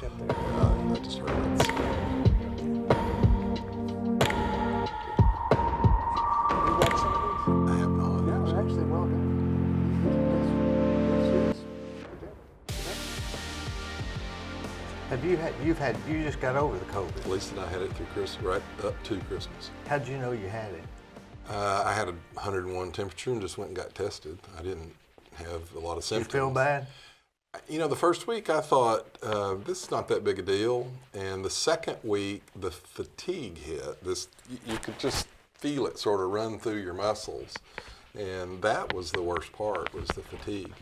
up there. I just heard it. You got some of I have not. these? No, actually, well done. Have you just got over the COVID? Lisa and I had it through Christmas, right up to Christmas. How'd you know you had it? I had a 101 temperature and just went and got tested. I didn't have a lot of symptoms. You feel bad? You know, the first week I thought, this is not that big a deal. And the second week, the fatigue hit. You could just feel it sort of run through your muscles. And that was the worst part, was the fatigue.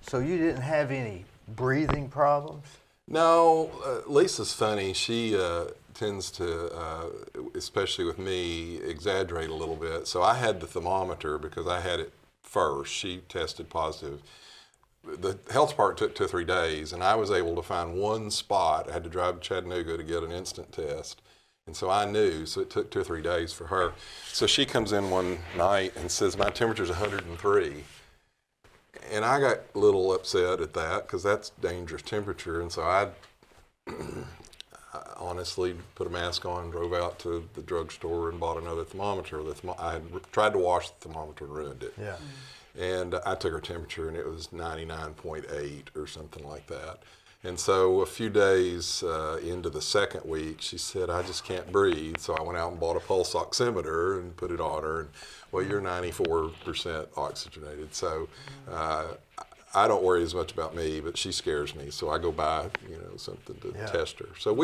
So you didn't have any breathing problems? No, Lisa's funny. She tends to, especially with me, exaggerate a little bit. So I had the thermometer because I had it first. She tested positive. The health department took 2 or 3 days, and I was able to find one spot. I had to drive to Chattanooga to get an instant test. And so I knew, so it took 2 or 3 days for her. So she comes in one night and says, my temperature's 103. And I got a little upset at that because that's dangerous temperature. And so I honestly put a mask on, drove out to the drugstore and bought another thermometer. I had tried to wash the thermometer and ruined it. Yeah. And I took her temperature and it was 99.8 or something like that. And so a few days into the second week, she said, I just can't breathe. So I went out and bought a pulse oximeter and put it on her. And, well, you're 94% oxygenated. So I don't worry as much about me, but she scares me. So I go buy, something to test her. So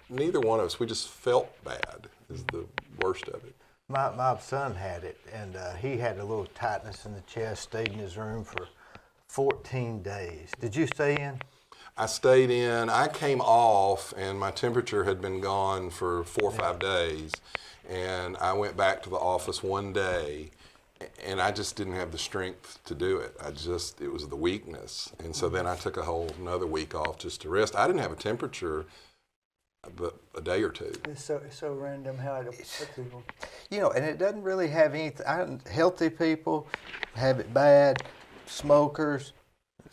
neither one of us, we just felt bad is the worst of it. My son had it, and he had a little tightness in the chest, stayed in his room for 14 days. Did you stay in? I stayed in. I came off, and my temperature had been gone for 4 or 5 days. And I went back to the office one day, and I just didn't have the strength to do it. It was the weakness. And so then I took another week off just to rest. I didn't have a temperature but a day or two. It's so random how it affects people. And it doesn't really have anything. Healthy people have it bad, smokers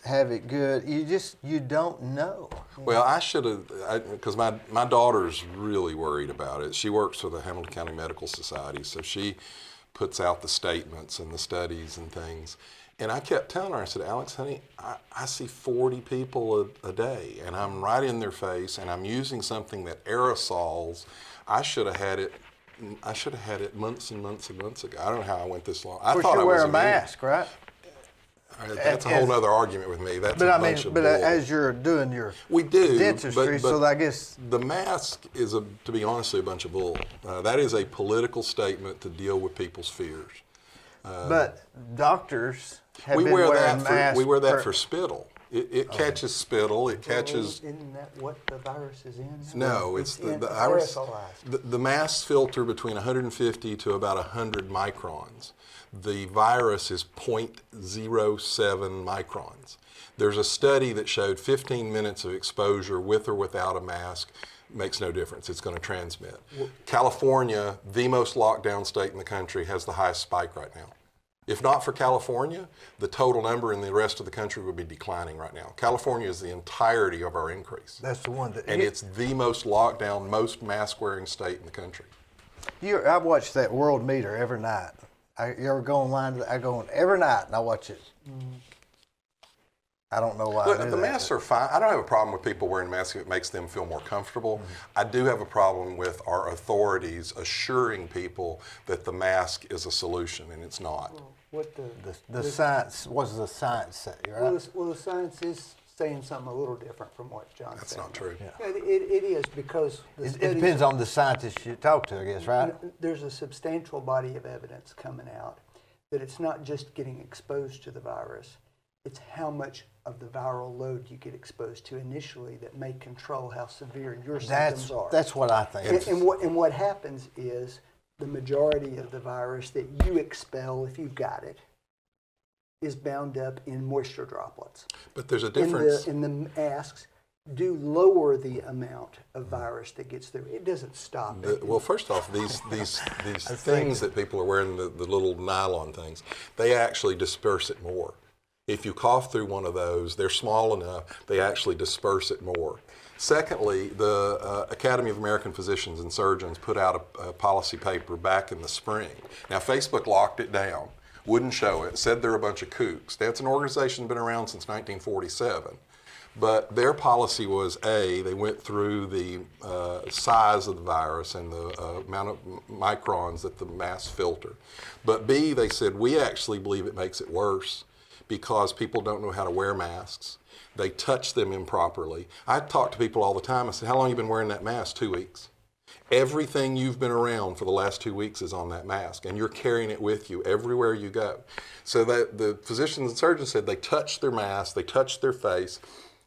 have it good. You don't know. Well, I should have, because my daughter's really worried about it. She works for the Hamilton County Medical Society, so she puts out the statements and the studies and things. And I kept telling her, I said, Alex, honey, I see 40 people a day, and I'm right in their face, and I'm using something that aerosols. I should have had it months and months and months ago. I don't know how I went this long. Of course, you wear a mask, right? That's a whole other argument with me. That's a bunch of bull. As you're doing your dentistry, so I guess the mask is, to be honest, a bunch of bull. That is a political statement to deal with people's fears. But doctors have been wearing masks. We wear that for spittle. It catches spittle. It catches. Isn't that what the virus is in? No, it's the virus. The masks filter between 150 to about 100 microns. The virus is 0.07 microns. There's a study that showed 15 minutes of exposure with or without a mask makes no difference. It's going to transmit. California, the most locked down state in the country, has the highest spike right now. If not for California, the total number in the rest of the country would be declining right now. California is the entirety of our increase. That's the one and it's the most locked down, most mask-wearing state in the country. I watch that world meter every night. You ever go online? I go on every night and I watch it. I don't know why. Look, the masks are fine. I don't have a problem with people wearing masks if it makes them feel more comfortable. I do have a problem with our authorities assuring people that the mask is a solution, and it's not. Well, the science, what does the science say? Right? Well, the science is saying something a little different from what John's saying. That's not true. Yeah. It is because it depends on the scientist you talk to, I guess, right? There's a substantial body of evidence coming out that it's not just getting exposed to the virus, it's how much of the viral load you get exposed to initially that may control how severe your symptoms are. That's what I think. And what happens is the majority of the virus that you expel if you've got it is bound up in moisture droplets. But there's a difference. And the masks do lower the amount of virus that gets through. It doesn't stop it. Well, first off, these things that people are wearing, the little nylon things, they actually disperse it more. If you cough through one of those, they're small enough, they actually disperse it more. Secondly, the Academy of American Physicians and Surgeons put out a policy paper back in the spring. Now, Facebook locked it down, wouldn't show it, said they're a bunch of kooks. That's an organization that's been around since 1947. But their policy was, A, they went through the size of the virus and the amount of microns that the masks filter. But B, they said, we actually believe it makes it worse because people don't know how to wear masks. They touch them improperly. I talk to people all the time. I say, how long have you been wearing that mask? 2 weeks. Everything you've been around for the last 2 weeks is on that mask, and you're carrying it with you everywhere you go. So that the physicians and surgeons said they touched their mask, they touched their face.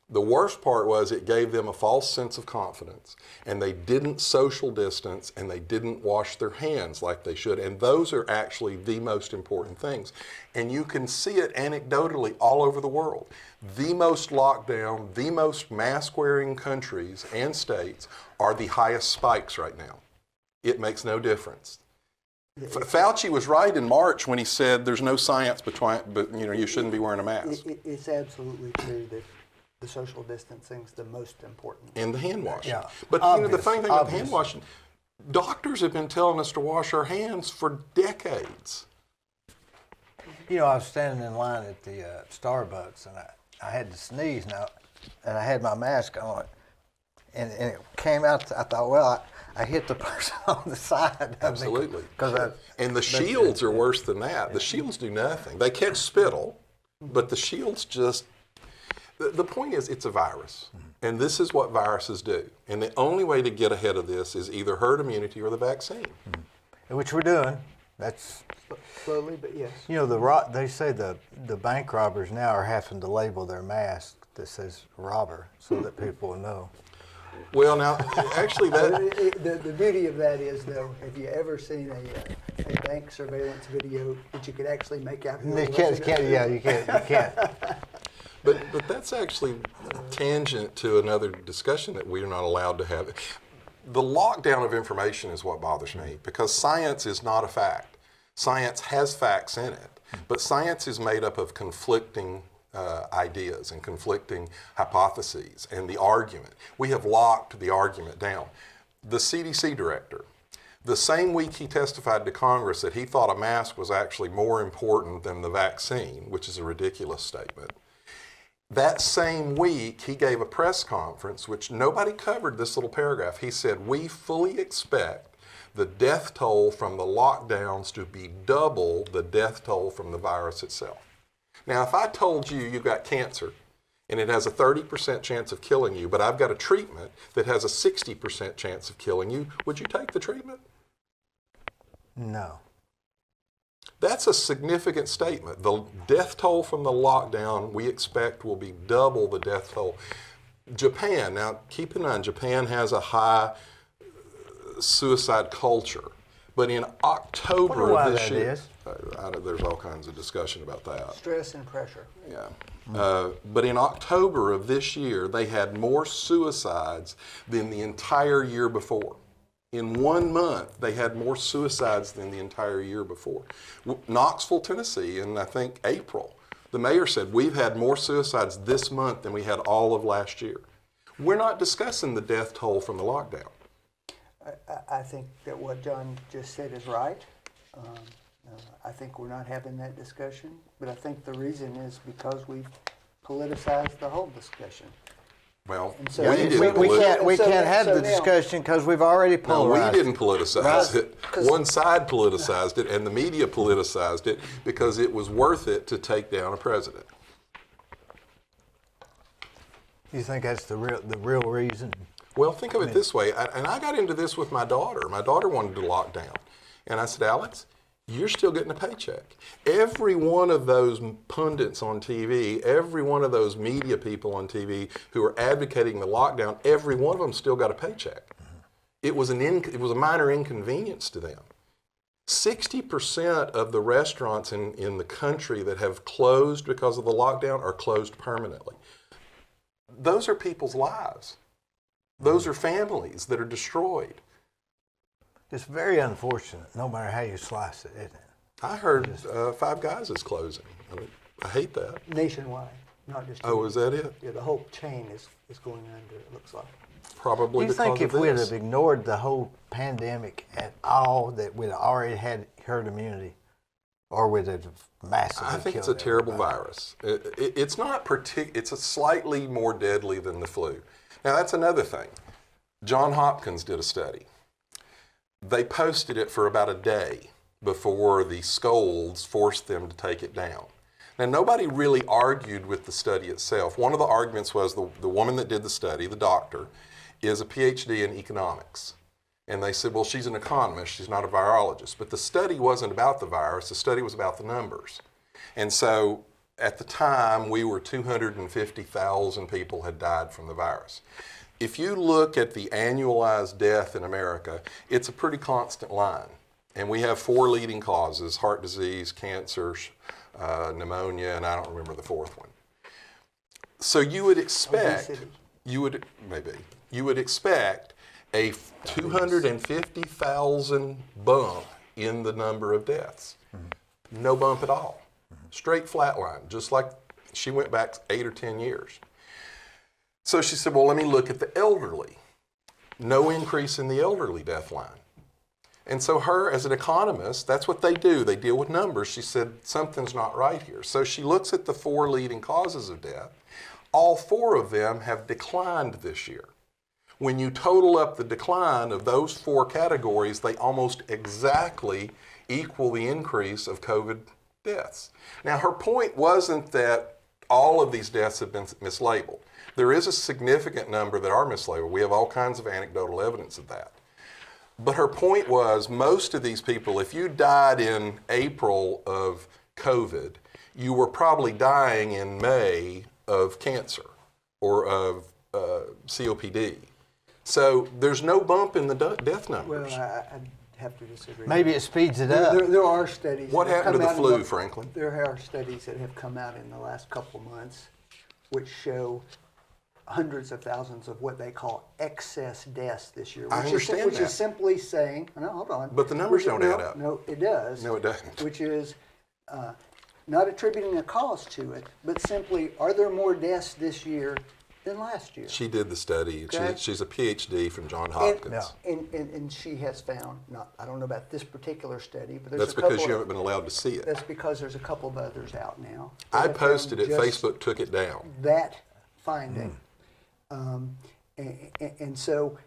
The worst part was it gave them a false sense of confidence, and they didn't social distance, and they didn't wash their hands like they should. And those are actually the most important things. And you can see it anecdotally all over the world. The most locked down, the most mask-wearing countries and states are the highest spikes right now. It makes no difference. Fauci was right in March when he said there's no science but you shouldn't be wearing a mask. It's absolutely true that the social distancing's the most important. And the hand washing. Yeah. But the funny thing about hand washing, doctors have been telling us to wash our hands for decades. You know, I was standing in line at the Starbucks, and I had to sneeze now, and I had my mask on, and it came out. I thought, well, I hit the person on the side. Absolutely. And the shields are worse than that. The shields do nothing. They catch spittle, but the shields just. The point is, it's a virus, and this is what viruses do. And the only way to get ahead of this is either herd immunity or the vaccine. Which we're doing. That's Slowly, but yes. You know, they say the bank robbers now are having to label their mask that says robber so that people will know. Well, now, actually, The beauty of that is, though, have you ever seen a bank surveillance video that you could actually make out? You can't. But that's actually tangent to another discussion that we're not allowed to have. The lockdown of information is what bothers me, because science is not a fact. Science has facts in it, but science is made up of conflicting ideas and conflicting hypotheses and the argument. We have locked the argument down. The CDC director, the same week he testified to Congress that he thought a mask was actually more important than the vaccine, which is a ridiculous statement. That same week, he gave a press conference, which nobody covered this little paragraph. He said, we fully expect the death toll from the lockdowns to be double the death toll from the virus itself. Now, if I told you you've got cancer and it has a 30% chance of killing you, but I've got a treatment that has a 60% chance of killing you, would you take the treatment? No. That's a significant statement. The death toll from the lockdown we expect will be double the death toll. Japan, now keep in mind, Japan has a high suicide culture. But in October of this year, there's all kinds of discussion about that. Stress and pressure. Yeah. But in October of this year, they had more suicides than the entire year before. In 1 month, they had more suicides than the entire year before. Knoxville, Tennessee, in I think April, the mayor said, we've had more suicides this month than we had all of last year. We're not discussing the death toll from the lockdown. I think that what John just said is right. I think we're not having that discussion, but I think the reason is because we've politicized the whole discussion. Well, so we can't have the now- discussion because we've already No, polarized. we didn't politicize Right. it. One side politicized it, and the media politicized it because it was worth it to take down a president. You think that's the real reason? Well, think of it this way, and I got into this with my daughter. My daughter wanted to lock down, and I said, Alex, you're still getting a paycheck. Every one of those pundits on TV, every one of those media people on TV who are advocating the lockdown, every one of them still got a paycheck. It was a minor inconvenience to them. 60% of the restaurants in the country that have closed because of the lockdown are closed permanently. Those are people's lives. Those are families that are destroyed. It's very unfortunate, no matter how you slice it, isn't it? I heard Five Guys is closing. I hate that. Nationwide, not just. Oh, is that it? Yeah, the whole chain is going under, it looks like. Probably Do you because think of if we'd this. have ignored the whole pandemic at all, that we'd already had herd immunity, or would it have massively I think it's killed a terrible everybody? virus. It's not it's a slightly more deadly than the flu. Now that's another thing. John Hopkins did a study. They posted it for about a day before the scolds forced them to take it down. Now nobody really argued with the study itself. One of the arguments was the woman that did the study, the doctor, is a PhD in economics. And they said, well, she's an economist, she's not a virologist. But the study wasn't about the virus, the study was about the numbers. And so at the time, we were 250,000 people had died from the virus. If you look at the annualized death in America, it's a pretty constant line. And we have 4 leading causes: heart disease, cancer, pneumonia, and I don't remember the 4th one. So you would expect, Obesity. you would expect a 250,000 bump in the number of deaths. No bump at all. Straight flat line, just like she went back 8 or 10 years. So she said, well, let me look at the elderly. No increase in the elderly death line. And so her, as an economist, that's what they do. They deal with numbers. She said, something's not right here. So she looks at the 4 leading causes of death. All 4 of them have declined this year. When you total up the decline of those 4 categories, they almost exactly equal the increase of COVID deaths. Now, her point wasn't that all of these deaths have been mislabeled. There is a significant number that are mislabeled. We have all kinds of anecdotal evidence of that. But her point was, most of these people, if you died in April of COVID, you were probably dying in May of cancer or of COPD. So there's no bump in the death numbers. Well, I'd have to disagree. Maybe it speeds it up. There are studies. What that have happened to come the out in flu, Franklin? There are studies that have come out in the last couple of months which show hundreds of thousands of what they call excess deaths this year. I understand which that. is simply saying, no, hold on. But the numbers don't add up. No, it does. No, it doesn't. Which is not attributing a cause to it, but simply, are there more deaths this year than last year? She did the study. Okay. She's a PhD from Johns Hopkins. And she has found, I don't know about this particular study, but there's That's a couple because you of, haven't been allowed to see it. that's because there's a couple of others out now. that I have posted found it, just Facebook took it down. that finding. And so,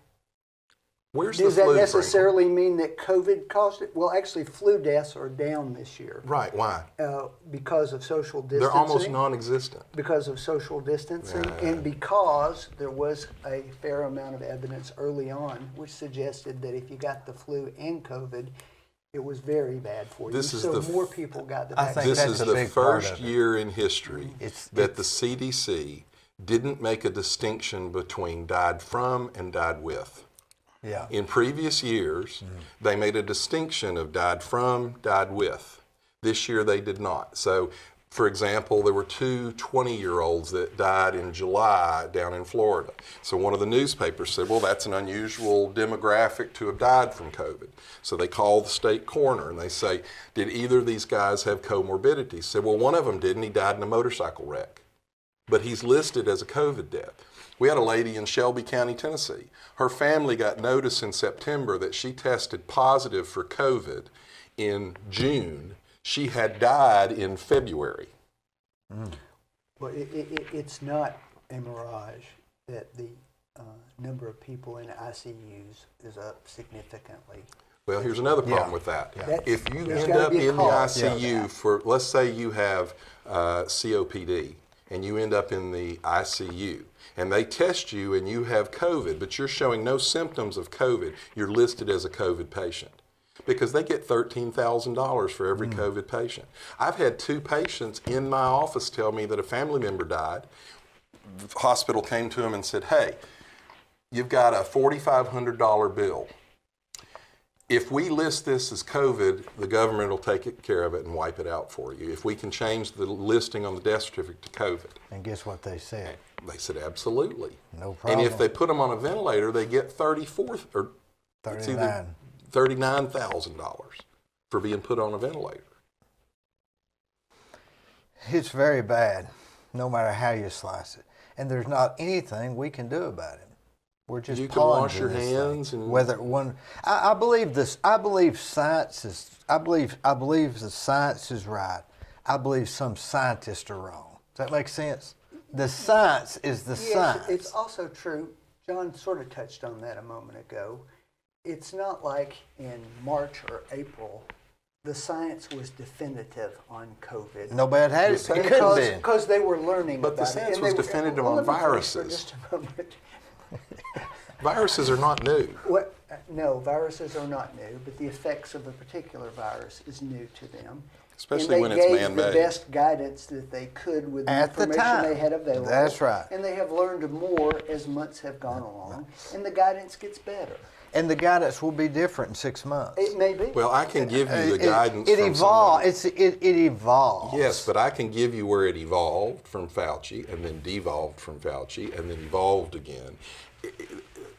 Where's the does that flu, necessarily mean that COVID caused it? Well, actually, flu deaths are down this year Franklin? Right, why? because of social distancing. They're almost non-existent. Because of social distancing, and because there was a fair amount of evidence early on which suggested that if you got the flu and COVID, it was very bad for you. This is so the more people got the I think vaccine. This that's is a the big part first of it. year in history It's- that the CDC didn't make a distinction between died from and died with. Yeah. In previous years, they made a distinction of died from, died with. This year they did not. So, for example, there were 2 20-year-olds that died in July down in Florida. So one of the newspapers said, well, that's an unusual demographic to have died from COVID. So they called the state coroner and they say, did either of these guys have comorbidities? Said, well, one of them didn't. He died in a motorcycle wreck. But he's listed as a COVID death. We had a lady in Shelby County, Tennessee. Her family got notice in September that she tested positive for COVID in June. She had died in February. Well, it's not a mirage that the number of people in ICUs is up significantly. Well, here's another problem Yeah. with that. That's- If you there's end gotta up be a in the cause for ICU that. for, let's say you have COPD, and you end up in the ICU, and they test you and you have COVID, but you're showing no symptoms of COVID, you're listed as a COVID patient. Because they get $13,000 for every COVID patient. I've had 2 patients in my office tell me that a family member died. The hospital came to them and said, hey, you've got a $4,500 bill. If we list this as COVID, the government will take care of it and wipe it out for you. If we can change the listing on the death certificate to COVID. And guess what they said? They said, absolutely. No And problem. if they put them on a ventilator, they get it's either $39,000 for being put on a ventilator. It's very bad, no matter how you slice it. and there's not anything we can do about him. We're just You can pawns wash in your this hands thing. and- Whether one, I believe this. I believe science is. I believe the science is right. I believe some scientists are wrong. Does that make sense? The science is the Yes, science. it's also true. John sort of touched on that a moment ago. It's not like in March or April the science was definitive on COVID. Nobody had it. The It couldn't be. Because they were learning But the about it. science and was they were- definitive well, on let me finish for viruses. just a moment. Viruses are not new. No, viruses are not new, but the effects of a particular virus is new to them. Especially and when they it's gave man-made. the best guidance that they could with the At the information time. they had available. That's right. And they have learned more as months have gone along, and the guidance gets better. And the guidance will be different in 6 months. It may be. Well, I can give you the guidance It from evolves. someone- It evolves. Yes, but I can give you where it evolved from Fauci and then devolved from Fauci and then evolved again.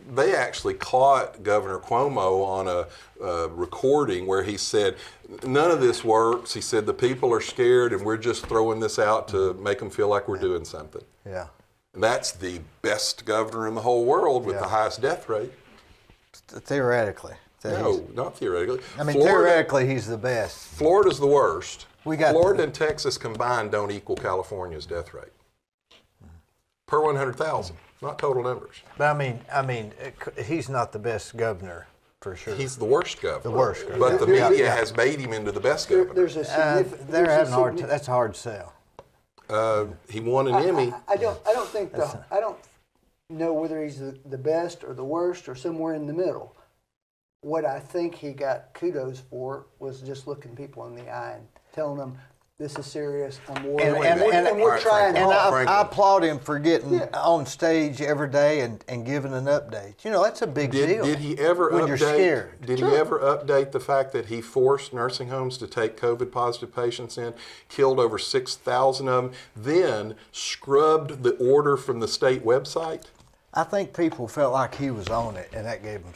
They actually caught Governor Cuomo on a recording where he said, none of this works. He said, the people are scared and we're just throwing this out to make them feel like we're doing something. Yeah. And that's the best governor in the whole world with the highest death rate. Theoretically. No, not theoretically. I mean, Florida- theoretically, he's the best. Florida's the worst. We got Florida and Texas combined don't equal California's death rate. Per 100,000, not total numbers. But I mean, he's not the best governor for sure. He's the worst governor. The worst governor. But the Yeah. media has made him into the best governor. There's a significant. They're having a hard. That's a hard sell. He won an Emmy. I don't think I don't know whether he's the best or the worst or somewhere in the middle. What I think he got kudos for was just looking people in the eye and telling them, "This is serious. I'm worried, And- and we're All right, trying And hard." I applaud him for getting Yeah. on stage every day and giving an update. You know, that's a big deal. Did he ever when update? you're scared? Did he ever update the fact that he forced nursing homes to take COVID positive patients in, killed over 6,000 of them, then scrubbed the order from the state website? I think people felt like he was on it, and that gave him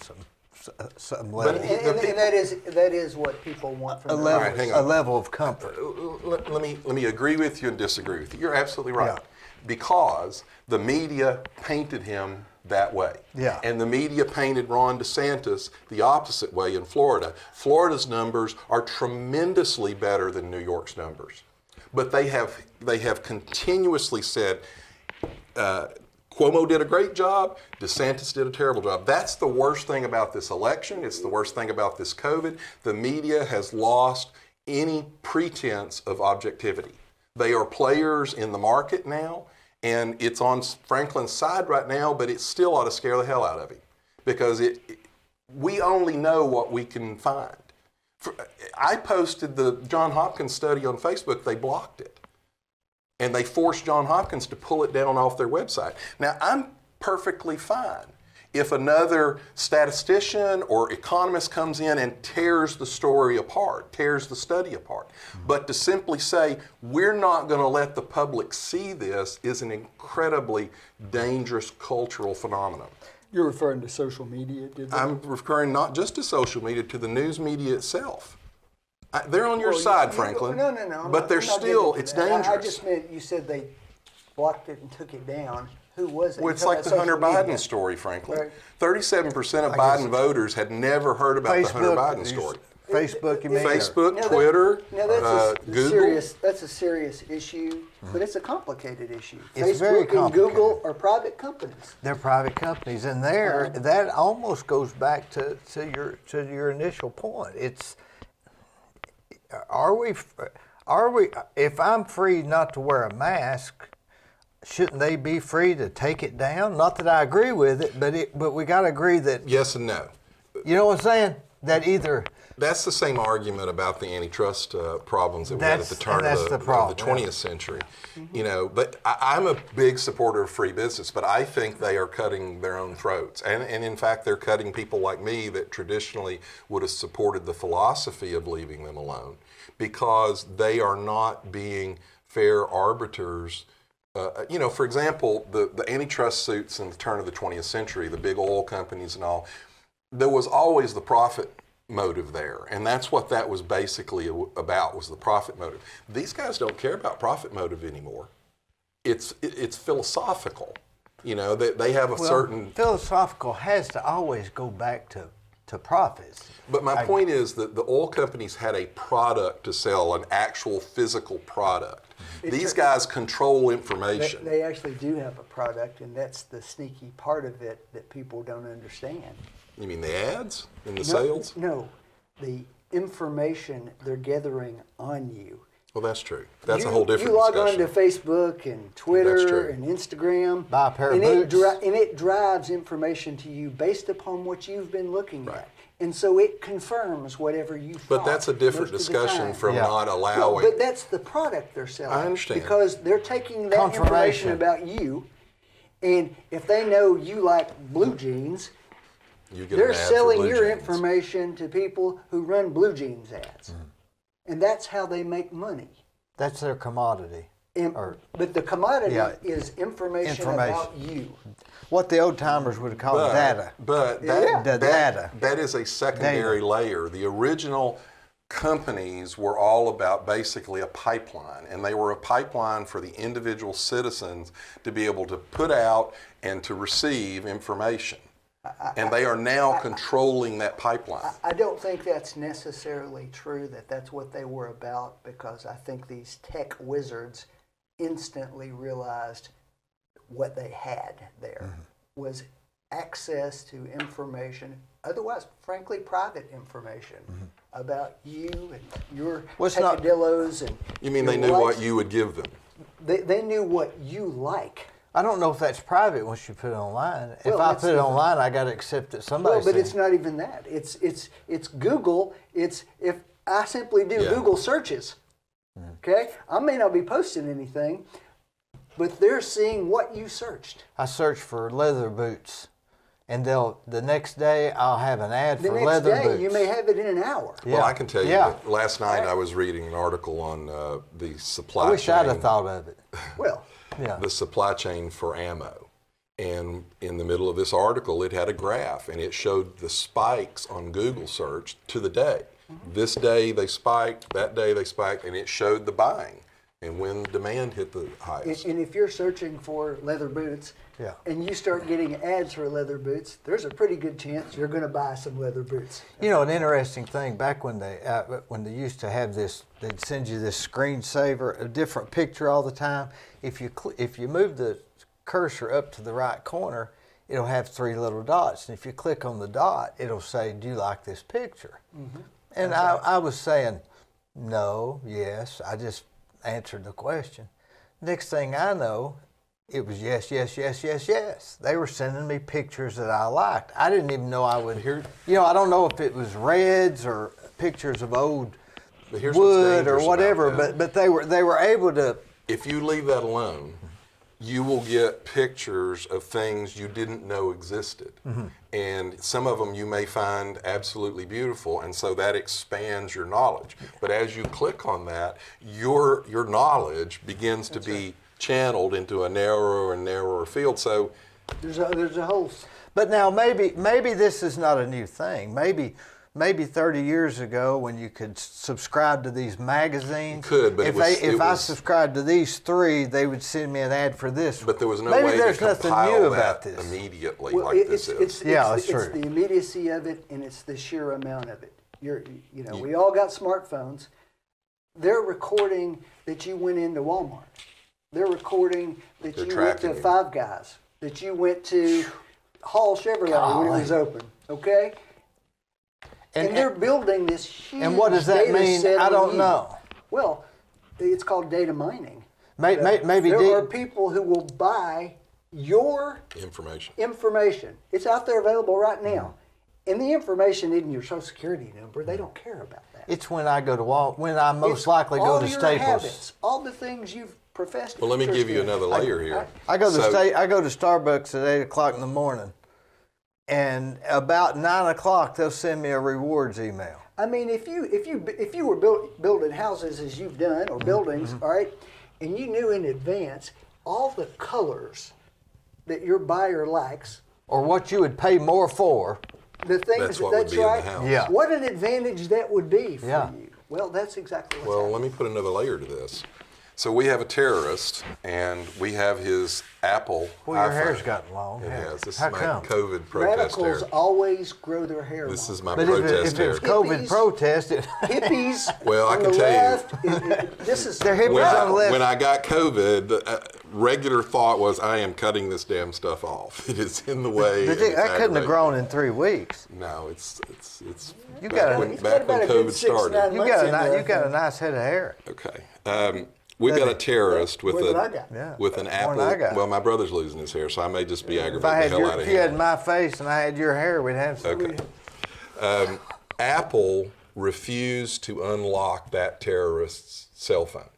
some level, And that is what people want from a the level, right, hang a on. level of comfort. Let me agree with you and disagree with you. You're absolutely right. Yeah. Because the media painted him that way. Yeah. And the media painted Ron DeSantis the opposite way in Florida. Florida's numbers are tremendously better than New York's numbers. But they have continuously said, Cuomo did a great job, DeSantis did a terrible job. That's the worst thing about this election. It's the worst thing about this COVID. The media has lost any pretense of objectivity. They are players in the market now, and it's on Franklin's side right now, but it still ought to scare the hell out of him because we only know what we can find. I posted the Johns Hopkins study on Facebook. They blocked it. And they forced Johns Hopkins to pull it down off their website. Now, I'm perfectly fine if another statistician or economist comes in and tears the story apart, tears the study apart. But to simply say, we're not going to let the public see this is an incredibly dangerous cultural phenomenon. You're referring to social media, did I'm referring not just to social media, to the news media itself. They're on your side, Franklin. No. But they're still, it's dangerous. I just meant you said they blocked it and took it down. Who was it? Well, it's You're like the talking Hunter about social Biden media. story, Franklin. Right. 37% of Biden voters had never heard about the Hunter Biden story. Facebook, you mean? Facebook, Now that- Twitter, now that's Google. That's a serious issue, but it's a complicated issue. It's Facebook very and complicated. Google are private companies. They're private companies, and that almost goes back to your initial point. It's are we if I'm free not to wear a mask, shouldn't they be free to take it down? Not that I agree with it, but we got to agree that, Yes and no. you know what I'm saying? That either That's the same argument about the antitrust problems that we had at the turn that's of the the problem, 20th century. You know, but I'm a big supporter of free business, but I think they are cutting their own throats. And in fact, they're cutting people like me that traditionally would have supported the philosophy of leaving them alone because they are not being fair arbiters. You know, for example, the antitrust suits in the turn of the 20th century, the big oil companies and all, there was always the profit motive there, and that's what that was basically about, was the profit motive. These guys don't care about profit motive anymore. it's philosophical. You know, they have a certain. Philosophical has to always go back to profits. But my point is that the oil companies had a product to sell, an actual physical product. These guys control information. They actually do have a product, and that's the sneaky part of it that people don't understand. You mean the ads and the sales? No, the information they're gathering on you. Well, that's true. That's a whole different You log discussion. on to Facebook and That's Twitter true. and Instagram. Buy a pair of and boots. it drives information to you based upon what you've been looking Right. at. And so it confirms whatever you thought. But that's a different most of the discussion time. from Yeah. not No, allowing. but that's the product they're selling. I understand. Because they're taking that Confirmation. information about you, and if they know you like blue jeans, You get they're an ad for selling blue your jeans. information to people who run blue jeans ads. And that's how they make money. That's their commodity. But the commodity Yeah. is information about you. What the old timers would call data. But Yeah. The data. that is a secondary layer. The original companies were all about basically a pipeline, and they were a pipeline for the individual citizens to be able to put out and to receive information. And they are now controlling that pipeline. I don't think that's necessarily true that that's what they were about, because I think these tech wizards instantly realized what they had there was access to information, otherwise, frankly, private information about you and your peccadillos and You mean your they knew likes. what you would give them? They knew what you like. I don't know if that's private once you put it online. If Well, I that's put it the- online, I got to accept that somebody. Well, but it's not even that. It's Google. It's if I simply do Yeah. Google searches. Okay, I may not be posting anything, but they're seeing what you searched. I search for leather boots, and the next day I'll have an ad The for next leather day, boots. you may have it in an hour. Well, I can tell you Yeah. that last night I was reading an article on the supply I wish chain. I'd have thought of it. Well, Yeah. The supply chain for ammo. And in the middle of this article, it had a graph, and it showed the spikes on Google search to the day. This day they spiked, that day they spiked, and it showed the buying and when demand hit the highest. and if you're searching for leather boots, Yeah. and you start getting ads for leather boots, there's a pretty good chance you're going to buy some leather boots. You know, an interesting thing back when they used to have this, they'd send you this screensaver, a different picture all the time. If you move the cursor up to the right corner, it'll have three little dots, and if you click on the dot, it'll say, "Do you like this picture?" And I was saying, "No, yes." I just answered the question. Next thing I know, it was yes, yes, yes, yes, yes. They were sending me pictures that I liked. I didn't even know I would hear. You know, I don't know if it was reds or pictures of old But here's what's wood or dangerous whatever. about that. But they were able to. If you leave that alone, you will get pictures of things you didn't know existed. And some of them you may find absolutely beautiful, and so that expands your knowledge. But as you click on that, your knowledge begins to be channeled into a narrower and narrower field. So There's a whole. But now maybe this is not a new thing. Maybe 30 years ago, when you could subscribe to these magazines, You could, but if I subscribed to these three, they would send me an ad for this. but there was no maybe way there's to nothing compile new that about this. immediately Well, like this is. Yeah, that's it's true. the immediacy of it, and it's the sheer amount of it. We all got smartphones. They're recording that you went into Walmart. They're recording that They're you went to tracking you. Five Guys. That you went to Hall Chevrolet when it was open. Okay. And they're building this huge. And what does that data mean? set I on don't you. know. Well, it's called data mining. Maybe there are people who will buy your information. It's out there available right now. And the information isn't your social security number. They don't care about that. It's when I go to when I most It's likely go all to your Staples. habits, all the things you've professed. Well, let me interest give you in. another layer here. I go to So- I go to Starbucks at 8:00 in the morning, and about 9 o'clock they'll send me a rewards email. I mean, if you were building houses as you've done, or buildings, all right, and you knew in advance all the colors that your buyer likes, Or what you would pay more for. the things That's what would that's be in the right. house. Yeah. What an advantage that would be for Yeah. you. Well, that's exactly what's Well, happening. let me put another layer to this. So we have a terrorist, and we have his Apple Well, your iPhone. hair's gotten long. It hasn't has. This How is my come? COVID protest hair. Radicals always grow their hair This long. is my But protest if it was hair. COVID Hippies- protest, Hippies Well, I on can the tell you. left, this is They're hippies When on I, the left. when I got COVID, the regular thought was, I am cutting this damn stuff off. It is in the way. But and it's that couldn't have aggravating. grown in 3 weeks. No, it's You back got a- when, He's back got when about a good COVID 6, 9 started. You months got in there, you got a nice head of hair. Okay. We've got a terrorist with More than I got. Yeah. with an More apple. than I got. Well, my brother's losing his hair, so I may just be If aggravating I the had hell your, out of if you had him. my face and I had your hair, we'd have some. Okay. Apple refused to unlock that terrorist's cell phone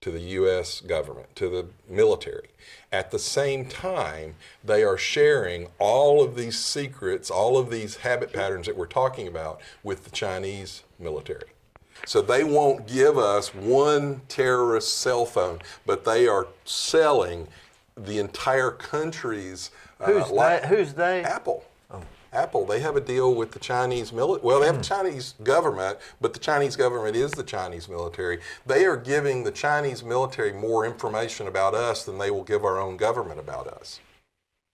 to the U.S. government, to the military. At the same time, they are sharing all of these secrets, all of these habit patterns that we're talking about with the Chinese military. So they won't give us one terrorist cell phone, but they are selling the entire country's Who's they? Apple. Apple, they have a deal with the Chinese military. Well, they have the Chinese government, but the Chinese government is the Chinese military. They are giving the Chinese military more information about us than they will give our own government about us.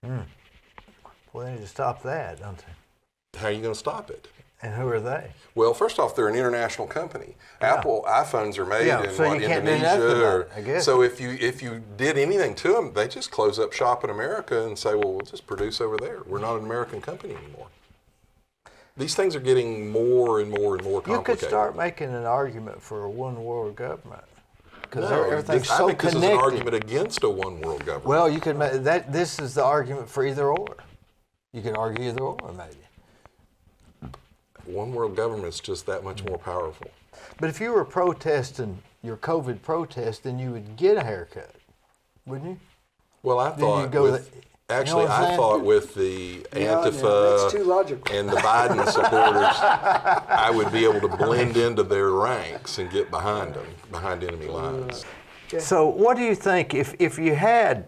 Well, they need to stop that, don't they? How are you going to stop it? And who are they? Well, first off, they're an international company. Apple iPhones are made Yeah, in so you can't do Indonesia. nothing about it, I guess. So if you did anything to them, they just close up shop in America and say, well, we'll just produce over there. We're not an American company anymore. These things are getting more and more and more You complicated. could start making an argument for a one world government because No, everything's I so think this connected. is an argument against a one world government. Well, you could make that. This is the argument for either or. You could argue either or, maybe. One world government is just that much more powerful. But if you were protesting your COVID protest, then you would get a haircut, wouldn't you? Well, I you thought go with, you actually, know what I'm I saying? thought with the No, Antifa that's too logical. and the Biden supporters, I would be able to blend into their ranks and get behind them, behind enemy lines. So, what do you think if you had,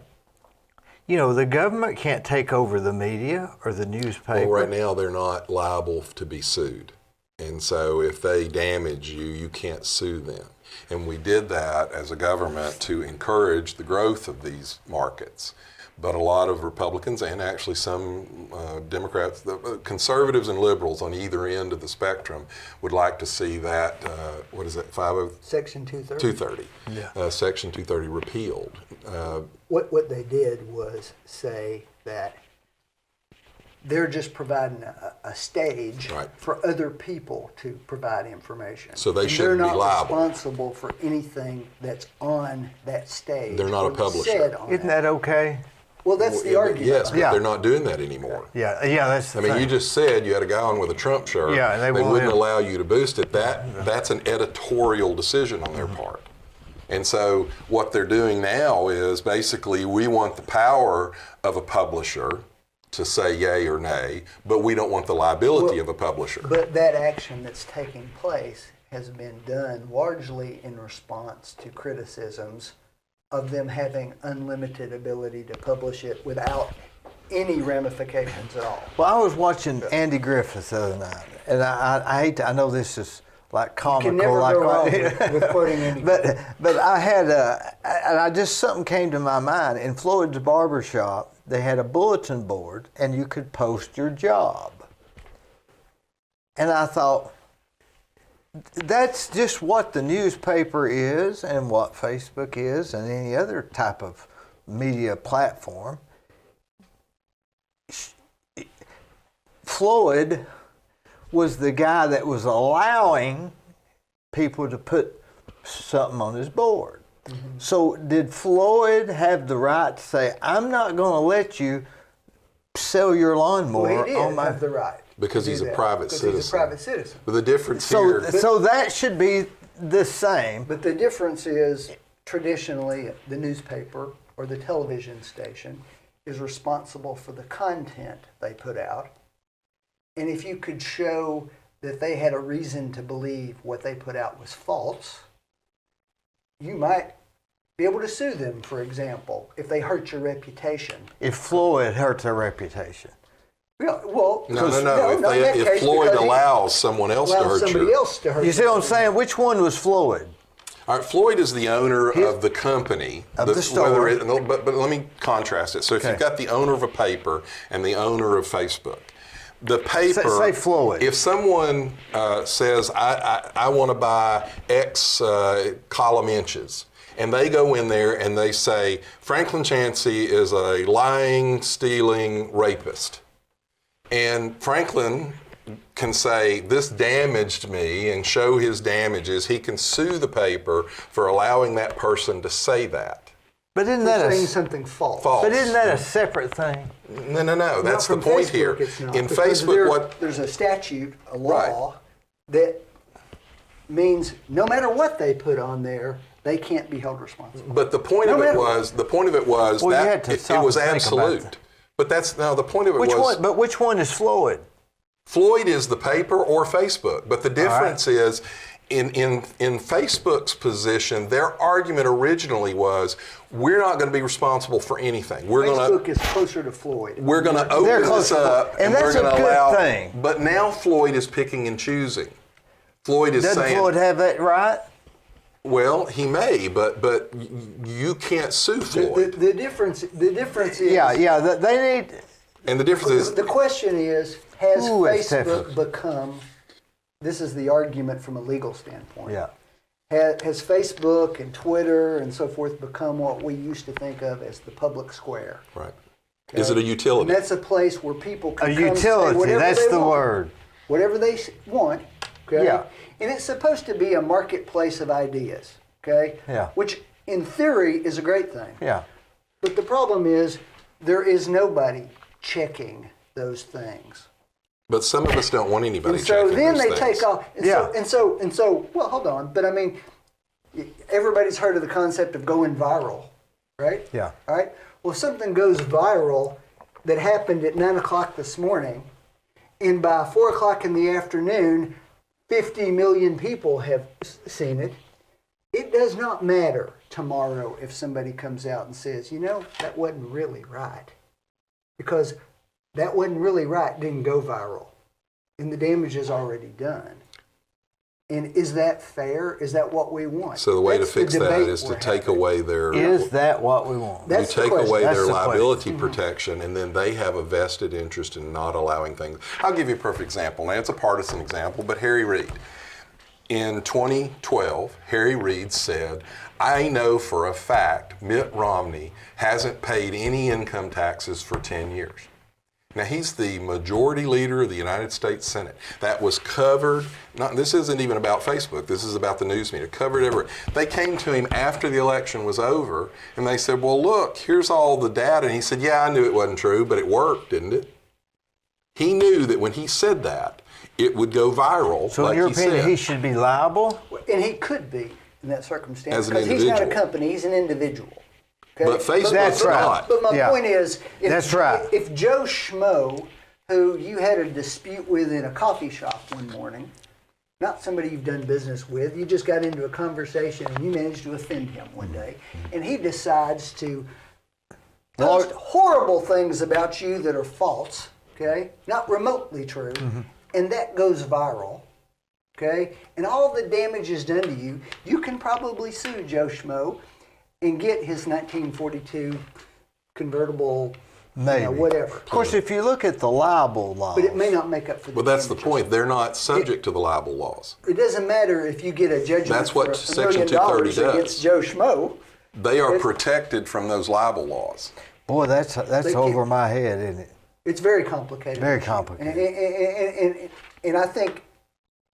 the government can't take over the media or the newspaper? Well, right now they're not liable to be sued. And so if they damage you, you can't sue them. And we did that as a government to encourage the growth of these markets. But a lot of Republicans and actually some Democrats, the conservatives and liberals on either end of the spectrum would like to see that, what is that, Section 230. 230, Yeah. Section 230 repealed. What they did was say that they're just providing a stage Right. for other people to provide information. So they And shouldn't be They're not liable. responsible for anything that's on that stage. They're not a or publisher. said on Isn't that okay? Well, that's the Well, argument. Yes, but Yeah. they're not doing that anymore. Yeah, that's the I mean, thing. you just said you had a guy on with a Trump shirt. Yeah, and they won't wouldn't have- allow you to boost it. That's an editorial decision on their part. And so what they're doing now is basically we want the power of a publisher to say yay or nay, but we don't want the liability of a publisher. But that action that's taking place has been done largely in response to criticisms of them having unlimited ability to publish it without any ramifications at all. Well, I was watching Andy Griffith the other night, and I hate to, I know this is like comical, You can never like go wrong with quoting anybody. but I had and I just something came to my mind. In Floyd's barber shop, they had a bulletin board, and you could post your job. And I thought, that's just what the newspaper is, and what Facebook is, and any other type of media platform. Floyd was the guy that was allowing people to put something on his board. Mm-hmm. So did Floyd have the right to say, I'm not going to let you sell your lawnmower Well, he did on my... have the right. Because to he's do a that, private because citizen. He's a private citizen. But the difference So, here, so that should be the same. But the difference is traditionally the newspaper or the television station is responsible for the content they put out. And if you could show that they had a reason to believe what they put out was false, you might be able to sue them, for example, if they hurt your reputation. If Floyd hurt their reputation. Yeah, well, no. in that If case, Floyd because he allows someone else to allows hurt somebody you, else to hurt You see what I'm your saying? Which one was Floyd? All right, Floyd is the owner of the company. Of the store. But let me contrast it. So if Okay. you've got the owner of a paper and the owner of Facebook, the paper. Say Floyd. If someone says, I want to buy X column inches, and they go in there and they say, Franklin Chancey is a lying, stealing rapist. And Franklin can say, this damaged me, and show his damages. He can sue the paper for allowing that person to say that. But isn't that saying something false. False. But isn't that a separate thing? No. That's the Not from point Facebook, here. it's not, In because Facebook, there's a statute, a law, that means no matter what they put on there, they can't be held responsible. But the point of it was Well, you had that to it stop was and think about absolute. that. But that's now the point of it Which was. one? But which one is Floyd? Floyd is the paper or Facebook. But the difference is, in Facebook's position, their argument originally was, we're not going to be responsible for anything. Facebook is closer to Floyd. We're going to open this up, and we're that's a going to good allow. thing. But now Floyd is picking and choosing. Floyd is Doesn't saying, Floyd have that right? well, he may, but you can't sue Floyd. The difference is Yeah. They need. And the difference is, the question is, has Ooh, it's Facebook different. become, this is the argument from a legal standpoint, Yeah. has Facebook and Twitter and so forth become what we used to think of as the public square? right? Is it a utility? And that's a place where people can A come say utility. whatever That's they the want, word. whatever they want, okay? Yeah. And it's supposed to be a marketplace of ideas, okay? Yeah. Which in theory is a great thing. Yeah. But the problem is there is nobody checking those things. But some of us don't want anybody And so checking then those they things. take off. And Yeah. so, well, hold on. But I mean, everybody's heard of the concept of going viral, right? Yeah. All right. Well, if something goes viral that happened at 9 o'clock this morning, and by 4 o'clock in the afternoon, 50 million people have seen it, it does not matter tomorrow if somebody comes out and says, you know, that wasn't really right. Because that wasn't really right, didn't go viral. And the damage is already done. And is that fair? Is that what we want? So the way That's to fix the that debate is to we're take having. away their. Is that what we want? That's you the take question. away That's their the question. liability protection, and then they have a vested interest in not allowing things. I'll give you a perfect example. Now, it's a partisan example, but Harry Reid. In 2012, Harry Reid said, I know for a fact Mitt Romney hasn't paid any income taxes for 10 years. Now, he's the majority leader of the United States Senate. That was covered, this isn't even about Facebook, this is about the news media, covered everywhere. They came to him after the election was over, and they said, well, look, here's all the data. And he said, yeah, I knew it wasn't true, but it worked, didn't it? He knew that when he said that, it would go viral, So like in your he opinion, said. he should be liable? And he could be in that circumstance. As an because he's not a individual. company, he's an individual. Okay? But Facebook's That's right. not. But my Yeah. point is, That's right. if Joe Schmo, who you had a dispute with in a coffee shop one morning, not somebody you've done business with, you just got into a conversation and you managed to offend him one day, and he decides to post horrible things about you that are false, okay, not remotely true, and that goes viral, okay, and all the damage is done to you, you can probably sue Joe Schmo and get his 1942 convertible, Maybe. whatever. Of course, if you look at the libel law, But it may not make up for the Well, that's the damages. point. They're not subject to the libel laws. It doesn't matter if you get a judgment That's what for Section $1 million 230 does. against Joe Schmo. They are protected from those libel laws. boy, that's They over can't- my head, isn't it? It's very complicated. Very issue. complicated. And I think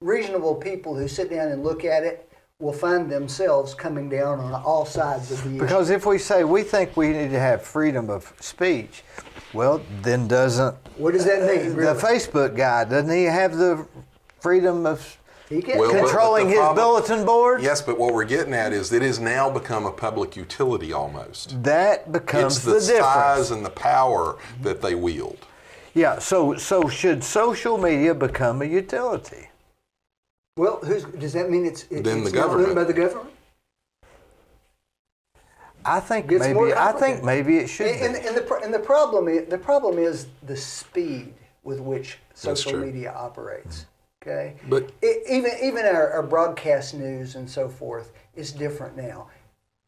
reasonable people who sit down and look at it will find themselves coming down on all sides of the issue. Because if we say we think we need to have freedom of speech, well, then doesn't What does that mean? the Really? Facebook guy, doesn't he have the freedom of He can, Well, but- controlling the his problem- bulletin board? Yes, but what we're getting at is it has now become a public utility almost. That becomes It's the the difference. size and the power that they wield. Yeah, so should social media become a utility? well, does that mean it's Then the not government. owned by the government? I think Gets more maybe complicated. it should And, be. and the problem is the speed with which That's social true. media operates. Okay, But- even our broadcast news and so forth is different now.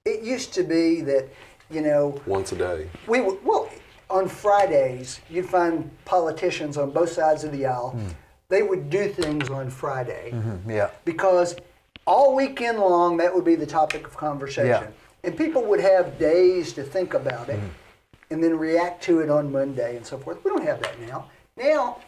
It used to be that, Once a day. on Fridays you'd find politicians on both sides of the aisle. They would do things on Friday Yeah. because all weekend long that would be the topic of conversation, Yeah. and people would have days to think about it and then react to it on Monday and so forth. We don't have that now. Now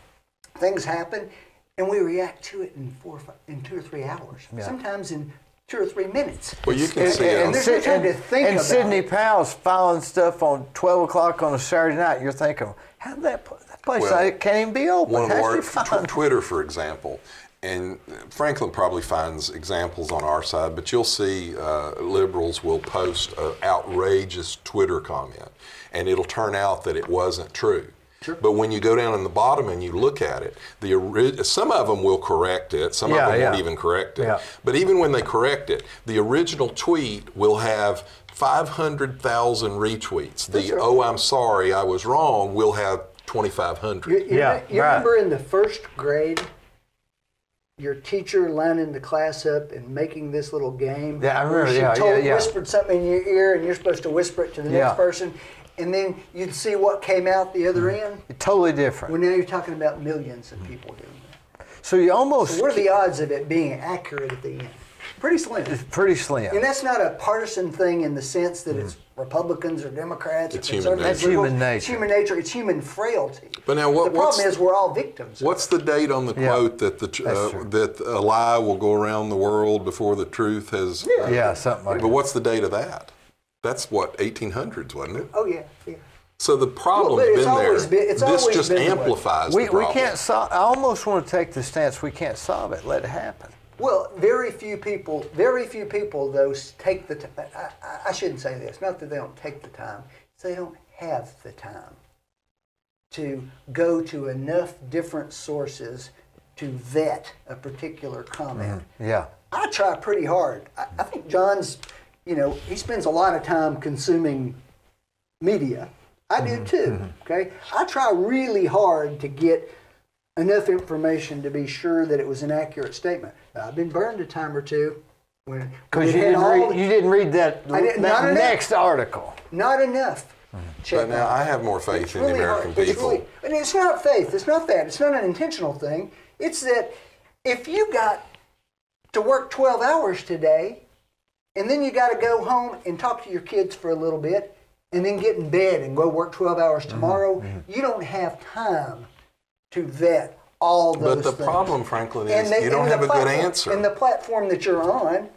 things happen, and we react to it in 2 or 3 hours. Yeah. Sometimes in 2 or 3 minutes. Well, you can see it. there's no time to think and about Sidney it. Powell's filing stuff on 12 o'clock on a Saturday night. You're thinking, how did that place Well, can't even be open? One of the How's she worst, filing? Twitter, for example, and Franklin probably finds examples on our side, but you'll see liberals will post an outrageous Twitter comment, and it'll turn out that it wasn't true. Sure. But when you go down in the bottom and you look at it, some of them will correct it, some of them won't even correct it. Yeah. But even when they correct it, the original tweet will have 500,000 retweets. That's right. "Oh, I'm sorry, I was wrong" will have 2,500. You Yeah, you right. remember in the first grade, your teacher lining the class up and making this little game? Yeah, I where remember, she yeah. whispered something in your ear, and you're supposed to whisper it to the Yeah. next person, and then you'd see what came out the other end. Totally different. Well, now you're talking about millions of people doing that. So you almost, So what are the odds of it being accurate at the end? Pretty slim. it's pretty slim. And that's not a partisan thing in the sense that it's Republicans or Democrats. It's or human conservatives. nature. Liberals. Human nature. It's human nature. It's human frailty. But now, The problem is we're all victims. what's the date on the Yeah. quote that That's true. that a lie will go around the world before the truth has? Yeah, something like But that. what's the date of that? That's what 1800s, wasn't it? Oh, yeah. So the problem's Well, but it's been there. always been- it's this always just been the way. amplifies We the problem. can't solve. I almost want to take the stance we can't solve it. Let it happen. Well, very few people though take the time. I shouldn't say this. Not that they don't take the time. It's they don't have the time to go to enough different sources to vet a particular comment. Yeah. I try pretty hard. I think John's, he spends a lot of time consuming media. I do too, okay? I try really hard to get enough information to be sure that it was an accurate statement. I've been burned a time or two. Because you didn't read that, I didn't- not that enough. next article. Not enough. Check But now that. I have more faith It's in the really American hard. people. And it's not faith. It's not that. It's not an intentional thing. It's that if you got to work 12 hours today, and then you got to go home and talk to your kids for a little bit, and then get in bed and go work 12 hours tomorrow, you don't have time to vet all those But the things. problem, Franklin, is And you don't and have the a good platform- answer. And the platform that you're on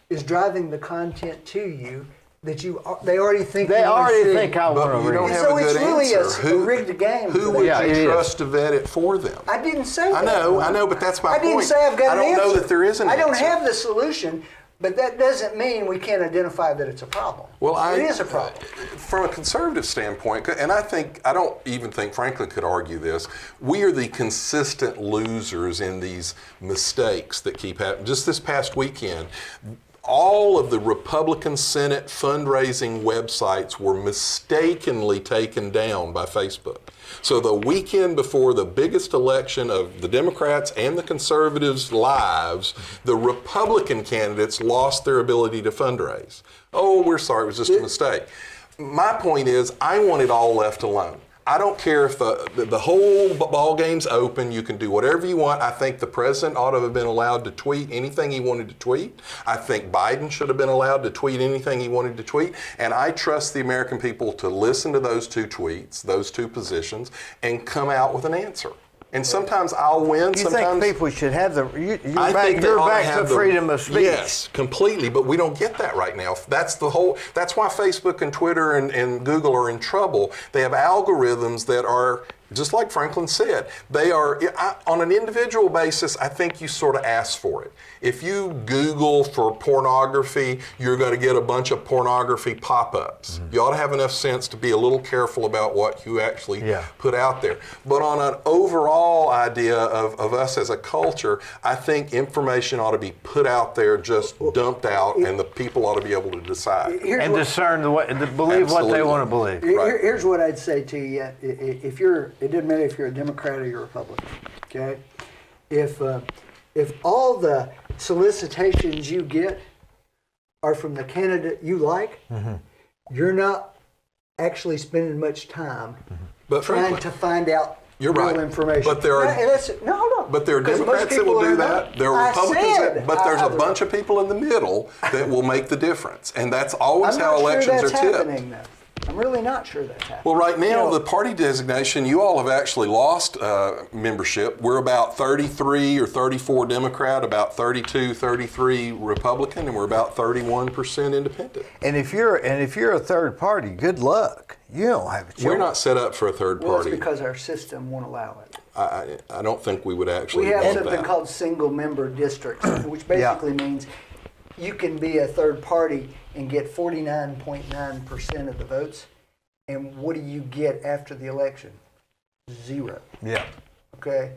is driving the content to you that they already think They you wanna already see. think I want But to you don't read. have So a it's good really answer. a rigged game. Who would Yeah, it you is. trust to vet it for them? I didn't say I that. know, but that's my I didn't point. say I've got I an don't answer. know that there is an I don't answer. have the solution, but that doesn't mean we can't identify that it's a problem. Well, it is a problem. From a conservative standpoint, and I don't even think Franklin could argue this, we are the consistent losers in these mistakes that keep happening. Just this past weekend, all of the Republican Senate fundraising websites were mistakenly taken down by Facebook. So the weekend before the biggest election of the Democrats and the conservatives' lives, the Republican candidates lost their ability to fundraise. Oh, we're sorry, it was just a mistake. My point is, I want it all left alone. I don't care if the whole ball game's open. You can do whatever you want. I think the president ought to have been allowed to tweet anything he wanted to tweet. I think Biden should have been allowed to tweet anything he wanted to tweet. And I trust the American people to listen to those two tweets, those two positions, and come out with an answer. And sometimes I'll win. You sometimes think people should have I think they you're ought to back have to freedom of speech. Yes, completely. But we don't get that right now. That's why Facebook and Twitter and Google are in trouble. They have algorithms that are, just like Franklin said, they are, on an individual basis, I think you sort of ask for it. If you Google for pornography, you're going to get a bunch of pornography pop-ups. Mm-hmm. You ought to have enough sense to be a little careful about what you actually Yeah. put out there. But on an overall idea of us as a culture, I think information ought to be put out there, just dumped out, and the people ought to be able to decide. And discern believe what they Absolutely. want to believe. Right. Here's what I'd say to you. It doesn't matter if you're a Democrat or you're a Republican, okay? If all the solicitations you get are from the candidate you like, you're not actually spending much time But trying frankly, to find out you're real right. information. But there are- no. But there are 'Cause most Democrats that will people do are that. not. There are I Republicans said that, but there's a I- bunch of people in the middle that will make the difference. And that's always I'm how not elections sure that's are tipped. happening, though. I'm really not sure that's happening. Well, right now, You know, the party designation, you all have actually lost membership. We're about 33 or 34 Democrat, about 32, 33 Republican, and we're about 31% independent. And if you're a third party, good luck. You don't have a choice. We're not set up for a third well, it's party. because our system won't allow it. I don't think we would actually We have want something that. called single-member districts, which basically means you can be a third party and get 49.9% of the votes. And what do you get after the election? Zero. Yeah. Okay.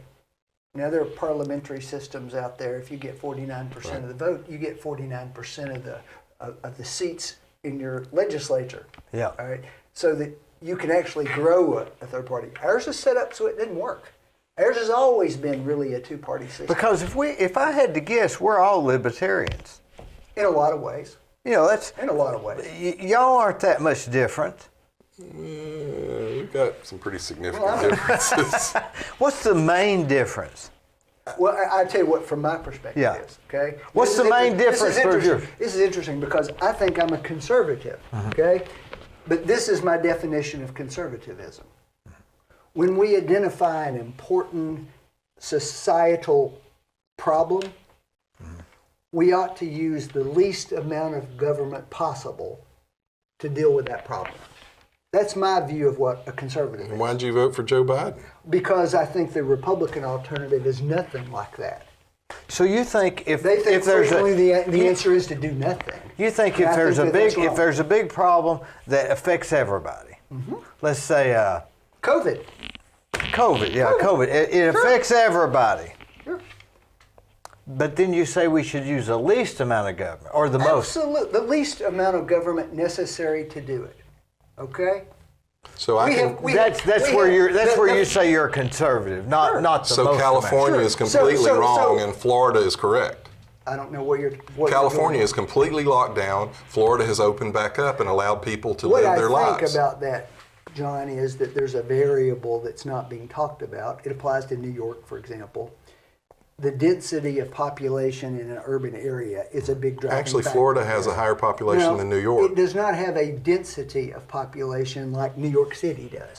Now there are parliamentary systems out there. If you get 49% of the vote, you get 49% of the seats in your legislature. Yeah. All right. So that you can actually grow a third party. Ours is set up so it didn't work. Ours has always been really a two-party system. Because if I had to guess, we're all libertarians. In a lot of ways. You know, that's In a lot of ways. y'all aren't that much different. We've got some pretty significant Well, differences. What's the main difference? Well, I tell you what, from my perspective Yeah. is, okay? What's This the is main inter- this is difference for interesting. you? This is interesting because I think I'm a conservative, okay? But this is my definition of conservatism. When we identify an important societal problem, we ought to use the least amount of government possible to deal with that problem. That's my view of what a conservative And is. why'd you vote for Joe Biden? Because I think the Republican alternative is nothing like that. So you think if They think there's frequently the answer is to do nothing. you think And if I there's think a that that's big if wrong. there's a big problem that affects everybody, let's say COVID. COVID, COVID, it affects everybody. Sure. But then you say we should use the least amount of government or the most. Absolutely. The least amount of government necessary to do it. Okay? So I We can. have- we- That's we where have- you're that's the- where the- you say you're a conservative, not the So most California amount. is Sure. completely So- wrong, and Florida is correct. I don't know what you're. California is completely locked down. Florida has opened back up and allowed people to What live I their think lives. about that, John, is that there's a variable that's not being talked about. It applies to New York, for example. The density of population in an urban area is a big driving Actually, factor. Florida has a higher population No, than New York. It does not have a density of population like New York City does.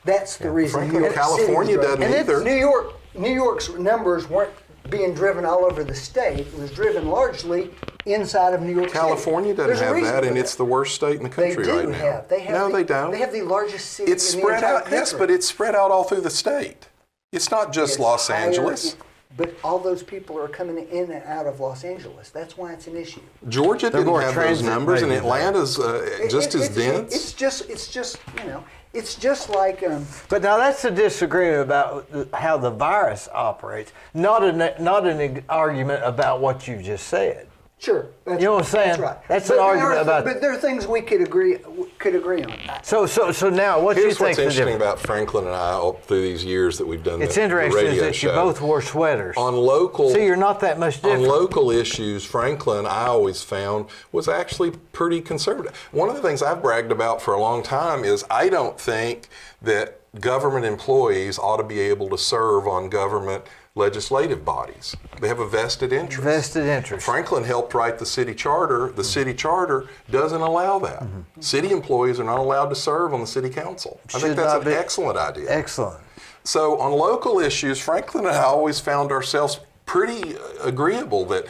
That's the reason. Frankly, New York California City's doesn't growing. either. New York's numbers weren't being driven all over the state. It was driven largely inside of New York City. California doesn't There's a have reason that, for and it's the worst state in the country they do right now. have. They have. No, the, they don't. They have the largest city. It's in spread the entire out. Yes, country. but it's spread out all through the state. It's not just It's Los higher Angeles. But all those people are coming in and out of Los Angeles. That's why it's an issue. Georgia They're didn't more have those transit numbers, and maybe, though. Atlanta's just as dense. It's just it's just like But now that's a disagreement about how the virus operates, not an argument about what you just said. sure. That's, You know what I'm saying? That's right. That's But an there argument are- about- But there are things we could agree on. So now what do you Here's think what's the interesting difference? about Franklin and I all through these years that we've done It's the interesting radio that you show. both wore sweaters. On local, See, you're not that much on different. local issues, Franklin, I always found, was actually pretty conservative. One of the things I've bragged about for a long time is I don't think that government employees ought to be able to serve on government legislative bodies. They have a vested interest. Vested interest. Franklin helped write the city charter. The city charter doesn't allow that. City employees are not allowed to serve on the city council. I Should think that's not an be. excellent idea. Excellent. So on local issues, Franklin and I always found ourselves pretty agreeable that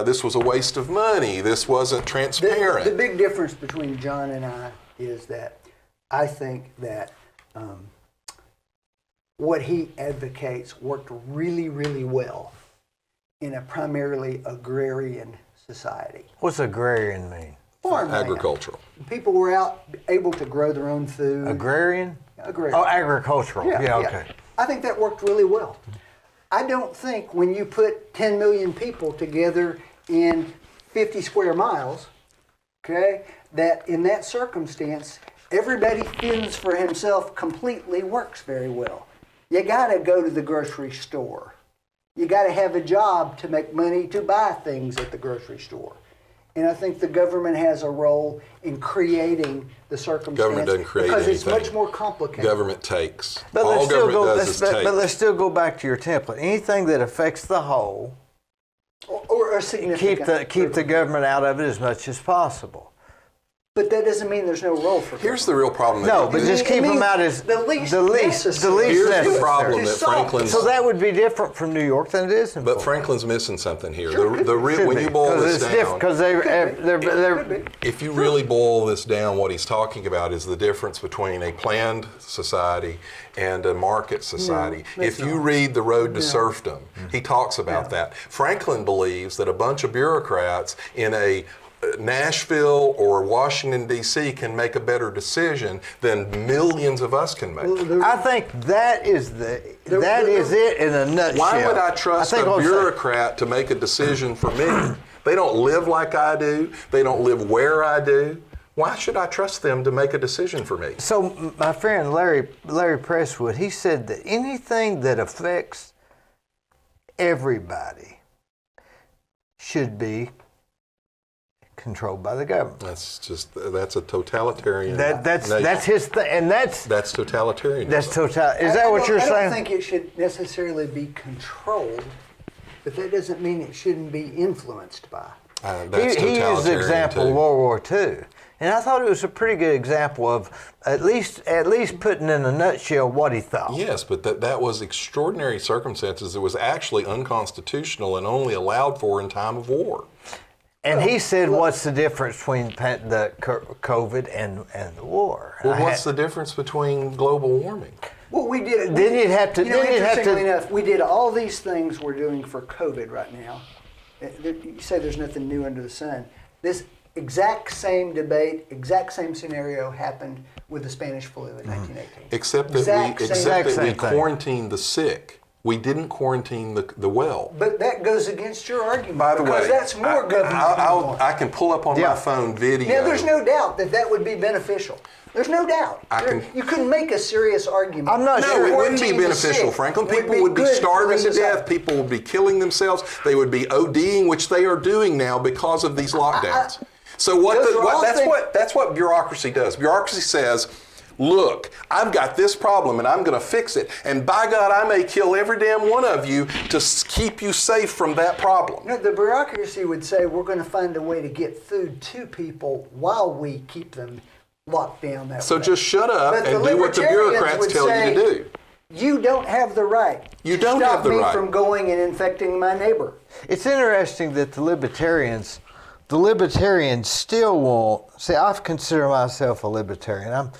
this was a waste of money. This wasn't transparent. The big difference between John and I is that I think that what he advocates worked really, really well in a primarily agrarian society. What's agrarian mean? Farmland. Agricultural. People were out able to grow their own food. Agrarian? Agrarian. Oh, agricultural. Yeah, okay. I think that worked really well. I don't think when you put 10 million people together in 50 square miles, okay, that in that circumstance, everybody fends for himself completely works very well. You got to go to the grocery store. You got to have a job to make money to buy things at the grocery store. And I think the government has a role in creating the circumstance. Government doesn't create because it's anything. much more complicated. Government takes. But All let's still government go. does is take. But let's still go back to your template. Anything that affects the whole, Or a significant. keep the government out of it as much as possible. But that doesn't mean there's no role for Here's the real problem. No, but just keep them out as the least Here's necessary. the problem To that solve. Franklin's. So that would be different from New York than it is in But Florida. Franklin's missing something here. Sure, The real, when you boil this down, because they're Could be. if you really boil this down, what he's talking about is the difference between a planned society and a market society. If you read The Road to Serfdom, he talks about that. Franklin believes that a bunch of bureaucrats in a Nashville or Washington, D.C. can make a better decision than millions of us can make. I think that is it in a nutshell. Why would I trust think a I'll say- bureaucrat to make a decision for me? They don't live like I do. They don't live where I do. Why should I trust them to make a decision for me? So my friend Larry Presswood, he said that anything that affects everybody should be controlled by the government. That's a totalitarian. That's his thing, and that's totalitarian. Is that what you're I saying? don't think it should necessarily be controlled, but that doesn't mean it shouldn't be influenced by. That's He used the totalitarian example too. of World War II, and I thought it was a pretty good example of at least putting in a nutshell what he thought. Yes, but that was extraordinary circumstances. It was actually unconstitutional and only allowed for in time of war. And he said, "What's the difference between the COVID and the war?" Well, what's the difference between global warming? Well, we did. Then you'd have to- You know, then you'd have to- interestingly enough, we did all these things we're doing for COVID right now. You say there's nothing new under the sun. This exact same debate, exact same scenario happened with the Spanish flu in 1918. Except that Exact we same thing. quarantined the sick. We didn't quarantine the well. But that goes against your argument. By the because way, that's more government. I can pull up on Yeah. my phone video. Now, there's no doubt that would be beneficial. There's no doubt. You couldn't make a serious argument. I'm not No, sure. it wouldn't be Quarantine the beneficial, sick Franklin. People would be good for starving the to death. society. People would be killing themselves. They would be ODing, which they are doing now because of these lockdowns. So that's what bureaucracy does. Bureaucracy says, look, I've got this problem and I'm going to fix it. And by God, I may kill every damn one of you to keep you safe from that problem. No, the bureaucracy would say we're going to find a way to get food to people while we keep them locked down that So way. just shut up But and the do what the libertarians bureaucrats would tell you to say, do. You don't have the right You to don't stop have the me right. from going and infecting my neighbor. It's interesting that the libertarians still won't. See, I consider myself a libertarian.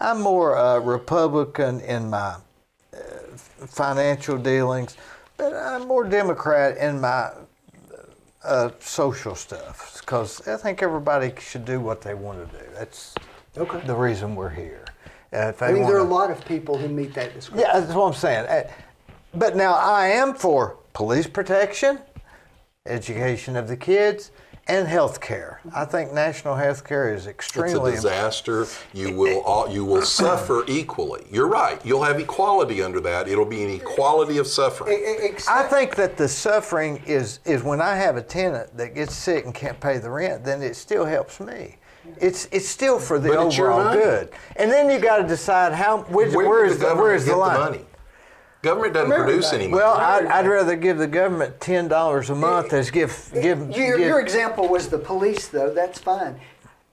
I'm more Republican in my financial dealings, but I'm more Democrat in my social stuff because I think everybody should do what they want to do. That's Okay. the reason we're here. If I mean, there are a wanna- lot of people who meet that description. Yeah, that's what I'm saying. But now I am for police protection, education of the kids, and health care. I think national health care is It's a extremely disaster. You will suffer equally. You're right. You'll have equality under that. It'll be an equality of suffering. I think that the suffering is when I have a tenant that gets sick and can't pay the rent, then it still helps me. It's still for the But it's your overall money. good. And then you got to decide where's the line. money? Government doesn't Remember produce that. any money. Well, I'd rather give the government $10 a month as give. Your example was the police, though. That's fine.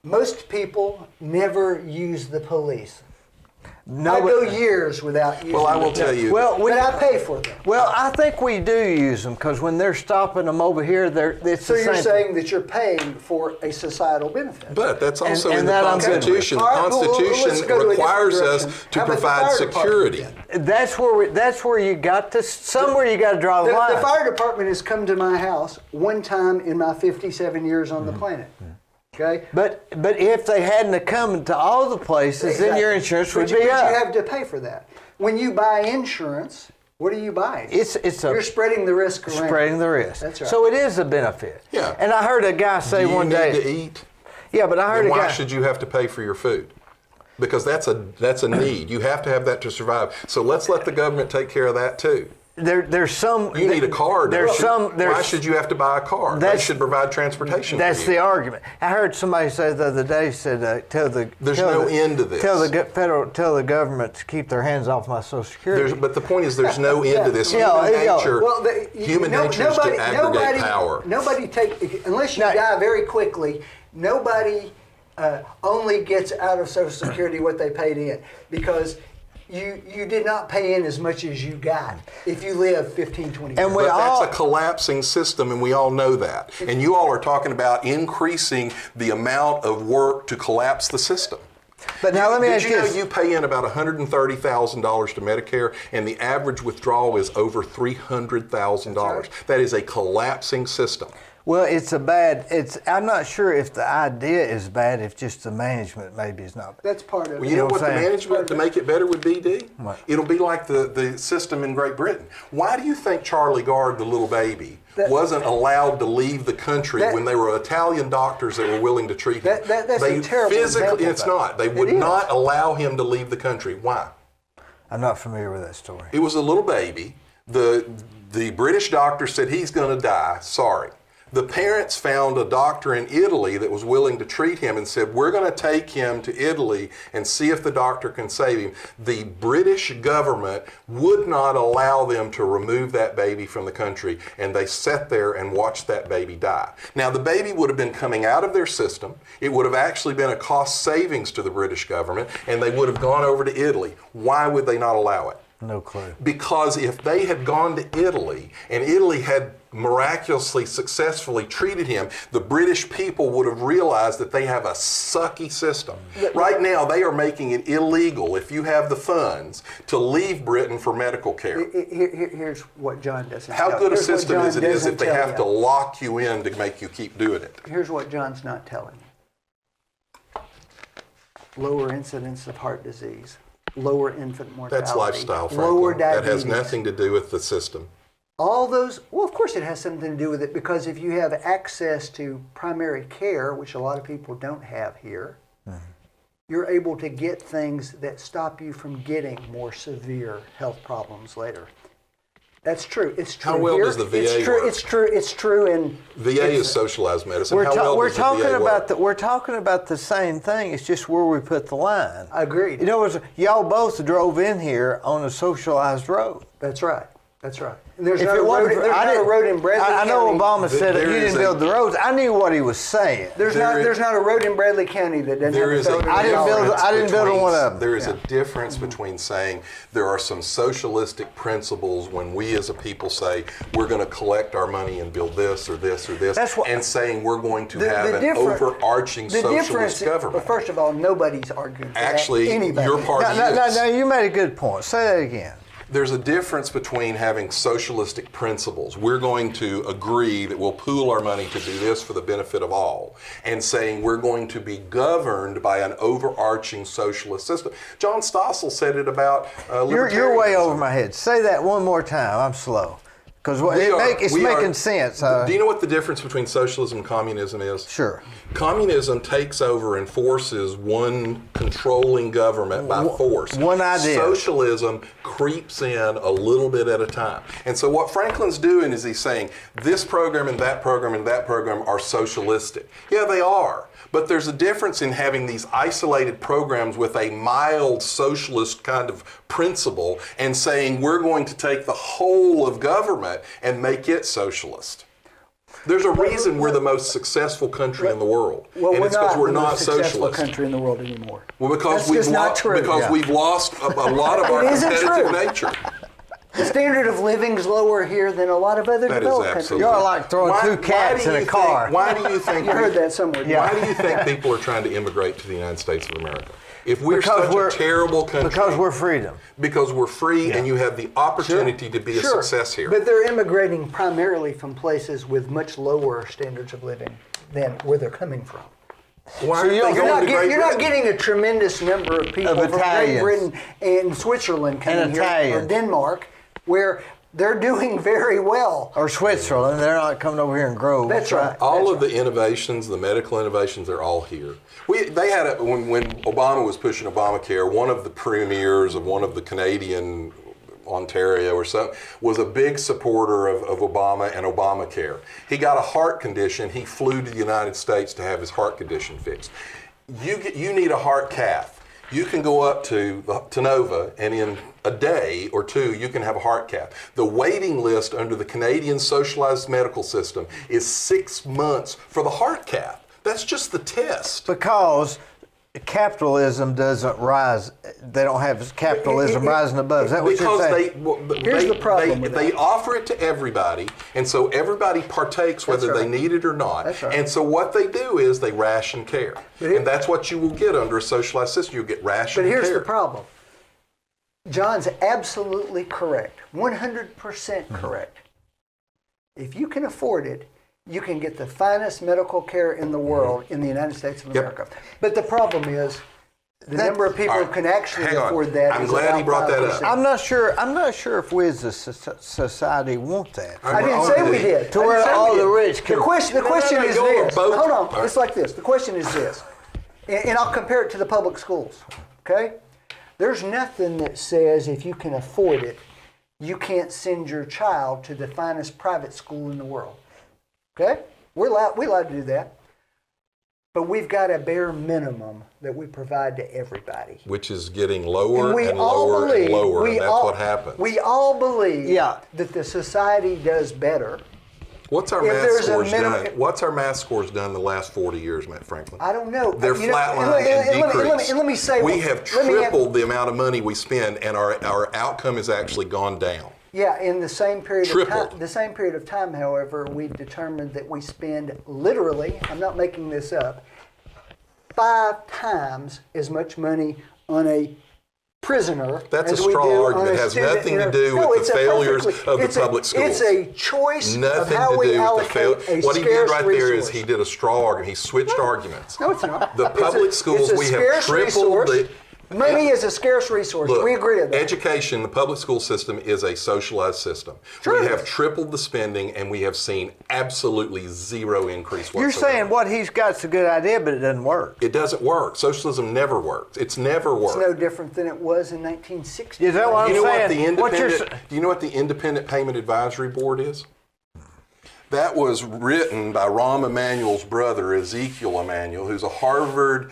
Most people never use the police. I go years without using Well, I will them. tell you. Well, But I pay for them. Well, I think we do use them because when they're stopping them over here, it's So the you're same saying that you're paying for a societal benefit. But that's also And in the that I'm good with. Constitution. The All right, well, let's Constitution go to a different requires us direction. to How about the provide fire department security. then? That's where you got to somewhere you got to draw the line. The fire department has come to my house one time in my 57 years on the planet. Okay? But if they hadn't have come to all the places, then your insurance would But be you up. have to pay for that. When you buy insurance, what are you buying? You're spreading the risk around. spreading the risk. That's right. So it is a benefit. Yeah. And I heard a guy say Do you one need day. to eat? Yeah, but I heard Then a why guy. should you have to pay for your food? Because that's a need. You have to have that to survive. So let's let the government take care of that too. there's some. You need a car. Why should you have to buy a car? They should provide transportation. That's for you. the argument. I heard somebody say the other day, there's no end to this. Tell the government to keep their hands off my Social Security. But the point is, there's no end to this. Human nature is to aggregate power. Unless you die very quickly, nobody only gets out of Social Security what they paid in, because you did not pay in as much as you got if you live 15, 20 years. But that's a collapsing system, and we all know that. And you all are talking about increasing the amount of work to collapse the system. But now let me ask you this. Did you know you pay in about $130,000 to Medicare, and the average withdrawal is over $300,000? Right. That is a collapsing system. Well, I'm not sure if the idea is bad, if just the management maybe is not bad. That's part of it. Well, you know what the management to make it better would be, Dee? What? It'll be like the system in Great Britain. Why do you think Charlie Gard, the little baby, wasn't allowed to leave the country when there were Italian doctors that were willing to treat him? That's a terrible example. It's not. They would not allow him to leave the country. Why? I'm not familiar with that story. It was a little baby. The British doctor said he's going to die. Sorry. The parents found a doctor in Italy that was willing to treat him and said, we're going to take him to Italy and see if the doctor can save him. The British government would not allow them to remove that baby from the country, and they sat there and watched that baby die. Now, the baby would have been coming out of their system. It would have actually been a cost savings to the British government, and they would have gone over to Italy. Why would they not allow it? No clue. Because if they had gone to Italy and Italy had miraculously successfully treated him, the British people would have realized that they have a sucky system. Right now, they are making it illegal, if you have the funds, to leave Britain for medical care. Here's what John doesn't How tell. good a Here's what system John is it is if they doesn't have to tell you. lock you in to make you keep doing it? Here's what John's not telling you. Lower incidence of heart disease, lower infant mortality. That's lifestyle, lower Franklin. That diabetes. has nothing to do with the system. All those, well, of course it has something to do with it, because if you have access to primary care, which a lot of people don't have here, you're able to get things that stop you from getting more severe health problems later. That's true. It's true. How well here. does the VA work? work? It's true in VA is socialized medicine. We're How well does the VA work? We're talking about the same thing. It's just where we put the line. Agreed. You know, y'all both drove in here on a socialized road. That's right. That's right. And there's If not it a road, wasn't for- there's I not a didn't- road in Bradley I know County. Obama said that you There is didn't build the roads. I knew what he was saying. There's not a road in Bradley County that doesn't have a felony I didn't build. tolerance. I didn't build one of them. There is a difference between saying there are some socialistic principles when we as a people say we're going to collect our money and build this or this or this, and saying we're going to have an overarching socialist government. But first of all, nobody's arguing for Actually, that. Anybody. your party No, you made a good point. Say that again. There's a difference between having socialistic principles. We're going to agree that we'll pool our money to do this for the benefit of all, and saying we're going to be governed by an overarching socialist system. John Stossel said it about libertarianism. You're way over my head. Say that one more time. I'm slow. Because it's making sense. Do you know what the difference between socialism and communism is? Sure. Communism takes over and forces one controlling government by force. One idea. Socialism creeps in a little bit at a time. And so what Franklin's doing is he's saying this program and that program and that program are socialistic. Yeah, they are. But there's a difference in having these isolated programs with a mild socialist kind of principle and saying we're going to take the whole of government and make it socialist. There's a reason we're the most successful country in the world, and it's because we're not successful socialist. country in the world anymore. Well, because That's just not true. we've lost a lot of our It isn't competitive true. nature. The standard of living is lower here than a lot of other That is developed countries. absolutely. You're like throwing two cats in a car. Why do you think? You heard that somewhere. Why do you think people are trying to immigrate to the United States of America? If we're Because such a terrible country, Because we're freedom. because we're free and you have the opportunity to be a success here. But they're immigrating primarily from places with much lower standards of living than where they're coming from. Why So aren't they you're going to Great You're not Britain? getting a tremendous number of people from Great Italians. Britain and Switzerland coming here, or Italians. Denmark, where they're doing very well. Or Switzerland. They're not coming over here and grow. That's right. All of the innovations, the medical innovations, they're all here. They had when Obama was pushing Obamacare, one of the premiers of one of the Canadian Ontario or something, was a big supporter of Obama and Obamacare. He got a heart condition. He flew to the United States to have his heart condition fixed. You need a heart cath. You can go up to Nova, and in a day or two, you can have a heart cath. The waiting list under the Canadian socialized medical system is 6 months for the heart cath. That's just the test. Because capitalism doesn't rise. They don't have capitalism rising above. Is that what you're saying? Here's the problem with they that. offer it to everybody, and so everybody partakes whether That's they right. need it or not. That's right. And so what they do is they ration care. And that's what you will get under a socialized system. You'll get ration But care. here's the problem. John's absolutely correct, 100% correct. If you can afford it, you can get the finest medical care in the world in the United States of America. But the problem is, the number of people who can actually Hang on. afford that I'm is glad about he brought that 5%. up. I'm not sure if we as a society want that. I didn't say we did. To I didn't where say we all did. the rich can. The question is go on a this. boat. Hold on. All right. It's like this. The question is this. And I'll compare it to the public schools. Okay? There's nothing that says if you can afford it, you can't send your child to the finest private school in the world. Okay? We're allowed to do that. But we've got a bare minimum that we provide to everybody. Which is getting lower we and all lower believe, and lower, we and that's all, what happens. We all believe Yeah. that the society does better. What's our if math there's a scores minimum- done? What's our math scores done the last 40 years, Matt Franklin? I don't know. They're You know, flatlined and decreased. let me say, we have tripled the amount of money we spend, and our outcome has actually gone down. Yeah, in the same period of Tripled. time. The same period of time, however, we've determined that we spend literally, I'm not making this up, 5 times as much money on a prisoner That's as a we straw do argument. on a It has student. nothing to do with it's the a failures perfectly- of the it's a- public schools. It's a choice Nothing of how to we do with the allocate failure. a What he did scarce right there is resource. he did a straw argument. He switched arguments. No, it's not. The public schools, we have tripled the. Money is a scarce resource. Look, we agree on that. education, the public school system is a socialized system. Sure We it have is. tripled the spending, and we have seen absolutely zero increase whatsoever. You're saying what he's got's a good idea, but it doesn't work. It doesn't work. Socialism never works. It's never worked. It's no different than it was in 1960. Is that what You I'm know saying? what the What you're independent? Do you know what the Independent Payment Advisory Board is? That was written by Rahm Emanuel's brother, Ezekiel Emanuel, who's a Harvard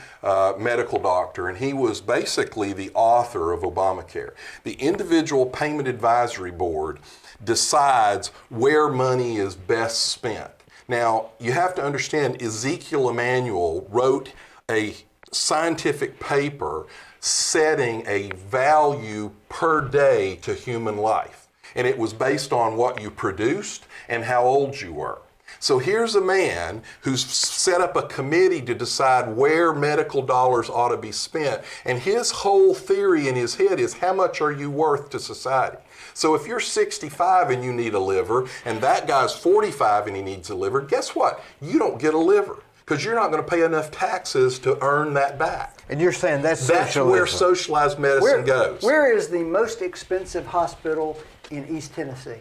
medical doctor, and he was basically the author of Obamacare. The Individual Payment Advisory Board decides where money is best spent. Now, you have to understand, Ezekiel Emanuel wrote a scientific paper setting a value per day to human life. And it was based on what you produced and how old you were. So here's a man who's set up a committee to decide where medical dollars ought to be spent. And his whole theory in his head is, how much are you worth to society? So if you're 65 and you need a liver, and that guy's 45 and he needs a liver, guess what? You don't get a liver, because you're not going to pay enough taxes to earn that back. And you're saying that's That's where socialism. socialized medicine goes. Where is the most expensive hospital in East Tennessee?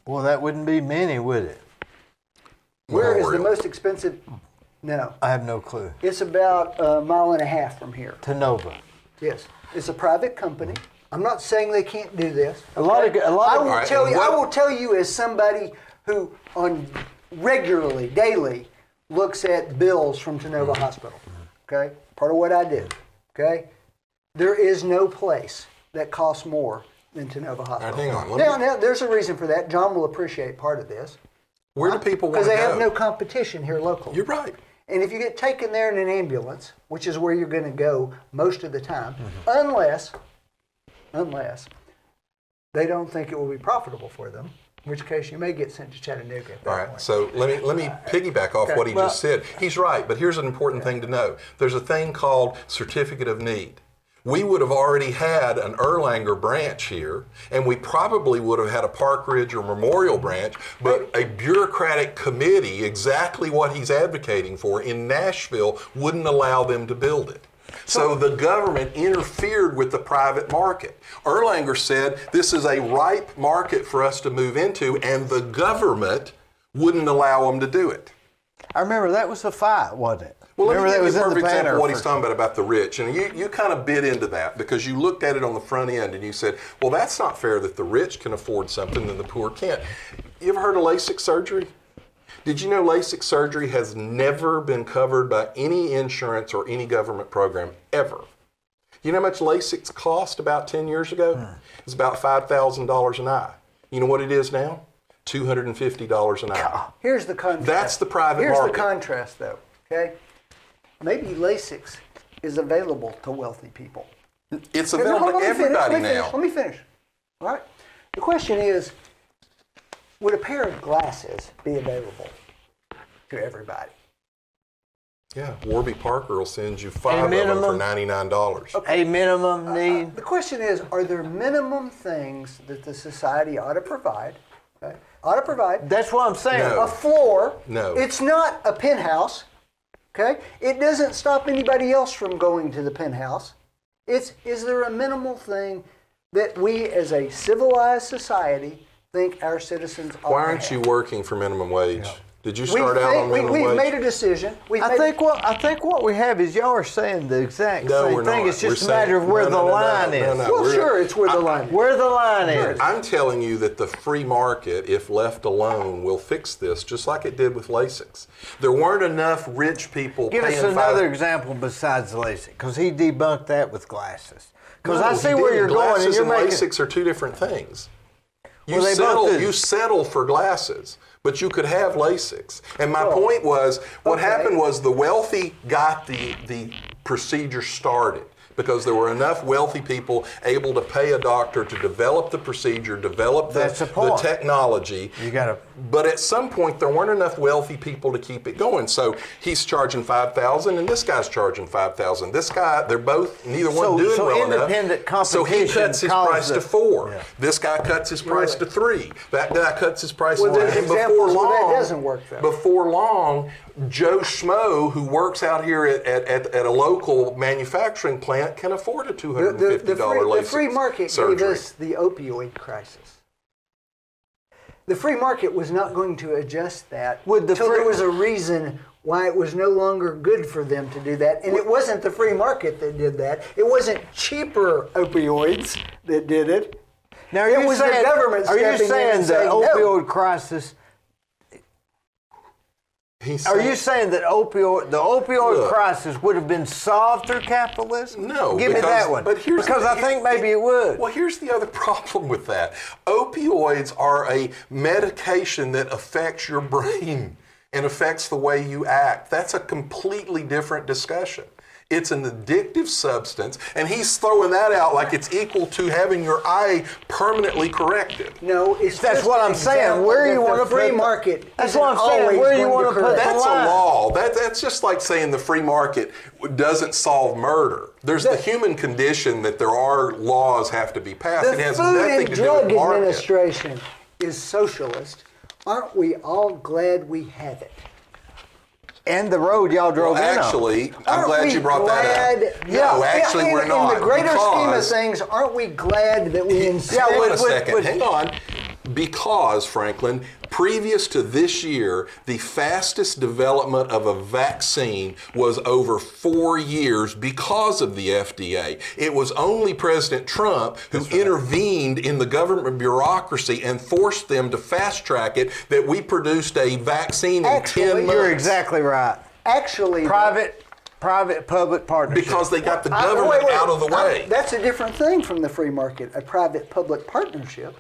Well, that wouldn't be many, would it? Where is the Memorial. most expensive? No. I have no clue. It's about a mile and a half from here. To Nova. Yes. It's a private company. I'm not saying they can't do this. A lot of I will Alright, tell you. what- I will tell you as somebody who, on regularly, daily, looks at bills from Tenova Hospital. Okay, part of what I do. Okay, there is no place that costs more than Tenova Hospital. hang on, let Now, there's a reason for that. John will appreciate part of this Where do people want because to they go? have no competition here locally. You're right. And if you get taken there in an ambulance, which is where you're going to go most of the time, unless they don't think it will be profitable for them, in which case you may get sent to Chattanooga at that All right, point. so let me piggyback off Okay. what he just said. He's right, but here's an important thing to know. There's a thing called certificate of need. We would have already had an Erlanger branch here, and we probably would have had a Park Ridge or Memorial branch, but a bureaucratic committee, exactly what he's advocating for in Nashville, wouldn't allow them to build it. So the government interfered with the private market. Erlanger said this is a ripe market for us to move into, and the government wouldn't allow them to do it. I remember that was a fight, wasn't it? Well, remember let that me was give you a in the perfect example banner of what he's talking about the rich. And you kind of bit into that because you looked at it on the front end and you said, well, that's not fair that the rich can afford something and the poor can't. You ever heard of LASIK surgery? Did you know LASIK surgery has never been covered by any insurance or any government program ever? You know how much LASIK cost about 10 years ago? It's about $5,000 an eye. You know what it is now? $250 an eye. Here's the contrast. That's the private Here's market. the contrast, though. Okay, maybe LASIK is available to wealthy people. It's available to everybody now. Let me finish. All right. The question is, would a pair of glasses be available to everybody? Yeah, Warby Parker will send you 5 of them for $99. A minimum need. The question is, are there minimum things that the society ought to provide? Okay? Ought to provide. That's what I'm saying. No. A floor. No. It's not a penthouse. Okay? It doesn't stop anybody else from going to the penthouse. Is there a minimal thing that we as a civilized society think our citizens ought Why to aren't have? you working for minimum wage? Did you We start out on think- minimum we've wage? made a decision. I think what we have is y'all are saying the exact No, same we're thing. not. It's just We're a matter of saying- where no, the no, no, line no, is. no, no. Well, sure, it's where the line is. Where the line is. I'm telling you that the free market, if left alone, will fix this, just like it did with LASIK. There weren't enough rich people Give paying us another example besides LASIK, because he debunked that with glasses. Because I see where you're going, and you're making. LASIK are two different things. Well, they both do. You settle for glasses, but you could have LASIK. And my point was, what happened was the wealthy got the procedure started because there were enough wealthy people able to pay a doctor to develop the procedure, develop That's the the point. technology. You gotta. But at some point, there weren't enough wealthy people to keep it going. So he's charging $5,000, and this guy's charging $5,000. This guy, they're both neither one doing so well independent enough. So he competition cuts his caused price to the- 4. Yeah. This guy cuts his price to 3. That guy cuts his price Well, to there's 10. And examples where that doesn't work, though. Before long, Joe Schmo, who works out here at a local manufacturing plant, can afford a $250 LASIK The free market surgery. gave us the opioid crisis. The free market was not going to adjust that until there was a reason why it was no longer good for them to do that. And it wasn't the free market that did that. It wasn't cheaper opioids that did it. Now, It was the government Are you stepping in saying and the saying no. opioid crisis? Are you saying that the opioid Look. crisis would have been solved through capitalism? No, Give me that one. But here's because I think maybe it would. Well, here's the other problem with that. Opioids are a medication that affects your brain and affects the way you act. That's a completely different discussion. It's an addictive substance, and he's throwing that out like it's equal to having your eye permanently corrected. No, That's just what an I'm saying. example Where that you want the to free put market? That's isn't what I'm saying. always Where you going want to put correct. the That's line. a law. That's just like saying the free market doesn't solve murder. There's the human condition that there are laws have to be passed. The It has Food nothing and to do Drug with market. Administration is socialist. Aren't we all glad we have it? And the road y'all drove Well, in on. actually, I'm Aren't glad we you brought that glad- up. No, actually, we're not. In the greater scheme of because- things, aren't we glad that we Hang on a with- second. with- Hang on. Because, Franklin, previous to this year, the fastest development of a vaccine was over 4 years because of the FDA. It was only President Trump who intervened in the government bureaucracy and forced them to fast track it that we produced a vaccine in 10 months. You're exactly right. actually Private-public partnership. Because they got the government out of the way. That's a different thing from the free market, a private-public partnership.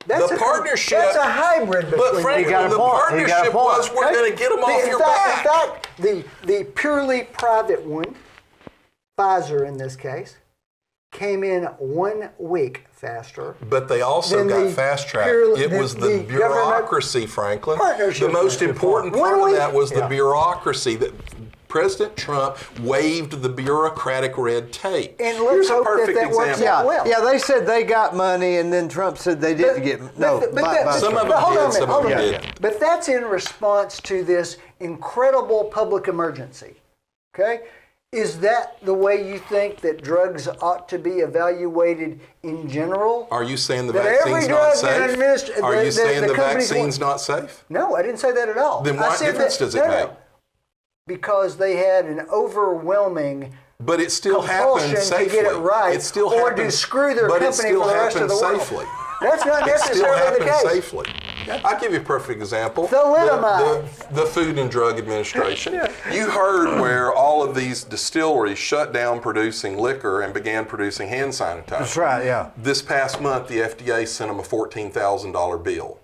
The partnership- That's a hybrid between But Franklin, got a the point. You got a partnership point. was we're going to get them off your back. In fact, the purely private one, Pfizer in this case, came in 1 week faster. But they also Then got the fast tracked. pure- It the- was the the bureaucracy, Franklin. partnership The most was important important. part One of week. that was the Yeah. bureaucracy that President Trump waived the bureaucratic red tape. And let's Here's a hope that perfect that works example. out. well. Yeah, they said they got money, and then Trump said they didn't get no. Some of them hold on a did, some minute, hold of them on a did. minute. But that's in response to this incredible public emergency. Okay? Is that the way you think that drugs ought to be evaluated in general? Are you saying the That vaccine's every not drug safe? that Are you saying the companies vaccine's not safe? No, I didn't say that at all. Then I what said difference does it make? Because they had an overwhelming But it still compulsion happens safely. to get it right, It still or happens, to screw their but it company still for the rest of happens the world. safely. That's not It still necessarily the happens case. safely. I'll give you a perfect example. Thalidomide. The Food and Drug Administration. You heard where all of these distilleries shut down producing liquor and began producing hand sanitizer. That's right, yeah. This past month, the FDA sent them a $14,000 bill.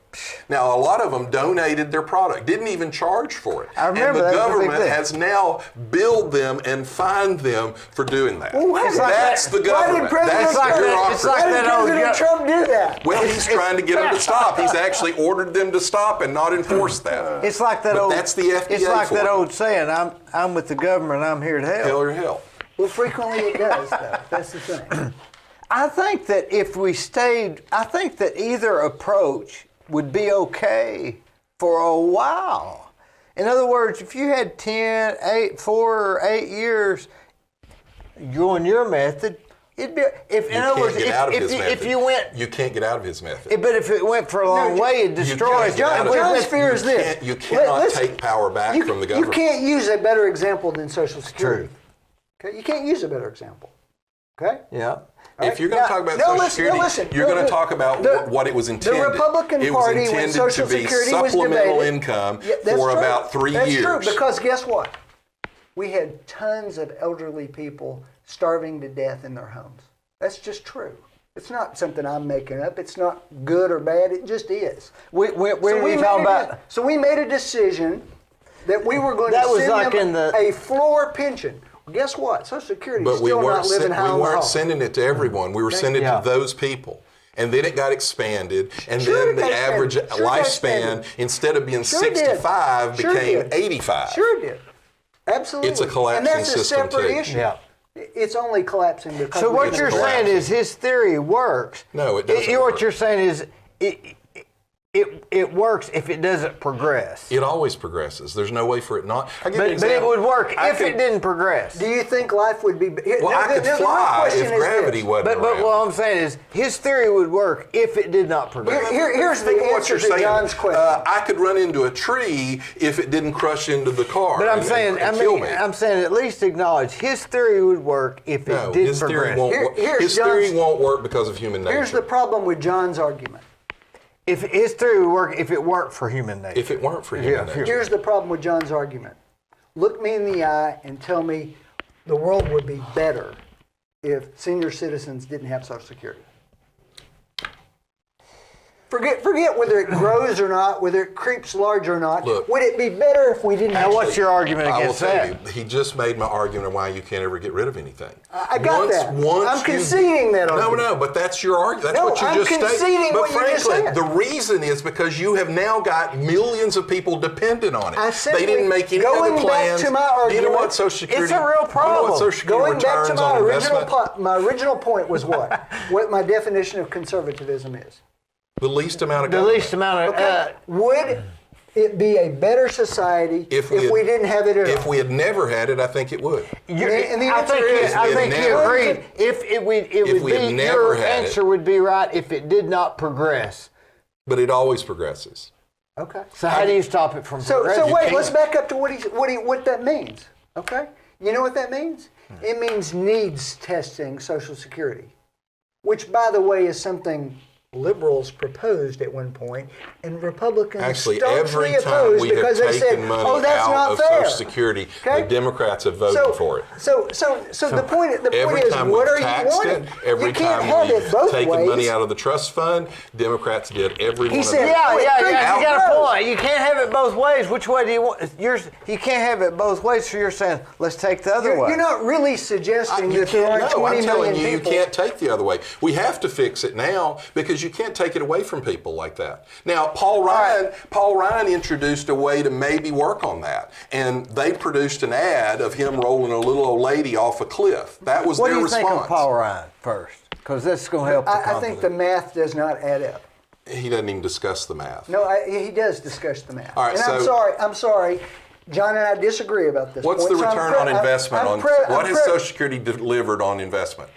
Now, a lot of them donated their product, didn't even charge for it. I remember and the that was a big government thing. has now billed them and fined them for doing that. Well, That's the government. That's the bureaucracy. like Why did that old President Trump do that? Well, he's trying to get them to stop. He's actually ordered them to stop and not enforce that. It's like that But old. that's the FDA It's like for that you. old saying, "I'm with the government. I'm here to help." Hell or hell. Well, frequently it does, though. That's the thing. I think that if we stayed, I think that either approach would be okay for a while. In other words, if you had 4 or 8 years going your method, it'd be. If in other words, if you went, you can't get out of his method. but if it went for a long way, it destroys. John's fear is this. You cannot Listen, take power back from the government. You can't use a better example than Social Security. Okay, you can't use a better example. Okay. Yeah. If you're going to talk about Social Security, you're going to talk about what it was intended. The Republican Party, it when was Social intended to be Security was supplemental debated, income that's for true. about 3 years. That's true, because guess what? We had tons of elderly people starving to death in their homes. That's just true. It's not something I'm making up. It's not good or bad. It just is. We talking about. So we made a decision that we were going That to was send like them in the- a floor pension. Well, guess what? Social Security is But we still weren't, not living high on the hog. sending it to everyone. We were sending it Yeah. to those people. And then it got expanded, and Sure then it the got average expanded. Sure it got lifespan, expanded. instead of being Sure it did. 65, Sure it became did. 85. Sure it did. Absolutely. It's a collapsing and that's system, a separate too. issue. Yeah. It's only collapsing because. So we what didn't you're collapse. saying is his theory works. No, it doesn't What work. you're saying is it works if it doesn't progress. It always progresses. There's no way for it not. I'll give you an But it example. would work I if could- it didn't progress. Do you think life would be? Well, I could fly if gravity wasn't But around. what I'm saying is his theory would work if it did not progress. Here's Think the of what answer you're to saying. John's question. I could run into a tree if it didn't crush into the car. But I'm and saying, kill me. I'm saying at least acknowledge his theory would work if it No, did his theory progress. won't Here- work. here's His theory John's- won't work because of human nature. Here's the problem with John's argument. If his theory would work if it worked for human nature. If it weren't for human nature. Here's the problem with John's argument. Look me in the eye and tell me the world would be better if senior citizens didn't have Social Security. Forget whether it grows or not, whether it creeps large or not. Look. Would it be better if we didn't Now, have what's your argument I will against tell that? you, he just made my argument of why you can't ever get rid of anything. I got that. I'm conceding that argument. No, but that's your argument. That's No, what you I'm just stated. conceding But what you just frankly, said. the reason is because you have now got millions of people dependent on it. I simply- They didn't make any going other back plans. to my Do you know argument, what Social Security? it's a real Do you know problem. what Social Security Going back to returns my on original investment? my original point was what? What my definition of conservatism is. The least amount of The government. least amount of. Okay. Would it be a better society if we didn't have it at all? If we had never had it, I think it would. And the I answer think, is I we think had you never- agreed. It would we had be never your had it. answer would be right if it did not progress. But it always progresses. Okay. So how do you stop it from So progressing? wait, let's back up to what that means. Okay, you know what that means? It means needs testing Social Security, which, by the way, is something liberals proposed at one point, and Republicans Actually, staunchly every time opposed we have because they said, taken money "Oh, that's out not of fair." Social Security, Okay? the Democrats have voted for it. So the point Every is, time what we've are you taxed wanting? it, every You can't time have it we've both taken ways. money out of the trust fund, Democrats did every one of said, them. Yeah, you got a outgrows. point. You can't have it both ways. Which way do you want? You can't have it both ways. So you're saying let's take the other way. You're not really suggesting You that there can't. aren't No, 20 I'm telling million you, you people. can't take the other way. We have to fix it now because you can't take it away from people like that. Now, Paul Ryan introduced a way to maybe work on that, and they produced an ad of him rolling a little old lady off a cliff. That was What their do you response. think of Paul Ryan first? Because that's going to help the I think the confidence. math does not add up. He doesn't even discuss the math. No, he does discuss the math. All right, and so- I'm sorry. John and I disagree about this. What's point, the so return on investment what has Social Social Security delivered on investment?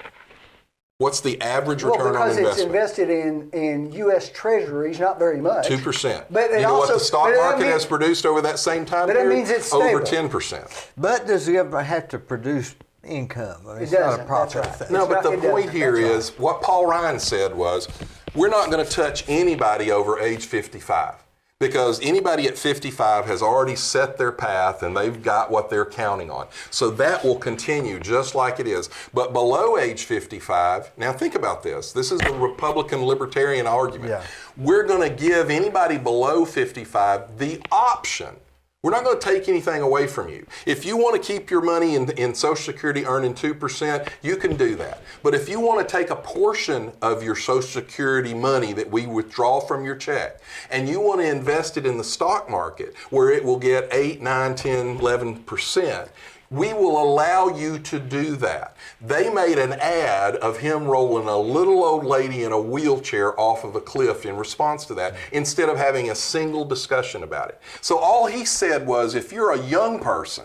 What's the average return on because it's investment? invested in U.S. Treasuries, not very much. 2%. But you it know what also- the stock but that market means- has produced over that same time But that period? means it's Over stable. 10%. But does the government have to produce income? I mean, It it's not a doesn't, profit that's right. thing. No, It's but not- the it point doesn't, here that's is what Paul Ryan said was, we're not going to touch anybody over age 55 because anybody at 55 has already set their path and they've got what they're counting on. So that will continue just like it is. But below age 55, now think about this. This is the Republican libertarian argument. Yeah. We're going to give anybody below 55 the option. We're not going to take anything away from you. If you want to keep your money in Social Security earning 2%, you can do that. But if you want to take a portion of your Social Security money that we withdraw from your check, and you want to invest it in the stock market where it will get 8, 9, 10, 11%, we will allow you to do that. They made an ad of him rolling a little old lady in a wheelchair off of a cliff in response to that, instead of having a single discussion about it. So all he said was, if you're a young person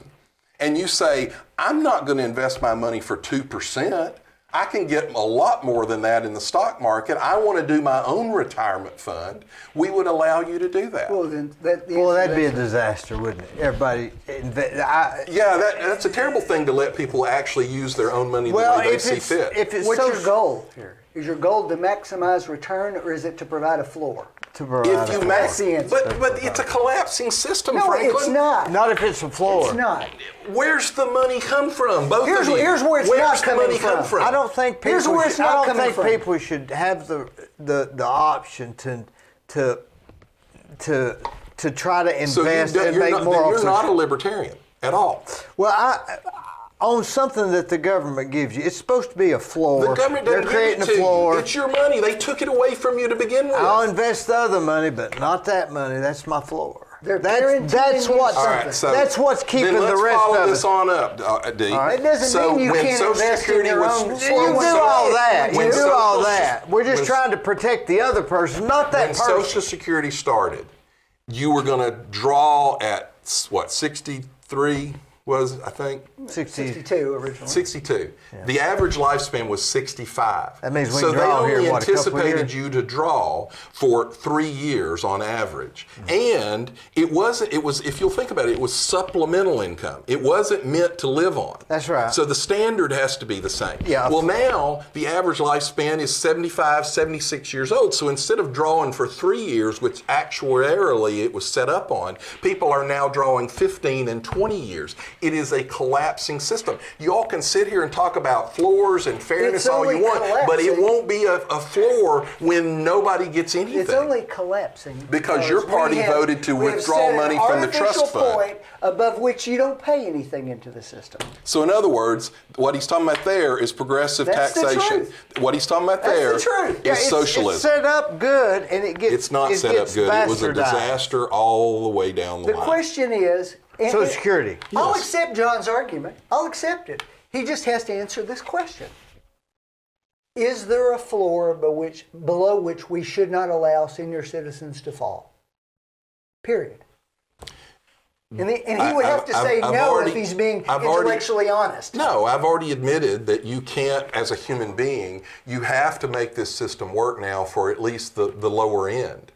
and you say, I'm not going to invest my money for 2%, I can get a lot more than that in the stock market. I want to do my own retirement fund. We would allow you to do that. Well, then Well, that'd be a disaster, wouldn't it? Everybody, That's a terrible thing to let people actually use their own money the way they see fit. if it's What's so your goal here? Is your goal to maximize return, or is it to provide a floor? to provide If a you floor. max, the answer. but it's a collapsing system, No, Franklin. it's not. Not if it's a floor. It's not. Where's the money come from? Both Here's of you. here's where it's Where's not the coming money come from? I don't think people. Here's where it's not I don't coming think from. people should have the option to try to So invest and you're make not, more. then off you're the- not a libertarian at all. Well, on something that the government gives you, it's supposed to be a floor. The government They're doesn't creating give it a to floor. you. It's your money. They took it away from you to begin with. I'll invest the other money, but not that money. That's my floor. They're That's guaranteeing you what's All right, so that's what's keeping then the let's rest follow of this it. on up, Dee. All right. It doesn't So mean you when can't Social invest in Security your was- own. You do all that. You when do all Social- that. We're just when- trying to protect the other person, not that When person. Social Security started, you were going to draw at what, 63 was, I think? 62 originally. 62. The average lifespan was 65. That means we so draw they here, only what, a couple anticipated years? you to draw for 3 years on average. And it was, if you'll think about it, it was supplemental income. It wasn't meant to live on. That's right. So the standard has to be the same. Yeah. Well, now the average lifespan is 75, 76 years old. So instead of drawing for 3 years, which actuarially it was set up on, people are now drawing 15 and 20 years. It is a collapsing system. You all can sit here and talk about floors and fairness It's all you only want, but it collapsing. won't be a floor when nobody gets anything. It's only collapsing Because your we party voted to we have withdraw set an money from the trust artificial fund. point above which you don't pay anything into the system. So in other words, what he's talking about there is progressive That's the taxation. truth. What he's talking about That's the there truth. is Yeah, it's socialism. set up good, and it gets. It's not it set up gets good. It was a bastardized. disaster all the way down the The line. question is, Social Security. I'll Yes. accept John's argument. I'll accept it. He just has to answer this question. Is there a floor below which we should not allow senior citizens to fall? Period. And he would have to say no if he's being intellectually honest. No, I've already admitted that you can't, as a human being, you have to make this system work now for at least the lower end.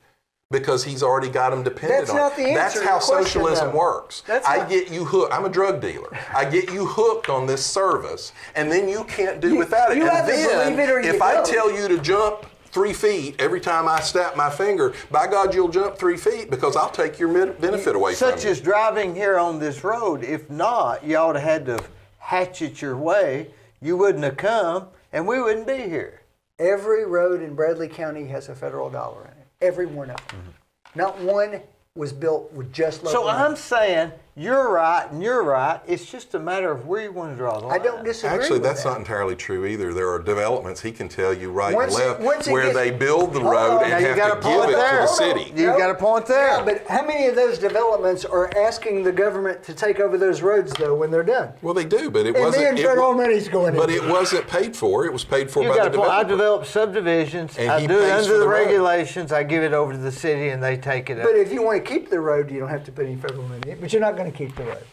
Because he's already got them dependent That's on not it. the answer That's to how the question, socialism though. works. That's I not- get you hooked. I'm a drug dealer. I get you hooked on this service, and then you can't do without it. you And either then, believe it or you if I don't. tell you to jump 3 feet every time I snap my finger, by God, you'll jump 3 feet because I'll take your benefit away from you. Such as driving here on this road. If not, you ought to had to hatchet your way. You wouldn't have come, and we wouldn't be here. Every road in Bradley County has a federal dollar in it. Every one of them. Not one was built with just local So money. I'm saying you're right and you're right. It's just a matter of where you want to draw the line. I don't disagree Actually, with that's that. not entirely true either. There are developments, he can tell you right Once and it- left, once it where gets- they build the Hold road on. and Now, you have got to a give point it to there. the Hold on. city. You got a point there. Yeah, but how many of those developments are asking the government to take over those roads, though, when they're done? Well, they do, but it And wasn't. then federal money's going But in. it wasn't paid for. It was paid for You by got the a point. I developer. develop subdivisions. And I he do it pays under for the the road. regulations. I give it over to the city, and they take it up. But if you want to keep the road, you don't have to put any federal money in it. But you're not going to keep the road.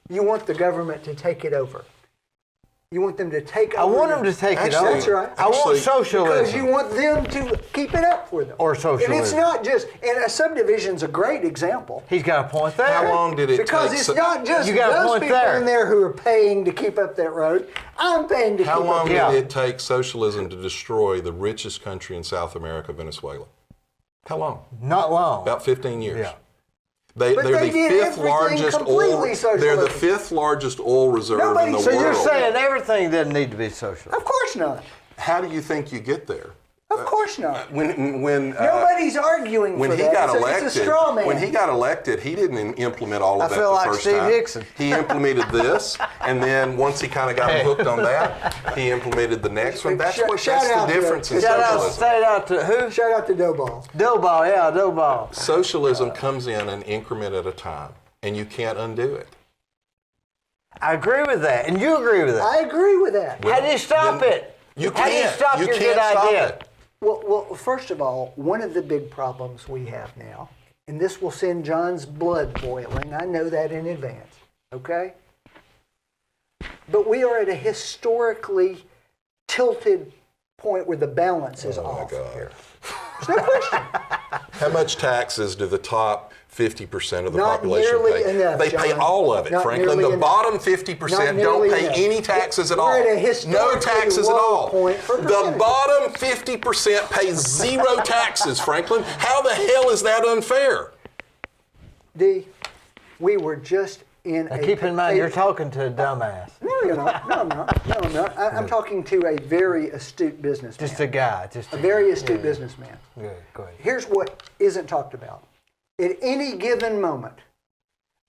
You want the government to take it over. You want them to take over. I want them to take it over. That's right. I want Because socialism. you want them to keep it up for them. Or socialism. And it's not just, and a subdivision's a great example. He's got a point there. How long did it Because take? it's not just You got a those point people there. in there who are paying to keep up that road. I'm paying to How keep long up did Yeah. it take socialism to destroy the richest country in South America, Venezuela? How long? Not long. About 15 years. Yeah. But They're they the did fifth everything largest completely oil. They're socialism. the fifth largest oil reserve Nobody- in the So world. you're saying everything doesn't need to be socialist? Of course not. How do you think you get there? Of course not. When Nobody's arguing when for he that. got It's a elected, straw man. when he got elected, he didn't implement all of I that feel the like first Steve time. Hickson. He implemented this, and then once he kind of got hooked on that, he implemented the next one. That's Shout the out to- difference in Shout out, socialism. shout out to who? Shout out to Doughball. Doughball, yeah, Doughball. Socialism comes in an increment at a time, and you can't undo it. I agree with that, and you agree with that. I agree with that. How do you stop then it? You How do you can't. stop You your can't good stop idea? it. Well, first of all, one of the big problems we have now, and this will send John's blood boiling, I know that in advance, okay? But we are at a historically tilted point where the balance is Oh, my off God. here. There's no question. How much taxes do the top 50% of the Not population nearly pay? enough, They pay John. all of it, Not Franklin. nearly The enough. bottom Not 50% nearly don't pay enough. any taxes at We're all. at a No historically taxes at low all. point for The percentages. bottom 50% pay zero taxes, Franklin. How the hell is that unfair? Dee, we were just in Now a... keep in mind, you're talking to a dumbass. No, you're not. No, I'm not. No, I'm not. I'm talking to a very astute businessman. Just a guy. Just a very astute businessman. Good, go ahead. Here's what isn't talked about. At any given moment,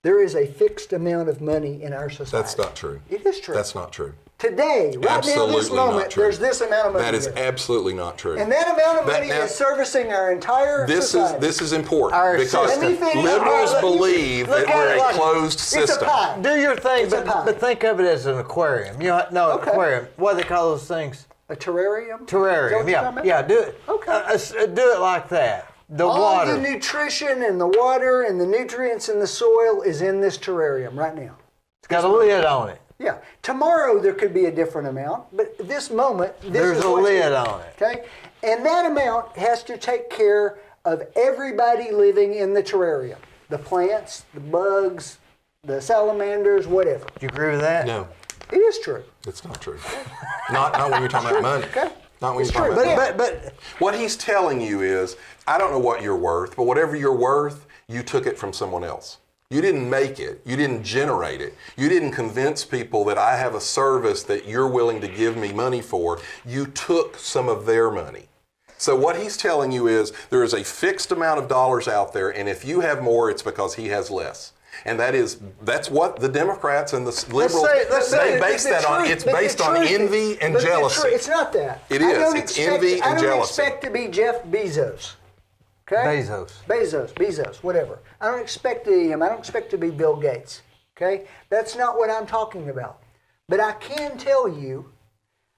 there is a fixed amount of money in our society. That's not true. It is true. That's not true. Today, right Absolutely now, this not moment, true. there's this amount of money. That is here. absolutely not true. And that amount of That- money that- is servicing our entire This society. this is important Our because system. Let me finish. liberals All right, believe look that at we're it a like- closed It's system. a pie. Do your thing, It's a pie. but think of it as an aquarium. You know, no, Okay. aquarium. What do they call those things? A terrarium? Is that Terrarium. what you're Yeah, talking about? yeah. Do it. Okay. Do it like that. The All water. the nutrition and the water and the nutrients in the soil is in this terrarium right now. It's got a lid on it. Yeah. Tomorrow there could be a different amount, but at this moment, this There's is a what's lid in. on it. Okay? And that amount has to take care of everybody living in the terrarium. The plants, the bugs, the salamanders, whatever. Do you agree with that? No, It is true. it's not true. Not when you're talking about money. Okay. Not when It's you're talking true, about money. But What he's telling you is, I don't know what you're worth, but whatever you're worth, you took it from someone else. You didn't make it. You didn't generate it. You didn't convince people that I have a service that you're willing to give me money for. You took some of their money. So what he's telling you is there is a fixed amount of dollars out there, and if you have more, it's because he has less. And that's what the Democrats and the liberals, they base that on. It's based on envy and jealousy. It's not that. It I is. don't It's expect- envy and I don't jealousy. expect to be Jeff Bezos. Okay? Bezos, whatever. I don't expect to be him. I don't expect to be Bill Gates. Okay? That's not what I'm talking about. But I can tell you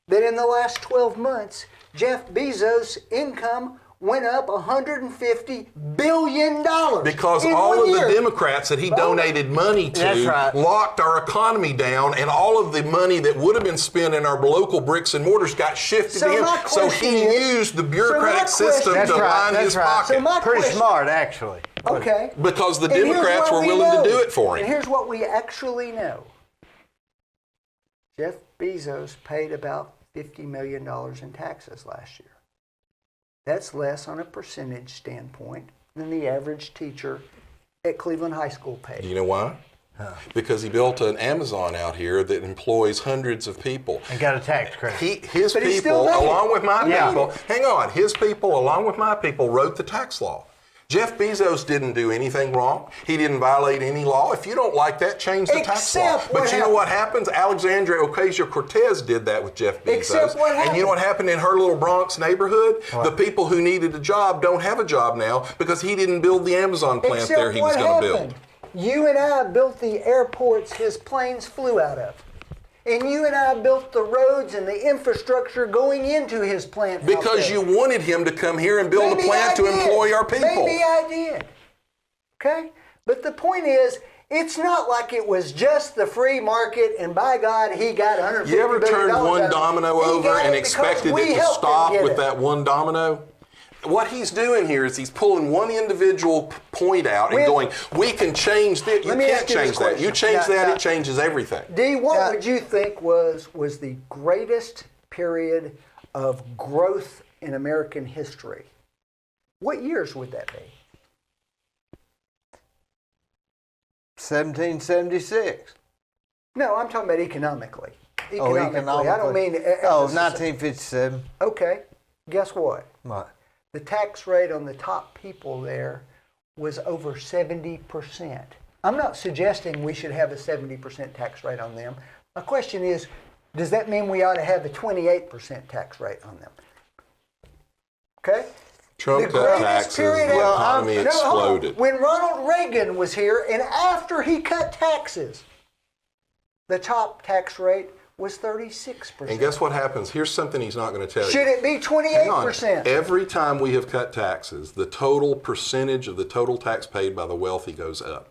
that in the last 12 months, Jeff Bezos' income went up $150 billion. Because in all 1 of year. the Democrats that he donated money That's to right. locked our economy down, and all of the money that would have been spent in our local bricks and mortars got shifted So to him. my So question he is- used the so my bureaucratic question- system that's to right. line That's his right. pocket. So my pretty question- smart, actually. Okay. Because the And here's Democrats what were we willing know. to do it for And him. here's what we actually know. Jeff Bezos paid about $50 million in taxes last year. That's less on a percentage standpoint than the average teacher at Cleveland High School Do paid. you know why? Because he built an Amazon out here that employs hundreds of people. And got a tax credit. His But he people, still made it. along with my Yeah. people, hang on, his people, along with my people, wrote the tax law. Jeff Bezos didn't do anything wrong. He didn't violate any law. If you don't like that, change the tax law. Except But what you know what happens? Alexandria Ocasio-Cortez did that with Jeff Bezos. Except what And you know what happened in her little Bronx neighborhood? The people who needed a job don't have a job now because he didn't build the Amazon plant Except there he was what going to happened? build. You and I built the airports his planes flew out of. And you and I built the roads and the infrastructure going into his plant. out Because there. you wanted him to come here and build Maybe a plant I to did. employ our people. Maybe I did. Okay? But the point is, It's not like it was just the free market and by God, he got $150 You ever billion turned one out of it. domino He over got and it because expected we it to helped him stop get with it. that one domino? What he's doing here is he's pulling one individual point out and going, we can change this. You Let me can't ask you this change that. You question. change that, it changes everything. Dee, what would you think was the greatest period of growth in American history? What years would that be? 1776. No, I'm talking about economically. Oh, economically. I don't mean. Oh, 1957. Okay. Guess what? What? The tax rate on the top people there was over 70%. I'm not suggesting we should have a 70% tax rate on them. My question is, does that mean we ought to have a 28% tax rate on them? Okay? Trump The cut greatest taxes, period the of- economy No, hold on. exploded. When Ronald Reagan was here and after he cut taxes, the top tax rate was 36%. And guess what happens? Here's something he's not going to tell you. Should it be Hang on. 28%? Every time we have cut taxes, the total percentage of the total tax paid by the wealthy goes up.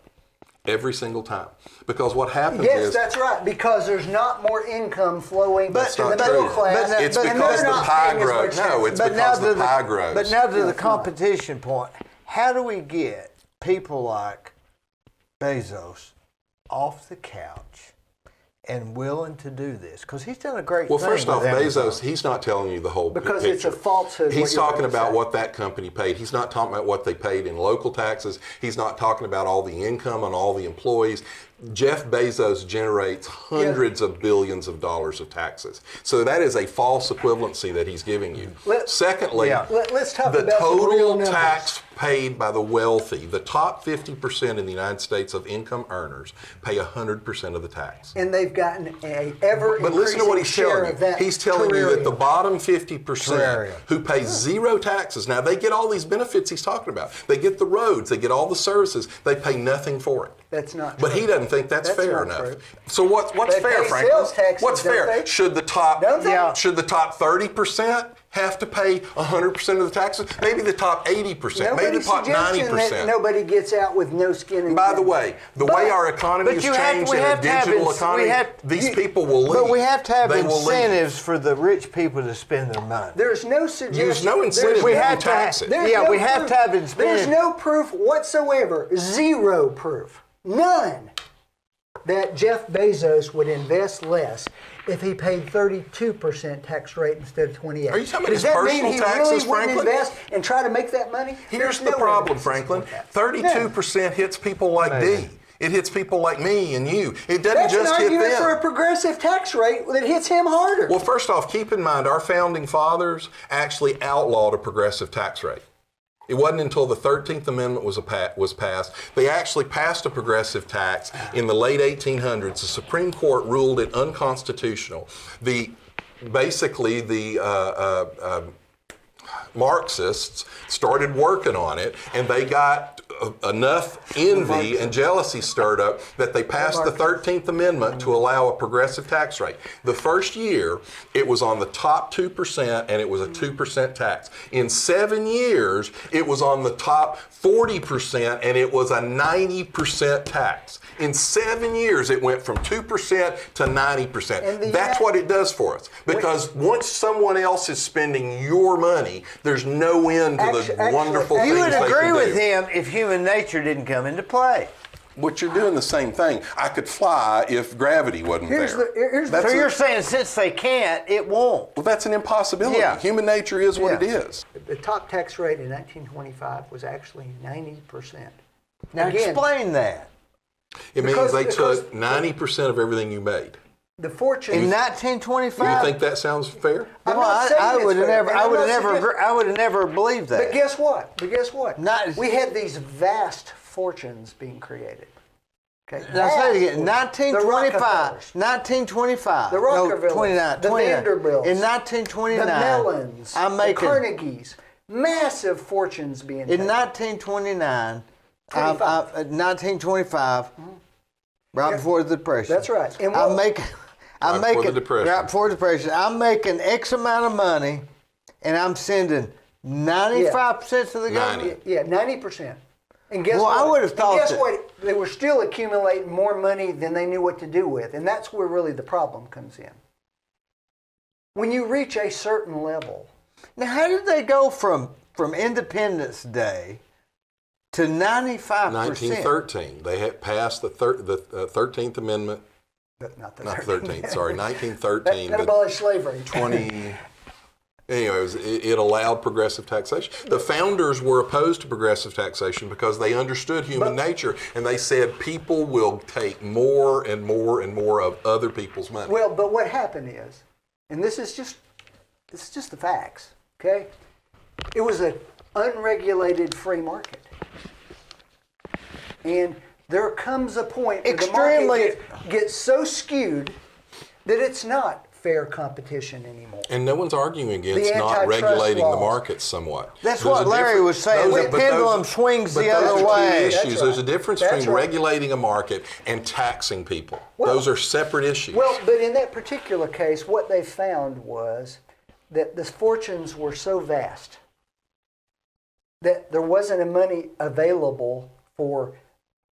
Every single time. Because what happens Yes, is... that's right. Because there's not more income flowing That's to not the middle true. class. It's and because they're the not pie paying as grows. much No, taxes. it's because the pie grows. But now to No, the it's not. competition point. How do we get people like Bezos off the couch and willing to do this? Because he's done a great Well, thing. first with off, Amazon. Bezos, he's not telling you the whole Because picture. it's a falsehood. He's what you're talking going to about say. what that company paid. He's not talking about what they paid in local taxes. He's not talking about all the income on all the employees. Jeff Bezos generates hundreds of billions of dollars of taxes. So that is a false equivalency that he's giving you. Secondly, Let's talk the about some real total numbers. tax paid by the wealthy, the top 50% in the United States of income earners pay 100% of the tax. And they've gotten a ever But listen to what he's share telling of you. that He's telling you that the terrarium. bottom 50% Terrarium. who pay zero taxes, now they get all these benefits he's talking about. They get the roads, they get all the services, they pay nothing for it. That's not true. But he doesn't think that's fair not enough. true. So what's They fair, pay Franklin? sales taxes, What's don't fair? they? Should the top Don't they? should the top 30% have to pay 100% of the taxes? Maybe the top 80%, maybe the top suggesting 90%. that nobody gets out with no skin in By the the game. way, the way our economy but has you have- changed we in a have to have digital ins- we economy, have- these you- people will leave. But we have to have They will leave. incentives for the rich people to spend their money. There's no suggestion. There's no incentive We to have to tax have- it. There's Yeah, no we have proof. to have it There's spent. no proof whatsoever, zero proof, none, that Jeff Bezos would invest less if he paid 32% tax rate instead of 28. Are you talking about Does his that personal mean he taxes, really wouldn't Franklin? invest and try to make that money? Here's There's the no problem, evidence to Franklin. support that. 32% hits people like Maybe. Dee. It hits people like me and you. It doesn't That's an just hit argument for a them. progressive tax rate that hits him harder. Well, first off, keep in mind our founding fathers actually outlawed a progressive tax rate. It wasn't until the 13th Amendment was passed. They actually passed a progressive tax in the late 1800s. The Supreme Court ruled it unconstitutional. Basically, the Marxists started working on it, and they got enough envy and jealousy stirred up that they passed the 13th Amendment to allow a progressive tax rate. The first year, it was on the top 2%, and it was a 2% tax. In 7 years, it was on the top 40%, and it was a 90% tax. In 7 years, it went from 2% to 90%. That's what it does for us. Because once someone else is spending your money, there's no end to the wonderful things You would they agree can with do. him if human nature didn't come into play. But you're doing the same thing. I could fly if gravity wasn't there. So you're saying since they can't, it won't. Well, that's an impossibility. Yeah. Human nature is what Yeah. it is. The top tax rate in 1925 was actually 90%. Now Again, explain that. It means Because- they because- took 90% of everything you made. the fortune. In You 1925, think that sounds fair? I'm not saying I it's would have fair, never, and I I'm would have not never, suggesting- I would have never believed that. But guess what? Not- We had these vast fortunes being created. Okay. Now say it again. Vast fortunes. 1925. 1925. The Rockefellers, No, 29. the 29. Vanderbilts, In the 1929. Mellons, I'm the making. Carnegies, massive fortunes being In taken. 1929. 1925. Right Yeah. before the Depression. That's right. And I'm what- making. I'm Right before making the Depression. right before the Depression. I'm making X amount of money, and I'm sending 95% to the government. 90. Yeah, 90%. And guess Well, what? I would have thought And guess that- what? they were still accumulating more money than they knew what to do with. And that's where really the problem comes in. When you reach a certain level. Now, how did they go from Independence Day to 95%? 1913. They had passed the 13th Amendment. Not the 13th, sorry, 1913. That abolished slavery. 20. Anyways, it allowed progressive taxation. The founders were opposed to progressive taxation because they understood human nature, and they said people will take more and more and more of other people's money. Well, but what happened is, and this is just the facts, okay? It was an unregulated free market. And there comes a point where the market gets so skewed that it's not fair competition anymore. And no one's arguing against not regulating the markets somewhat. That's what Larry was saying. The pendulum swings the other way. There's a difference between regulating a market and taxing people. Those are separate issues. Well, but in that particular case, what they found was that the fortunes were so vast that there wasn't any money available for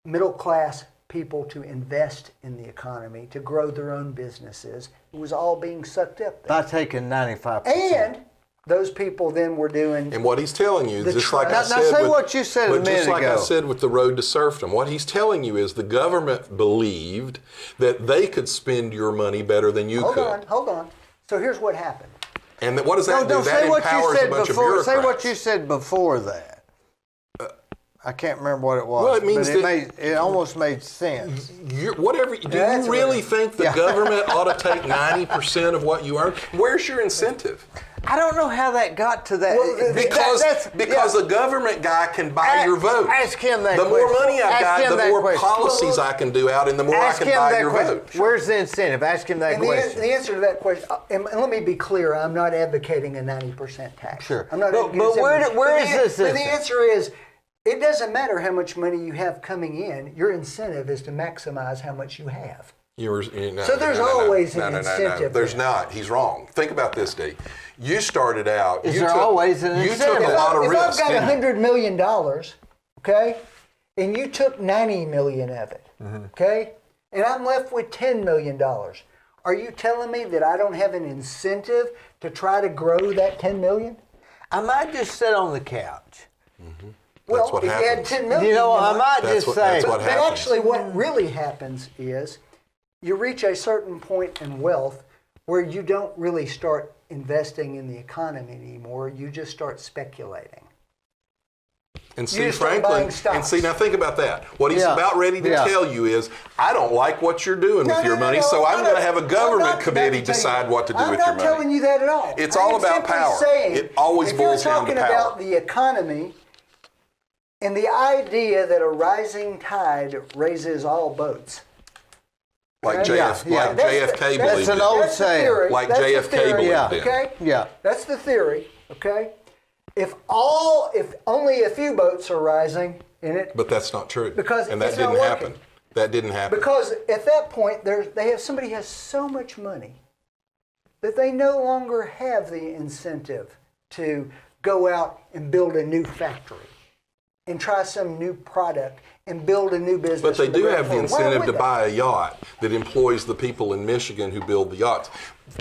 middle-class people to invest in the economy, to grow their own businesses. It was all being sucked up there. By taking 95%. And those people then were doing... And what he's telling you, just like I said... Now say what you said a minute ago. Just like I said with the road to serfdom, what he's telling you is the government believed that they could spend your money better than you could. Hold on. So here's what happened. And what does that do? That empowers a bunch of bureaucrats. Say what you said before that. I can't remember what it was. Well, it means it almost made sense. Do you really think the government ought to take 90% of what you earn? Where's your incentive? I don't know how that got to that. Well, because a government guy can buy your vote. Ask him that question. The more money I've got, the more policies I can do out, and the more I can buy your vote. Where's the incentive? Ask him that question. The answer to that question, and let me be clear, I'm not advocating a 90% tax. Sure. I'm not but where is this? But the answer is, it doesn't matter how much money you have coming in. Your incentive is to maximize how much you have. So there's always an incentive. No. There's not. He's wrong. Think about this, Dee. You started out. Is there always an incentive? You took a lot of risk. If I've got $100 million, okay, and you took $90 million of it, okay, and I'm left with $10 million, are you telling me that I don't have an incentive to try to grow that $10 million? I might just sit on the couch. Mm-hmm. Well, if you had $10 million, I might just say. But actually, what really happens is you reach a certain point in wealth where you don't really start investing in the economy anymore. You just start speculating. And see, Franklin, now think about that. What he's about ready to tell you is, I don't like what you're doing with your money, so I'm going to have a government committee decide what to do with your money. I'm not telling you that at all. It's all about power. It always boils down to power. If you're talking about the economy, and the idea that a rising tide raises all boats. Like JFK believed. That's an old saying. Like JFK believed in. Okay? Yeah. That's the theory, okay? If only a few boats are rising in it. But that's not true. And that didn't happen. That didn't happen. Because at that point, somebody has so much money that they no longer have the incentive to go out and build a new factory and try some new product and build a new business. But they do have the incentive to buy a yacht that employs the people in Michigan who build the yachts.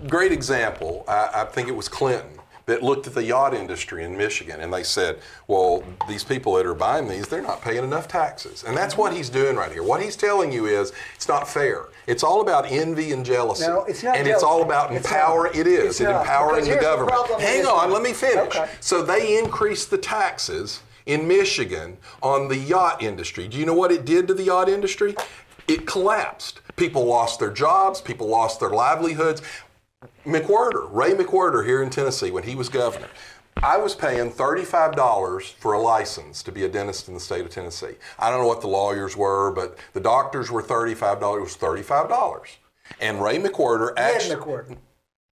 Great example, I think it was Clinton, that looked at the yacht industry in Michigan and they said, well, these people that are buying these, they're not paying enough taxes. And that's what he's doing right here. What he's telling you is, it's not fair. It's all about envy and jealousy. No, it's not. And it's all about empowering. It is. It's empowering the government. Hang on, let me finish. Okay. So they increased the taxes in Michigan on the yacht industry. Do you know what it did to the yacht industry? It collapsed. People lost their jobs. People lost their livelihoods. Ray McWhirter here in Tennessee, when he was governor, I was paying $35 for a license to be a dentist in the state of Tennessee. I don't know what the lawyers were, but the doctors were $35. It was $35. And Ray McWhirter actually...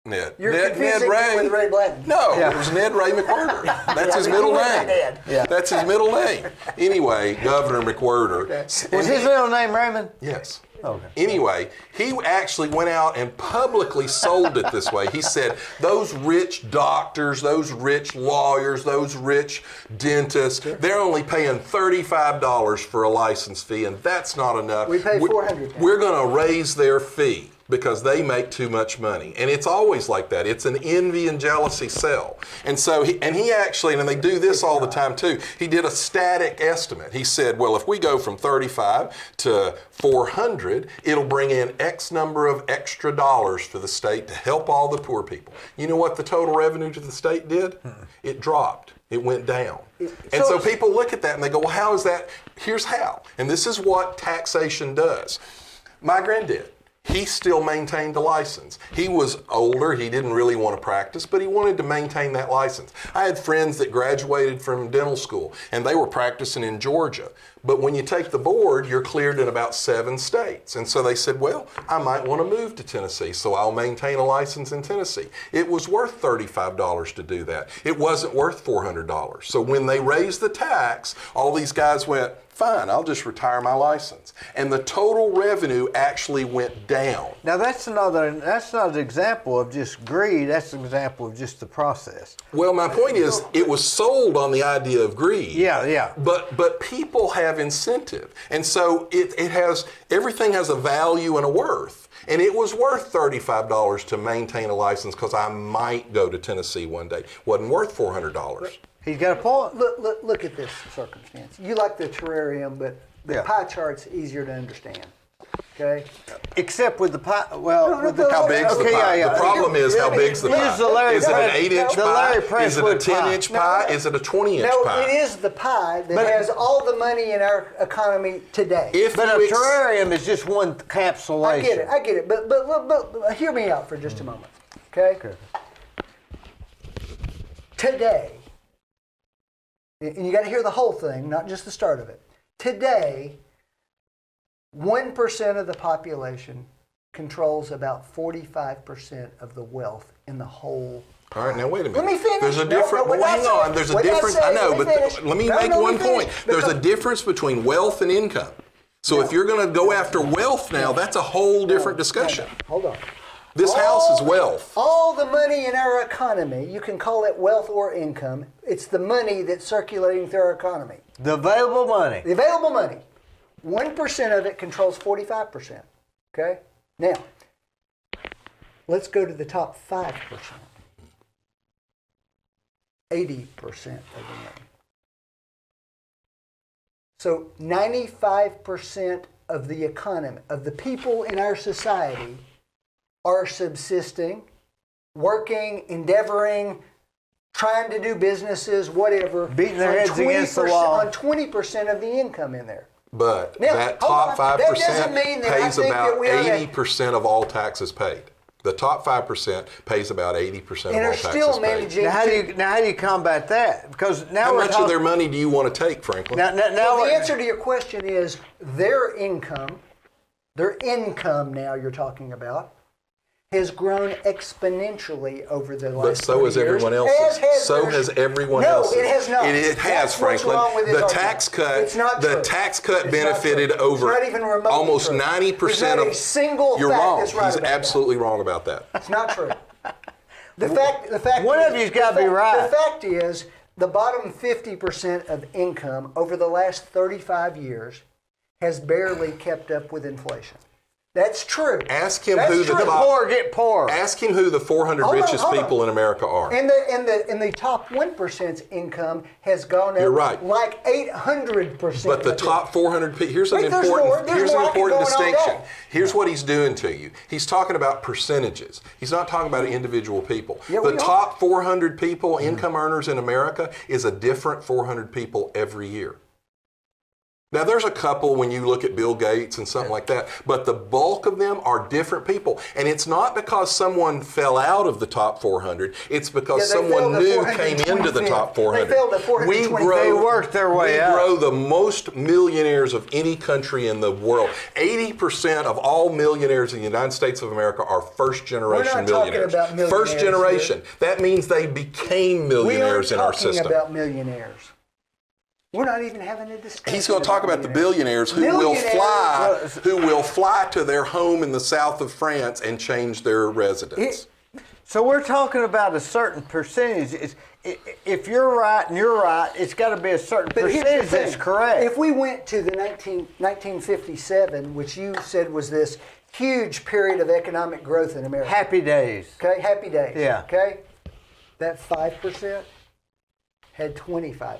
Ned. You're Ned confusing Ray. me with Ray Bladden. No, Yeah. it was Ned Ray McWhirter. That's his but middle you went by name. Ned. Yeah. That's his middle name. Anyway, Governor McWhirter. Okay. Was his middle name Raymond? Yes. Okay. Anyway, he actually went out and publicly sold it this way. He said, those rich doctors, those rich lawyers, those rich dentists, they're only paying $35 for a license fee, and that's not enough. We pay $400. We're going to raise their fee because they make too much money. And it's always like that. It's an envy and jealousy sell. And so he actually, and they do this all the time too, he did a static estimate. He said, well, if we go from 35 to 400, it'll bring in X number of extra dollars for the state to help all the poor people. You know what the total revenue to the state did? It dropped. It went down. And so people look at that and they go, well, how is that? Here's how. And this is what taxation does. My granddad, he still maintained the license. He was older, he didn't really want to practice, but he wanted to maintain that license. I had friends that graduated from dental school and they were practicing in Georgia. But when you take the board, you're cleared in about 7 states. And so they said, well, I might want to move to Tennessee, so I'll maintain a license in Tennessee. It was worth $35 to do that. It wasn't worth $400. So when they raised the tax, all these guys went, fine, I'll just retire my license. And the total revenue actually went down. Now that's not an example of just greed. That's an example of just the process. Well, my point is, it was sold on the idea of greed. Yeah. But people have incentive, and so it has everything has a value and a worth. And it was worth $35 to maintain a license because I might go to Tennessee one day. Wasn't worth $400. He's got a point. Look at this circumstance. You like the terrarium, but the Yeah. pie chart's easier to understand. Okay? Except with the pie. Well, with the How big's the okay, pie? yeah. The problem is how big's the Use pie? the Larry Is it an Press- 8-inch the pie? Larry Is it a Presswood pie. 10-inch pie? Is it a 20-inch No, pie? it is the pie that But- has all the money in our economy today. But a terrarium is just one encapsulation. I get it. But hear me out for just a moment. Okay? Today, and you got to hear the whole thing, not just the start of it. Today, 1% of the population controls about 45% of the wealth in the whole. All right, now wait a minute. Let me finish. There's a difference. No, well, hang on. There's a what did I difference. say? I know, Let me but finish. let me No, make let me one point. finish, There's a because- difference between wealth and income. So if you're going to go after wealth now, that's a whole different discussion. Hold on. This house is wealth. All the money in our economy, you can call it wealth or income. It's the money that's circulating through our economy. The available money. The available money, 1% of it controls 45%. Okay? Now, let's go to the top 5%. 80% of the money. So 95% of the economy, of the people in our society, are subsisting, working, endeavoring, trying to do businesses, whatever. Beating their heads against the 20% wall. On 20% of the income in there. But Now, that hold top on. 5% That doesn't mean that I pays think that about we ought to- 80% of all taxes paid. The top 5% pays about 80% And of all are taxes still paid. managing. Now how do you combat that? Because now How we're much talking, of their money do you want to take, Franklin? now Well, the we're- answer to your question is their income now you're talking about, has grown exponentially over the last But so 20 has years. everyone else's. So there's- has everyone no, else's. it has not. It has, That's what's Franklin. wrong with his The argument. tax cut. It's not the true. tax cut It's not benefited true. over It's not even remotely almost true. 90% There's of. not a single You're fact wrong. that's right He's about that. absolutely wrong about that. It's not true. The fact. One of you's gotta be right. The fact is, the bottom 50% of income over the last 35 years has barely kept up with inflation. That's true. Ask him That's who the true. top. poor get poorer. Ask him who the 400 Hold on, richest hold on. people in America are. And the top 1%'s income has gone up You're right. like 800%. But the top 400 people, here's Wait, an there's important, more. There's here's an more. I could important go on all distinction. day. Here's what he's doing to you. He's talking about percentages. He's not talking about individual people. Yeah, the we are. top 400 people, income earners in America, is a different 400 people every year. Now, there's a couple when you look at Bill Gates and something like that, but the bulk of them are different people. And it's not because someone fell out of the top 400. It's because someone new came into the top 400. They failed at 420. They worked their way out. We grow the most millionaires of any country in the world. 80% of all millionaires in the United States of America are first-generation millionaires. About millionaires. First generation. Here. That means they became millionaires in our system. We aren't talking about millionaires. We're not even having a discussion. He's going to talk about the billionaires who will fly to their home in the south of France and change their residence. So we're talking about a certain percentage. If you're right and you're right, it's got to be a certain percentage that's correct. If we went to the 1957, which you said was this huge period of economic growth in America. Happy days. Okay, happy days. Yeah. Okay, that 5% had 25%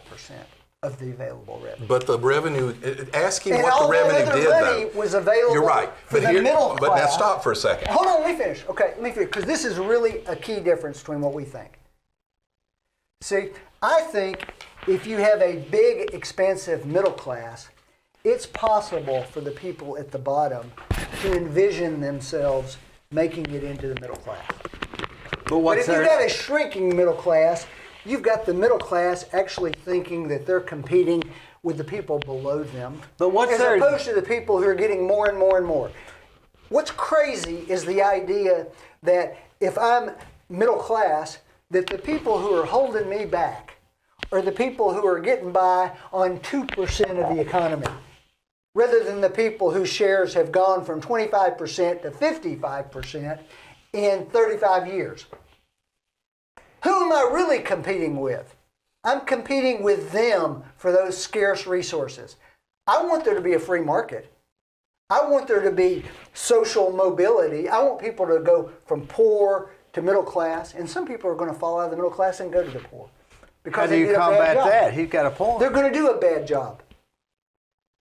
of the available revenue. But the revenue, ask him and what the revenue other did, money though. was available. You're right. For the middle class. But now stop for a second. Hold on, let me finish. Okay, let me finish, because this is really a key difference between what we think. See, I think if you have a big, expansive middle class, it's possible for the people at the bottom to envision themselves making it into the middle class. But if you've got a shrinking middle class, you've got the middle class actually thinking that they're competing with the people below them, as opposed to the people who are getting more and more and more. What's crazy is the idea that if I'm middle class, that the people who are holding me back are the people who are getting by on 2% of the economy, rather than the people whose shares have gone from 25% to 55% in 35 years. Who am I really competing with? I'm competing with them for those scarce resources. I want there to be a free market. I want there to be social mobility. I want people to go from poor to middle class, and some people are going to fall out of the middle class and go to the poor. Because how do you combat that? He's got a point. They're going to do a bad job.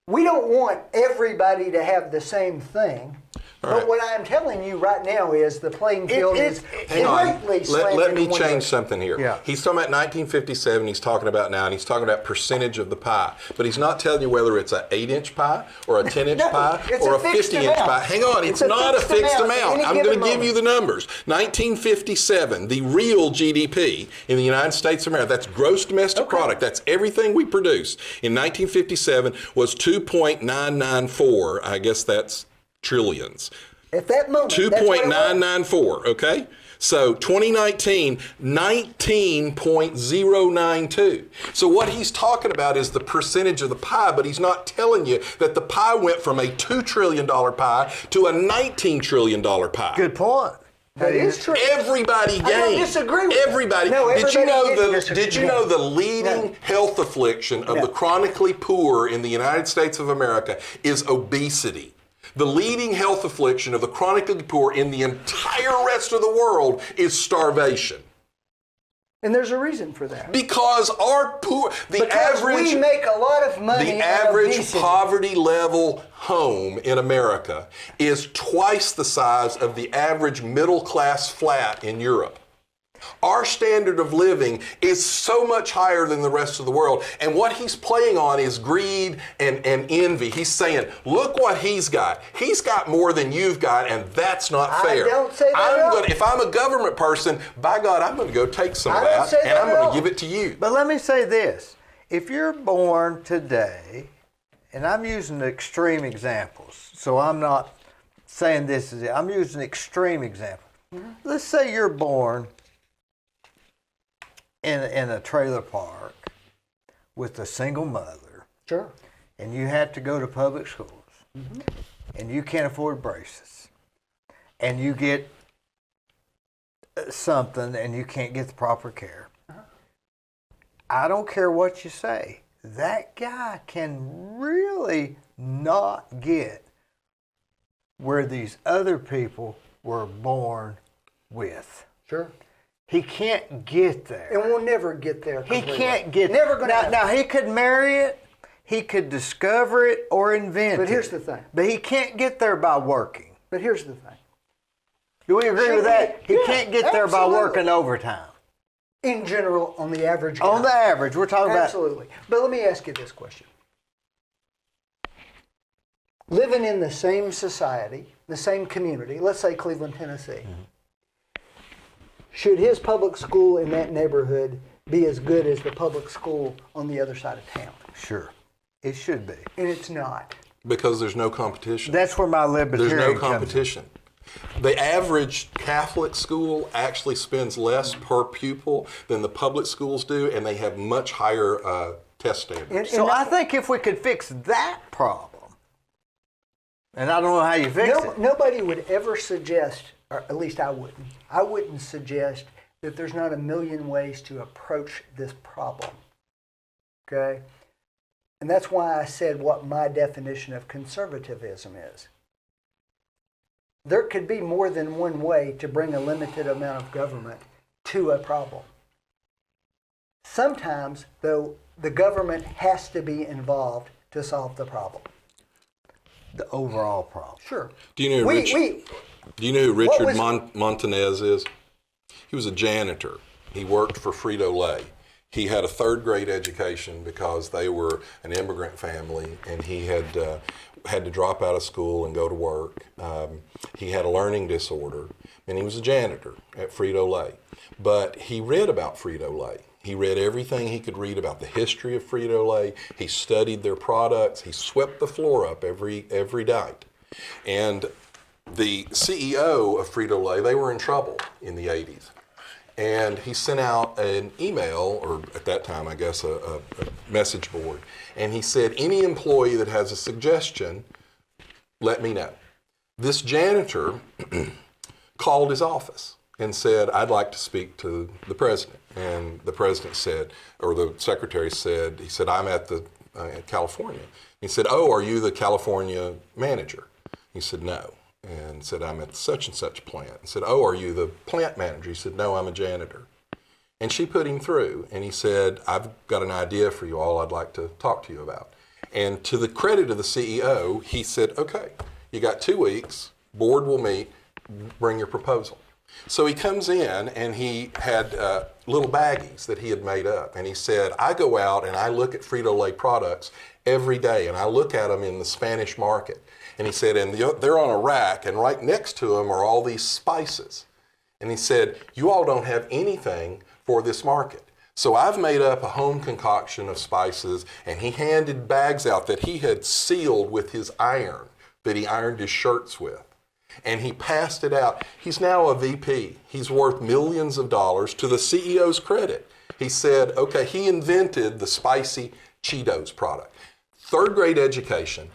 We don't want everybody to have the same thing. But what I'm telling you right now is the playing field is greatly slanted. Let me change something here. Yeah. He's talking about 1957, he's talking about now, and he's talking about percentage of the pie. But he's not telling you whether it's an 8-inch pie or a 10-inch pie or a 50-inch pie. Hang on, it's not a fixed amount. I'm going to give you the numbers. 1957, the real GDP in the United States of America, that's gross domestic product, that's everything we produce, in 1957 was 2.994. I guess that's trillions. At that moment, 2.994, okay? So 2019, 19.092. So what he's talking about is the percentage of the pie, but he's not telling you that the pie went from a $2 trillion pie to a $19 trillion pie. Good point. That is true. Everybody gained. I don't disagree with everybody. That. No, did you know the leading health affliction of the chronically poor in the United States of America is obesity? The leading health affliction of the chronically poor in the entire rest of the world is starvation. And there's a reason for that. Because our poor, we make a lot of money. The average poverty level home in America is twice the size of the average middle class flat in Europe. Our standard of living is so much higher than the rest of the world. And what he's playing on is greed and envy. He's saying, look what he's got. He's got more than you've got, and that's not fair. I don't say that. If I'm a government person, by God, I'm going to go take some of that, and I'm going to give it to you. But let me say this. If you're born today, and I'm using extreme examples, so I'm not saying this is it. I'm using extreme examples. Mm-hmm. Let's say you're born in a trailer park with a single mother. Sure. And you have to go to public schools. Mm-hmm. And you can't afford braces. And you get something and you can't get the proper care. Uh-huh. I don't care what you say. That guy can really not get where these other people were born with. Sure. He can't get there. And we'll never get there completely. He can't get never going to. Now, he could marry it, he could discover it, or invent it. But here's the thing. But he can't get there by working. But here's the thing. Do we agree with that? He can't get there by working overtime. In general, on the average guy. On the average, we're talking about. Absolutely. But let me ask you this question. living in the same society, the same community, let's say Cleveland, Tennessee, should his public school in that neighborhood be as good as the public school on the other side of town? Sure. It should be. And it's not. Because there's no competition. That's where my libertarian There's no comes in. competition. The average Catholic school actually spends less per pupil than the public schools do, and they have much higher test standards. So I think if we could fix that problem, and I don't know how you fix it. Nobody would ever suggest, or at least I wouldn't suggest that there's not a million ways to approach this problem. Okay? And that's why I said what my definition of conservatism is. There could be more than one way to bring a limited amount of government to a problem. Sometimes, though, the government has to be involved to solve the problem. The overall problem. Sure. Do you know who Richard Montanez is? He was a janitor. He worked for Frito-Lay. He had a third grade education because they were an immigrant family, and he had to drop out of school and go to work. He had a learning disorder, and he was a janitor at Frito-Lay. But he read about Frito-Lay. He read everything he could read about the history of Frito-Lay. He studied their products. He swept the floor up every night. And the CEO of Frito-Lay, they were in trouble in the 80s. And he sent out an email, or at that time, I guess, a message board. And he said, any employee that has a suggestion, let me know. This janitor called his office and said, I'd like to speak to the president. And the president said, or the secretary said, he said, I'm at the California. He said, oh, are you the California manager? He said, no. And said, I'm at such and such plant. And said, oh, are you the plant manager? He said, no, I'm a janitor. And she put him through, and he said, I've got an idea for you all I'd like to talk to you about. And to the credit of the CEO, he said, okay, you got 2 weeks, board will meet, bring your proposal. So he comes in, and he had little baggies that he had made up. And he said, I go out and I look at Frito-Lay products every day, and I look at them in the Spanish market. And he said, and they're on a rack, and right next to them are all these spices. And he said, you all don't have anything for this market. So I've made up a home concoction of spices, and he handed bags out that he had sealed with his iron, that he ironed his shirts with. And he passed it out. He's now a VP. He's worth millions of dollars. To the CEO's credit, he said, okay, he invented the spicy Cheetos product. Third grade education.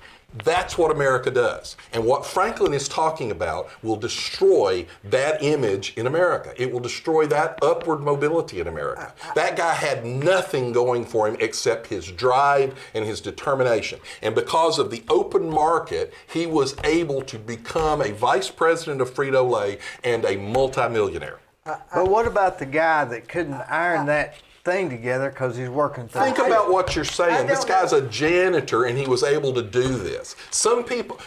That's what America does. And what Franklin is talking about will destroy that image in America. It will destroy that upward mobility in America. That guy had nothing going for him except his drive and his determination. And because of the open market, he was able to become a vice president of Frito-Lay and a multimillionaire. But what about the guy that couldn't iron that thing together because he's working through Think about what you're saying. This guy's a janitor, and he was able to do this. Some people,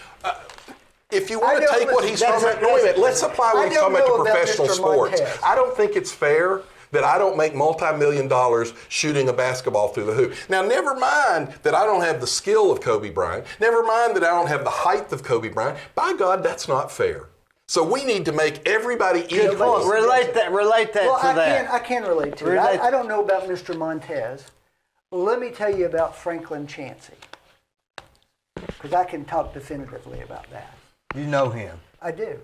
if you want to take what he's talking about, wait a minute, let's apply what he's talking about to professional sports. I don't think it's fair that I don't make multi-million dollars shooting a basketball through the hoop. Now, never mind that I don't have the skill of Kobe Bryant. Never mind that I don't have the height of Kobe Bryant. By God, that's not fair. So we need to make everybody equal. Relate that to that. I can relate to it. I don't know about Mr. Montez. Let me tell you about Franklin Chancey, because I can talk definitively about that. You know him. I do.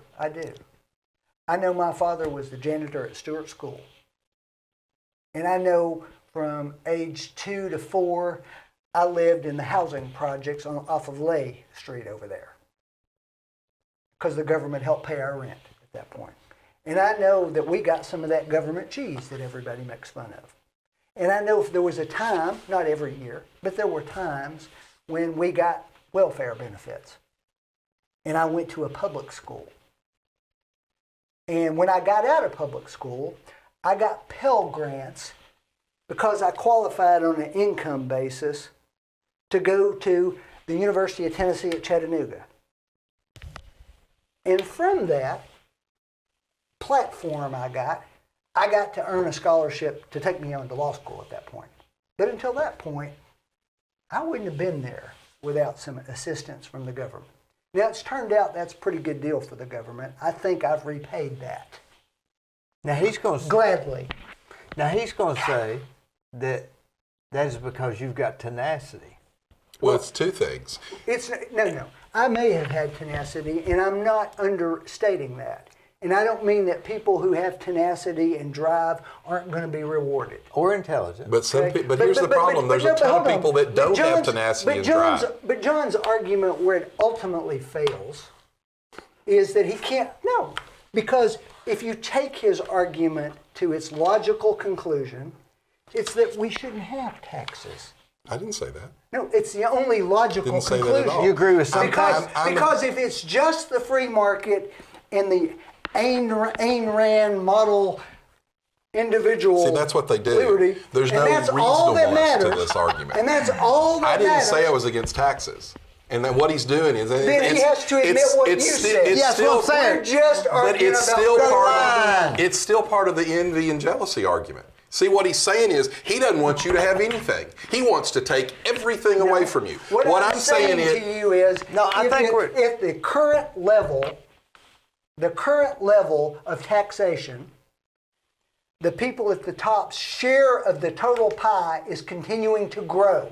I know my father was the janitor at Stewart School. And I know from age 2 to 4, I lived in the housing projects off of Lay Street over there, because the government helped pay our rent at that point. And I know that we got some of that government cheese that everybody makes fun of. And I know if there was a time, not every year, but there were times when we got welfare benefits. And I went to a public school. And when I got out of public school, I got Pell Grants because I qualified on an income basis to go to the University of Tennessee at Chattanooga. And from that platform I got to earn a scholarship to take me on to law school at that point. But until that point, I wouldn't have been there without some assistance from the government. Now, it's turned out that's a pretty good deal for the government. I think I've repaid that. Now he's going to Gladly. Now he's going to say that is because you've got tenacity. Well, it's two things. It's no. I may have had tenacity, and I'm not understating that. And I don't mean that people who have tenacity and drive aren't going to be rewarded. Or intelligent. But Okay? but here's the problem. There's a ton of people that don't have tenacity and drive. But John's argument where it ultimately fails is that he can't. No, because if you take his argument to its logical conclusion, it's that we shouldn't have taxes. I didn't say that. No, it's the only logical Didn't say that conclusion. at all. You agree with some Because if it's just the free market and the Ayn Rand model individual See, that's what they do. liberty, There's and no that's all that reasonableness to matters, this argument. and that's all that I didn't matters. say I was against taxes. And then what he's doing is Then he has to admit what you said. It's Yes, still, what I'm saying. We're just but arguing it's about still the part line. of it's still part of the envy and jealousy argument. See, what he's saying is he doesn't want you to have anything. He wants to take everything away from you. What I'm saying is, to you is, if the current level of taxation, the people at the top's share of the total pie is continuing to grow.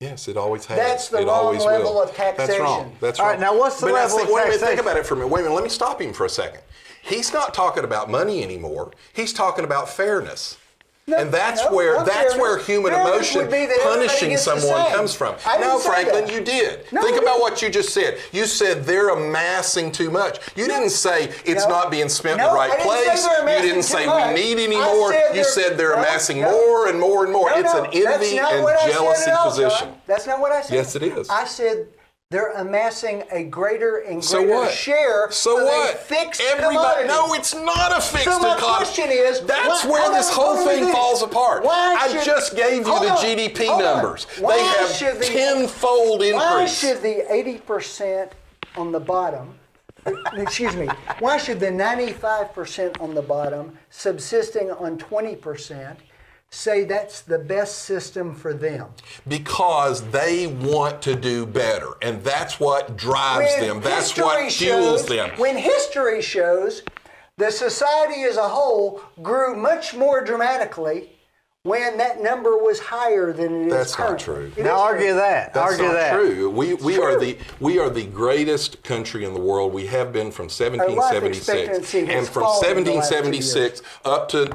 yes, it always has. That's the it wrong always level will. of taxation. That's wrong. That's All wrong. right, now what's the But now, level see, of wait a minute, taxation? think about it for a minute. Wait a minute, let me stop him for a second. He's not talking about money anymore. He's talking about fairness. And that's where human Fairness emotion would be that everybody punishing gets the someone same. comes from. I didn't No, say Franklin, that. you did. No, Think I about didn't. what you just said. You said they're amassing too much. You didn't say it's No. not being spent in No, the right I didn't say place. they're You amassing didn't too say much. we need any I more. said You said they're no, amassing no. more and more and more. No, It's no, an envy that's not and what I said jealousy at all, position. John. That's not what I said. Yes, it is. I said they're amassing a greater and So greater what? share So of what? a fixed Everybody, commodity. no, it's not a fixed So my commodity. question is, that's why- where hold this on, whole hold on a thing minute. falls apart. Why I should- just gave you hold the on, GDP hold on. numbers. Why They have should the- tenfold increase. Why should the 80% on the bottom, excuse me, why should the 95% on the bottom, subsisting on 20%, say that's the best system for them? Because they want to do better, and that's what drives them. That's what fuels them. When history shows the society as a whole grew much more dramatically when that number was higher than it is That's currently. not true. It Now is argue true. that. That's argue not that. true. We are the greatest country in the world. We have been from 1776, expectancy has and from fallen in the last 2 1776 up to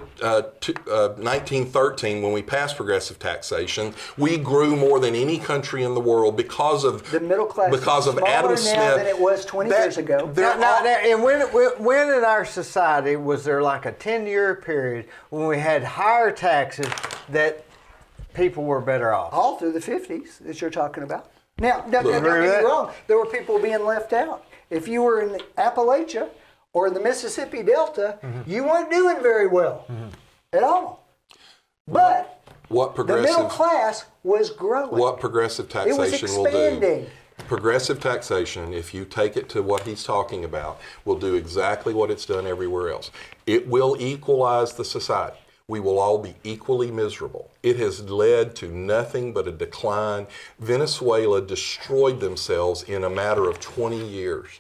1913, when we passed progressive taxation, we grew more than any country in the world because of The middle class because is of smaller Adam now Smith. than it was 20 years ago. And when in our society was there like a 10-year period when we had higher taxes that people were better off? All through the 50s that you're talking about. Now, don't Agree get with me that? wrong. There were people being left out. If you were in Appalachia or in the Mississippi Delta, you weren't doing very well at all. But What the middle progressive class was growing. what progressive It was taxation will do? expanding. Progressive taxation, if you take it to what he's talking about, will do exactly what it's done everywhere else. It will equalize the society. We will all be equally miserable. It has led to nothing but a decline. Venezuela destroyed themselves in a matter of 20 years.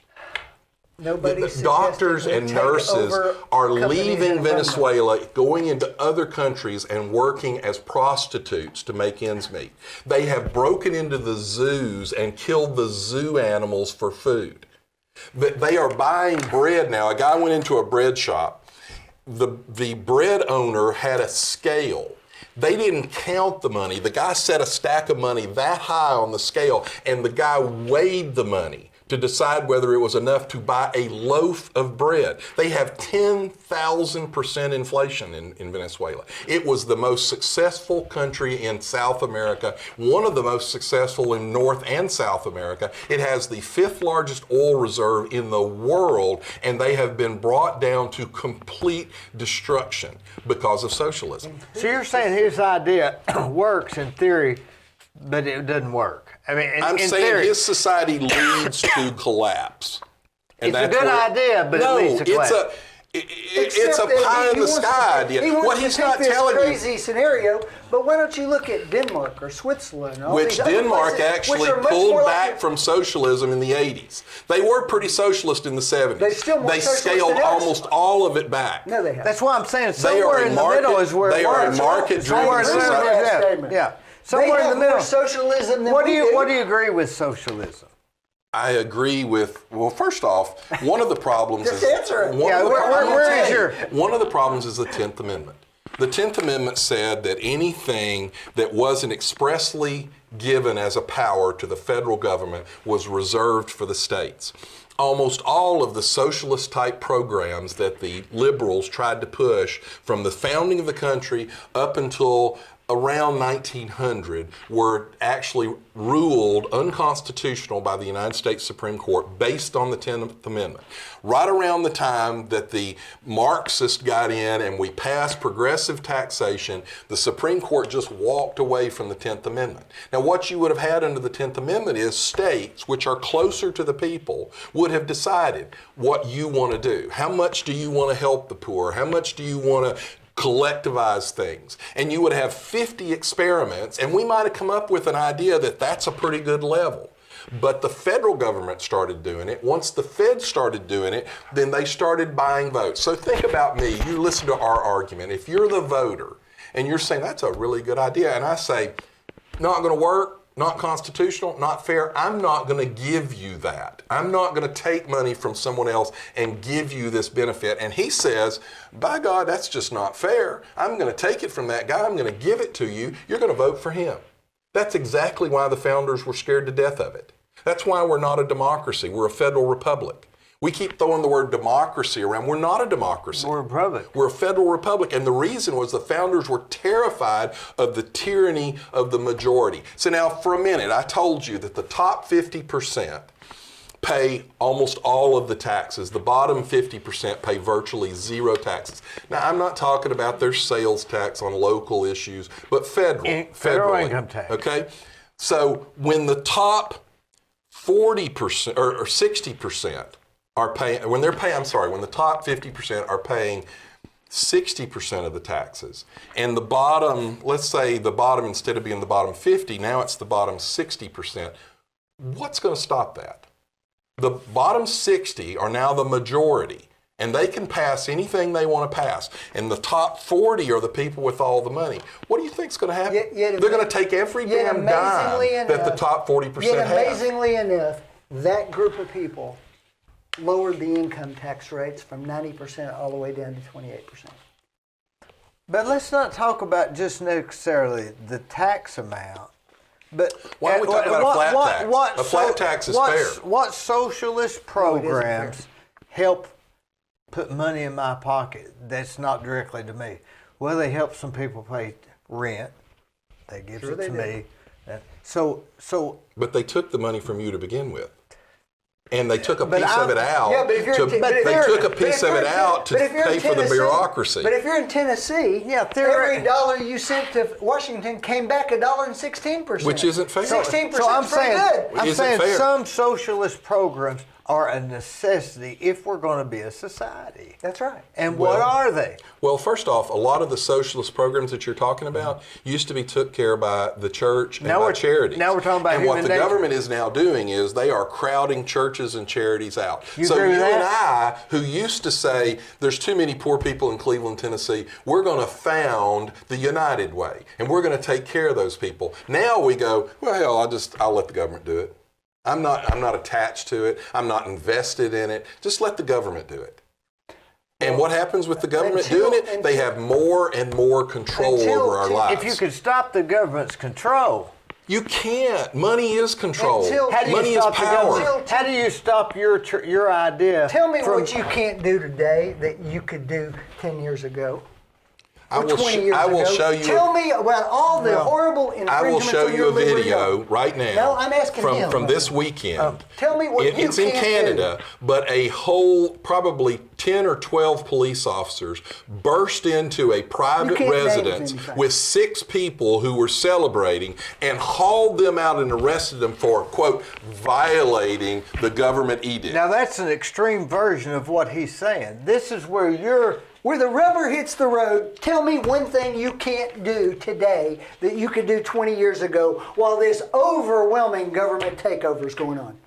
Nobody's Doctors suggesting and we take nurses over are companies leaving and run them. Venezuela, going into other countries and working as prostitutes to make ends meet. They have broken into the zoos and killed the zoo animals for food. They are buying bread now. A guy went into a bread shop. The bread owner had a scale. They didn't count the money. The guy set a stack of money that high on the scale, and the guy weighed the money to decide whether it was enough to buy a loaf of bread. They have 10,000% inflation in Venezuela. It was the most successful country in South America, one of the most successful in North and South America. It has the 5th largest oil reserve in the world, and they have been brought down to complete destruction because of socialism. So you're saying his idea works in theory, but it doesn't work. I mean, I'm in saying theory, his society leads to collapse. And It's a good idea, but it leads to collapse. It's a pie in the sky idea. What he's not telling you. Crazy scenario, but why don't you look at Denmark or Switzerland? Or all Which these other Denmark places, actually which are much pulled more back like from socialism in the 80s. They were pretty socialist in the 70s. They're still more they socialist scaled than us. almost all of it back. No, they haven't. That's why I'm saying They are somewhere a in the middle is where they are a market-driven somewhere in the middle. society. Yeah, yeah. Somewhere they in have the middle. more socialism than What do we you agree with socialism? I agree with, well, first off, one of the problems Just is... answer it. one Yeah, of the problems- where is your... One of the problems is the 10th Amendment. The 10th Amendment said that anything that wasn't expressly given as a power to the federal government was reserved for the states. Almost all of the socialist type programs that the liberals tried to push from the founding of the country up until around 1900 were actually ruled unconstitutional by the United States Supreme Court based on the 10th Amendment. Right around the time that the Marxists got in and we passed progressive taxation, the Supreme Court just walked away from the 10th Amendment. Now, what you would have had under the 10th Amendment is states, which are closer to the people, would have decided what you want to do. How much do you want to help the poor? How much do you want to collectivize things? And you would have 50 experiments, and we might have come up with an idea that that's a pretty good level. But the federal government started doing it. Once the Fed started doing it, then they started buying votes. So think about me. You listen to our argument. If you're the voter and you're saying that's a really good idea, and I say, not going to work, not constitutional, not fair, I'm not going to give you that. I'm not going to take money from someone else and give you this benefit. And he says, by God, that's just not fair. I'm going to take it from that guy. I'm going to give it to you. You're going to vote for him. That's exactly why the founders were scared to death of it. That's why we're not a democracy. We're a federal republic. We keep throwing the word democracy around. We're not a democracy. We're a republic. We're a federal republic. And the reason was the founders were terrified of the tyranny of the majority. So now for a minute, I told you that the top 50% pay almost all of the taxes. The bottom 50% pay virtually zero taxes. Now, I'm not talking about their sales tax on local issues, but federal income tax. Okay? So when the top 40% or 60% are paying, when the top 50% are paying 60% of the taxes, and the bottom, let's say the bottom, instead of being the bottom 50, now it's the bottom 60%, what's going to stop that? The bottom 60 are now the majority, and they can pass anything they want to pass. And the top 40 are the people with all the money. What do you think is going to happen? They're going to take every damn dime that the top 40% have. Yet amazingly enough, that group of people lowered the income tax rates from 90% all the way down to 28%. But let's not talk about just necessarily the tax amount. But why don't we talk about a flat tax? A flat tax is fair. What socialist programs help put money in my pocket that's not directly to me? Well, they help some people pay rent. They give it to me. But they took the money from you to begin with. And they took a piece of it out. Yeah, but if you're to pay for the bureaucracy. But if you're in Tennessee, every dollar you sent to Washington came back $1.16%. Which isn't fair. 16%. So I'm saying fair. some socialist programs are a necessity if we're going to be a society. That's right. And what are they? Well, first off, a lot of the socialist programs that you're talking about used to be took care of by the church and by charities. Now we're talking about And what human the nature. government is now doing is they are crowding churches and charities out. You So agree you with and that? I, who used to say there's too many poor people in Cleveland, Tennessee, we're going to found the United Way, and we're going to take care of those people. Now we go, well, hell, I'll let the government do it. I'm not attached to it. I'm not invested in it. Just let the government do it. And what happens with the government doing it? They have more and more control over our lives. If you could stop the government's control. You can't. Money is control. Money is stop power. How do you stop your idea? Tell me what you can't do today that you could do 10 years ago. I or will 20 years I will ago. show you. Tell me about all the horrible infringements I will show of you your a liberty. video right now. No, I'm asking from him. from this weekend. Tell me what you It's in can't Canada, but a whole probably 10 or 12 police officers burst into a private can't name residence anything. with 6 people who were celebrating and hauled them out and arrested them for, quote, violating the government edict. Now that's an extreme version of what he's saying. This is where Where the rubber hits the road, tell me one thing you can't do today that you could do 20 years ago while this overwhelming government takeover is going on.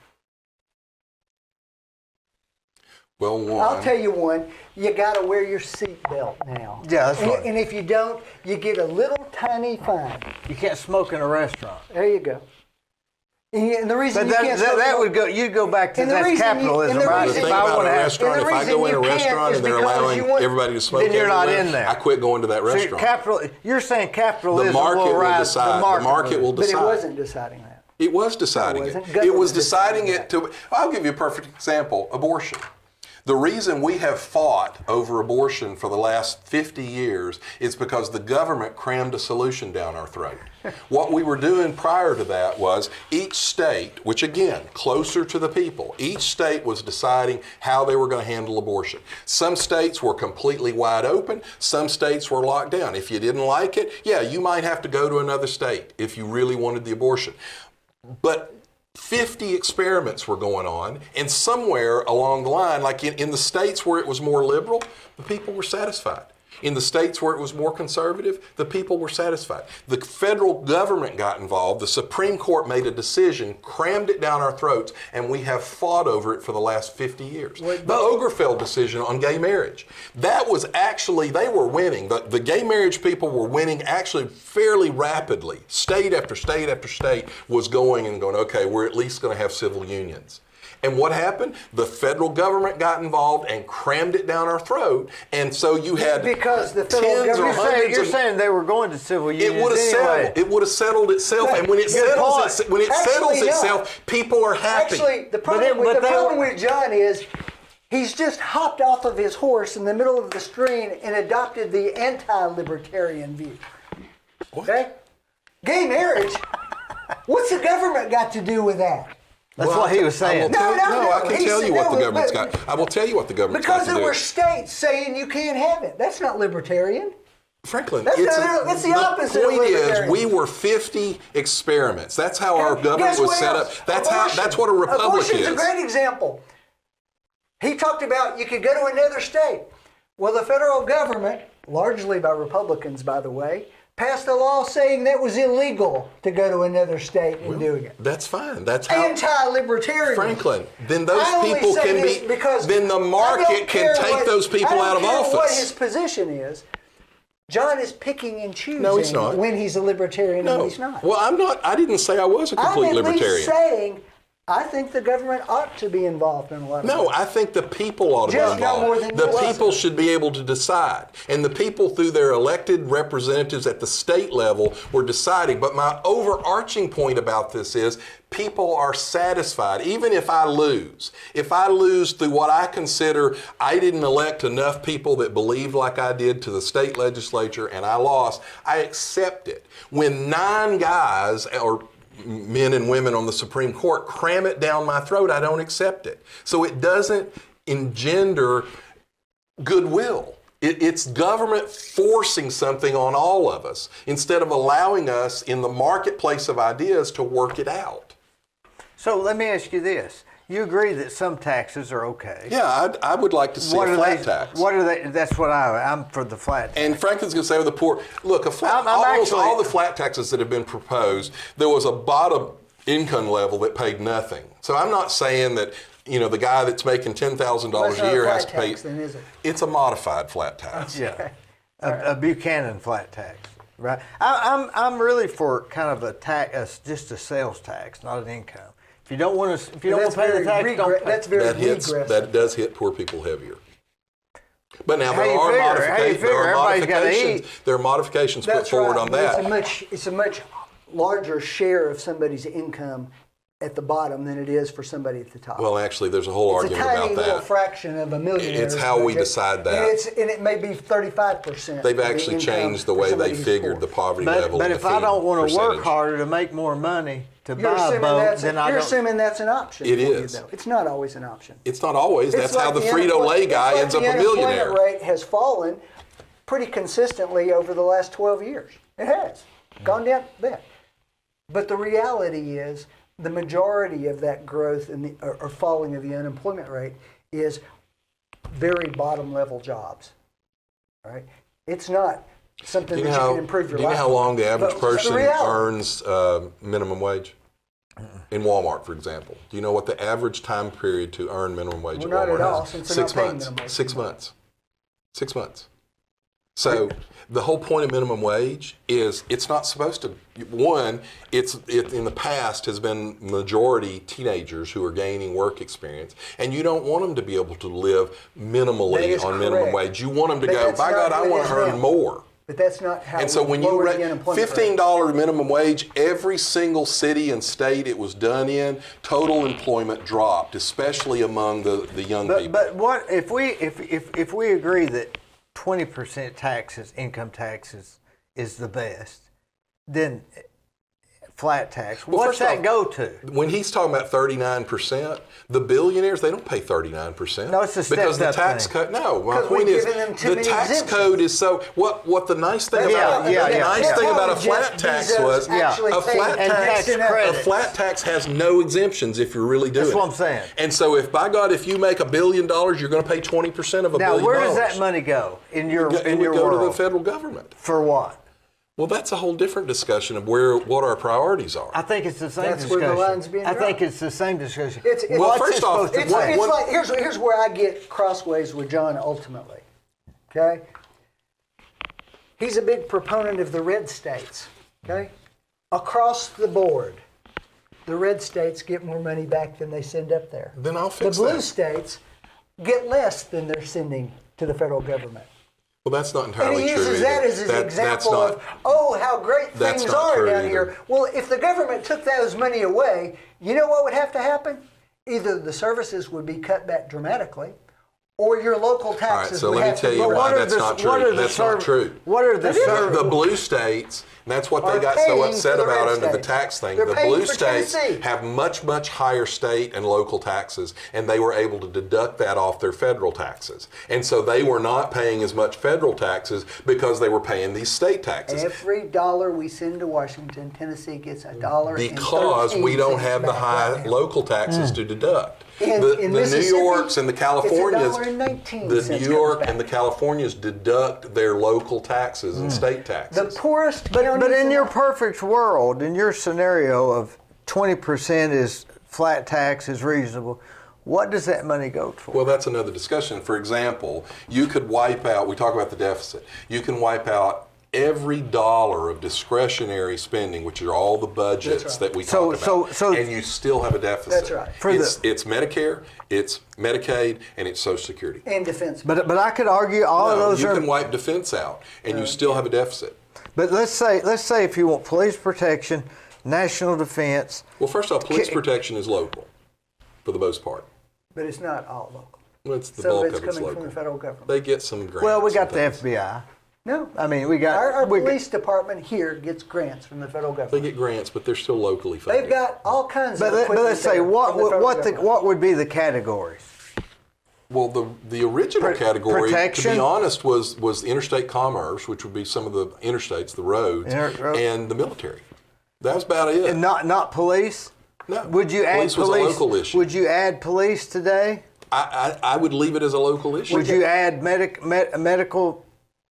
Well, one. I'll tell you one. You got to wear your seatbelt now. Yeah, that's right. And if you don't, you get a little tiny fine. you can't smoke in a restaurant. There you go. And the reason But you can't that would go. You go back to And the that's reason you- capitalism, and the right? The reason thing If I about wanna a have- restaurant, and the if I go in a reason you can't restaurant is and they're because allowing you want- everybody to smoke then you're not everywhere, in there. I quit going to that So restaurant. you're saying capitalism The market will rise. decide. The market will But decide. it wasn't deciding that. It was deciding It wasn't. it. It was Government deciding decided it to. I'll give you a perfect example: abortion. The reason we have fought over abortion for the last 50 years is because the government crammed a solution down our throat. What we were doing prior to that was each state, which again, closer to the people, each state was deciding how they were going to handle abortion. Some states were completely wide open. Some states were locked down. If you didn't like it, yeah, you might have to go to another state if you really wanted the abortion. But 50 experiments were going on, and somewhere along the line, like in the states where it was more liberal, the people were satisfied. In the states where it was more conservative, the people were satisfied. The federal government got involved. The Supreme Court made a decision, crammed it down our throats, and we have fought over it for the last 50 years. The Obergefell decision on gay marriage, that was actually, they were winning. The gay marriage people were winning actually fairly rapidly. State after state after state was going, okay, we're at least going to have civil unions. And what happened? The federal government got involved and crammed it down our throat. And so you had Because the federal tens or government- hundreds You're of- saying they were going to civil unions it would have anyway. settled. It would have settled itself. And when it Good point. settles Actually, no. itself, people are happy. Actually, the problem with John is he's just hopped off of his horse in the middle of the stream and adopted the anti-libertarian view. What? Okay? Gay marriage, what's the government got to do with that? That's what he was saying. No, I can he tell said you what no, the government's but- got. I will tell you what the government's Because got to there do. were states saying you can't have it. That's not libertarian. Franklin, That's the opposite of point is, libertarian. we were 50 experiments. That's how our government Guess was what set else? up. That's Abortion. what a republic Abortion's is. a great example. He talked about you could go to another state. Well, the federal government, largely by Republicans, by the way, passed a law saying that was illegal to go to another state and doing it. That's fine. That's how. Anti-libertarian. Franklin, then those I only people say can this be. because Then the I don't market care can take what- those people out of I don't care what office. his position is. John is picking and choosing No, he's not. when he's a libertarian and No. when he's not. Well, I'm not. I didn't say I was a I'm complete at libertarian. least saying I think the government ought to be involved in a lot of No, things. I think the people ought to be Just no more involved. than The you. people should be able to decide. And the people, through their elected representatives at the state level, were deciding. But my overarching point about this is people are satisfied, even if I lose. If I lose through what I consider I didn't elect enough people that believed like I did to the state legislature and I lost, I accept it. When 9 guys, or men and women on the Supreme Court, cram it down my throat, I don't accept it. So it doesn't engender goodwill. It's government forcing something on all of us instead of allowing us in the marketplace of ideas to work it out. So let me ask you this. You agree that some taxes are okay. Yeah, I would like to see a flat tax. What are they? That's what I'm for the flat tax. And Franklin's going to say with the poor, look, I'm almost actually- all the flat taxes that have been proposed, there was a bottom income level that paid nothing. So I'm not saying that, the guy that's making $10,000 a year has to pay. Tax, then, is it? It's a modified flat tax. Yeah, a Buchanan flat tax, right? I'm really for kind of a tax, just a sales tax, not an income. If you don't want to, pay the tax, don't pay. That's very That regressive. does hit poor people heavier. But now How there you are figure? modifications. How you figure? Everybody's gotta modifications. eat. There are modifications put That's forward right. on But that. It's a much larger share of somebody's income at the bottom than it is for somebody at the top. Well, actually, there's a whole it's a argument tiny about little that. fraction of a millionaire. It's how we decide that. And it may be 35%. They've actually changed the way they figured the poverty level. But if I don't want to work percentage. harder to make more money to You're buy a assuming boat, then I you're don't. assuming that's an option. It for you, is. though. It's not always an option. It's not always. That's how the like Frito-Lay guy it's ends like up a the millionaire. unemployment rate has fallen pretty consistently over the last 12 years. It has gone down a bit. But the reality is the majority of that growth or falling of the unemployment rate is very bottom level jobs. All right? It's not something that you can improve your life. Do you know how long the average But person the reality- earns minimum wage? In Walmart, for example. Do you know what the average time period to earn minimum wage at Well, Walmart not at all, is? since they're not 6 paying months. minimum wage 6 anymore. months. 6 months. So the whole point of minimum wage is it's not supposed to. One, it in the past has been majority teenagers who are gaining work experience, and you don't want them to be able to live That minimally is on minimum correct. wage. You want them to But go, that's by not God, I what it want is to earn now. more. But that's not how And so we when you lower rate the unemployment rate. $15 minimum wage, every single city and state it was done in, total employment dropped, especially among the young people. But what if we agree that 20% taxes, income taxes, is the best, then flat tax. Well, What's first that off, go to? When he's talking about 39%, the billionaires, they don't pay 39%. No, it's a because the stepped-up tax thing. code. No, my 'Cause we've point is given them too the many tax exemptions. code is so. What the nice thing Yeah, about yeah, the yeah. nice That's thing how about a the flat Jeff tax Bezos was actually a flat paid tax. tax credit. A flat tax has no exemptions if you're really doing That's what it. I'm saying. And so, if by God, if you make $1 billion, you're going to pay 20% of $1 Now, billion. where does that money go in your It would go world? to the federal government. For what? Well, that's a whole different discussion of what our priorities are. I think it's the same That's where discussion. the line's being I think drawn. it's the same discussion. It's- Well, What's first it off, supposed to It's, pay? it's like here's where I get crossways with John ultimately. Okay? He's a big proponent of the red states. Okay? Across the board, the red states get more money back than they send up there. Then I'll The fix blue that. states get less than they're sending to the federal government. Well, that's not And entirely he true. uses either. that as his That's example not, of, oh, how great that's things not are true down either. here. Well, if the government took those money away, you know what would have to happen? Either the services would be cut back dramatically, or your local taxes so would let me have tell to you go why up. that's not true. That's not true. What are the The blue states, and that's what they Are got so paying upset for the about red under the states. tax thing. They're The paying blue for states Tennessee. have much, much higher state and local taxes, and they were able to deduct that off their federal taxes. And so they were not paying as much federal taxes because they were paying these state taxes. Every dollar we send to Washington, Tennessee gets $1. Because we don't have the high local taxes to deduct. In The New Mississippi, Yorks and the Californias, $1.19 the comes New York back. and the Californias deduct their local taxes and state taxes. The poorest But counties in your the- perfect world, in your scenario of 20% is flat tax is reasonable, what does that money go for? Well, that's another discussion. For example, you could wipe out, we talk about the deficit, you can wipe out every dollar of discretionary spending, which are all the budgets That's right. that we So- talk about, so- and you still have a deficit. That's right. It's Medicare, it's Medicaid, and it's Social Security. and defense. But I could argue all of No, those you are. can wipe defense out, and you still have a deficit. But let's say if you want police protection, national defense. Well, first off, police protection is local, for the most part. But it's not all local. Well, it's the Some bulk of it's of it's coming local. from the federal government. They get some grants. Well, we got and the things. FBI. No. I mean, we got Our we got- police department here gets grants from the federal They government. get grants, but they're still locally funded. They've got all kinds But, of let, equipment. but let's say there what from the federal government. what would be the categories? Well, the original category, to protection? be honest, was interstate commerce, which would be some of the interstates, the roads, and the military. That was about it. And not police. No. Would you add Police was a local issue. Would you add police today? I would leave it as a local issue. Would you add medical?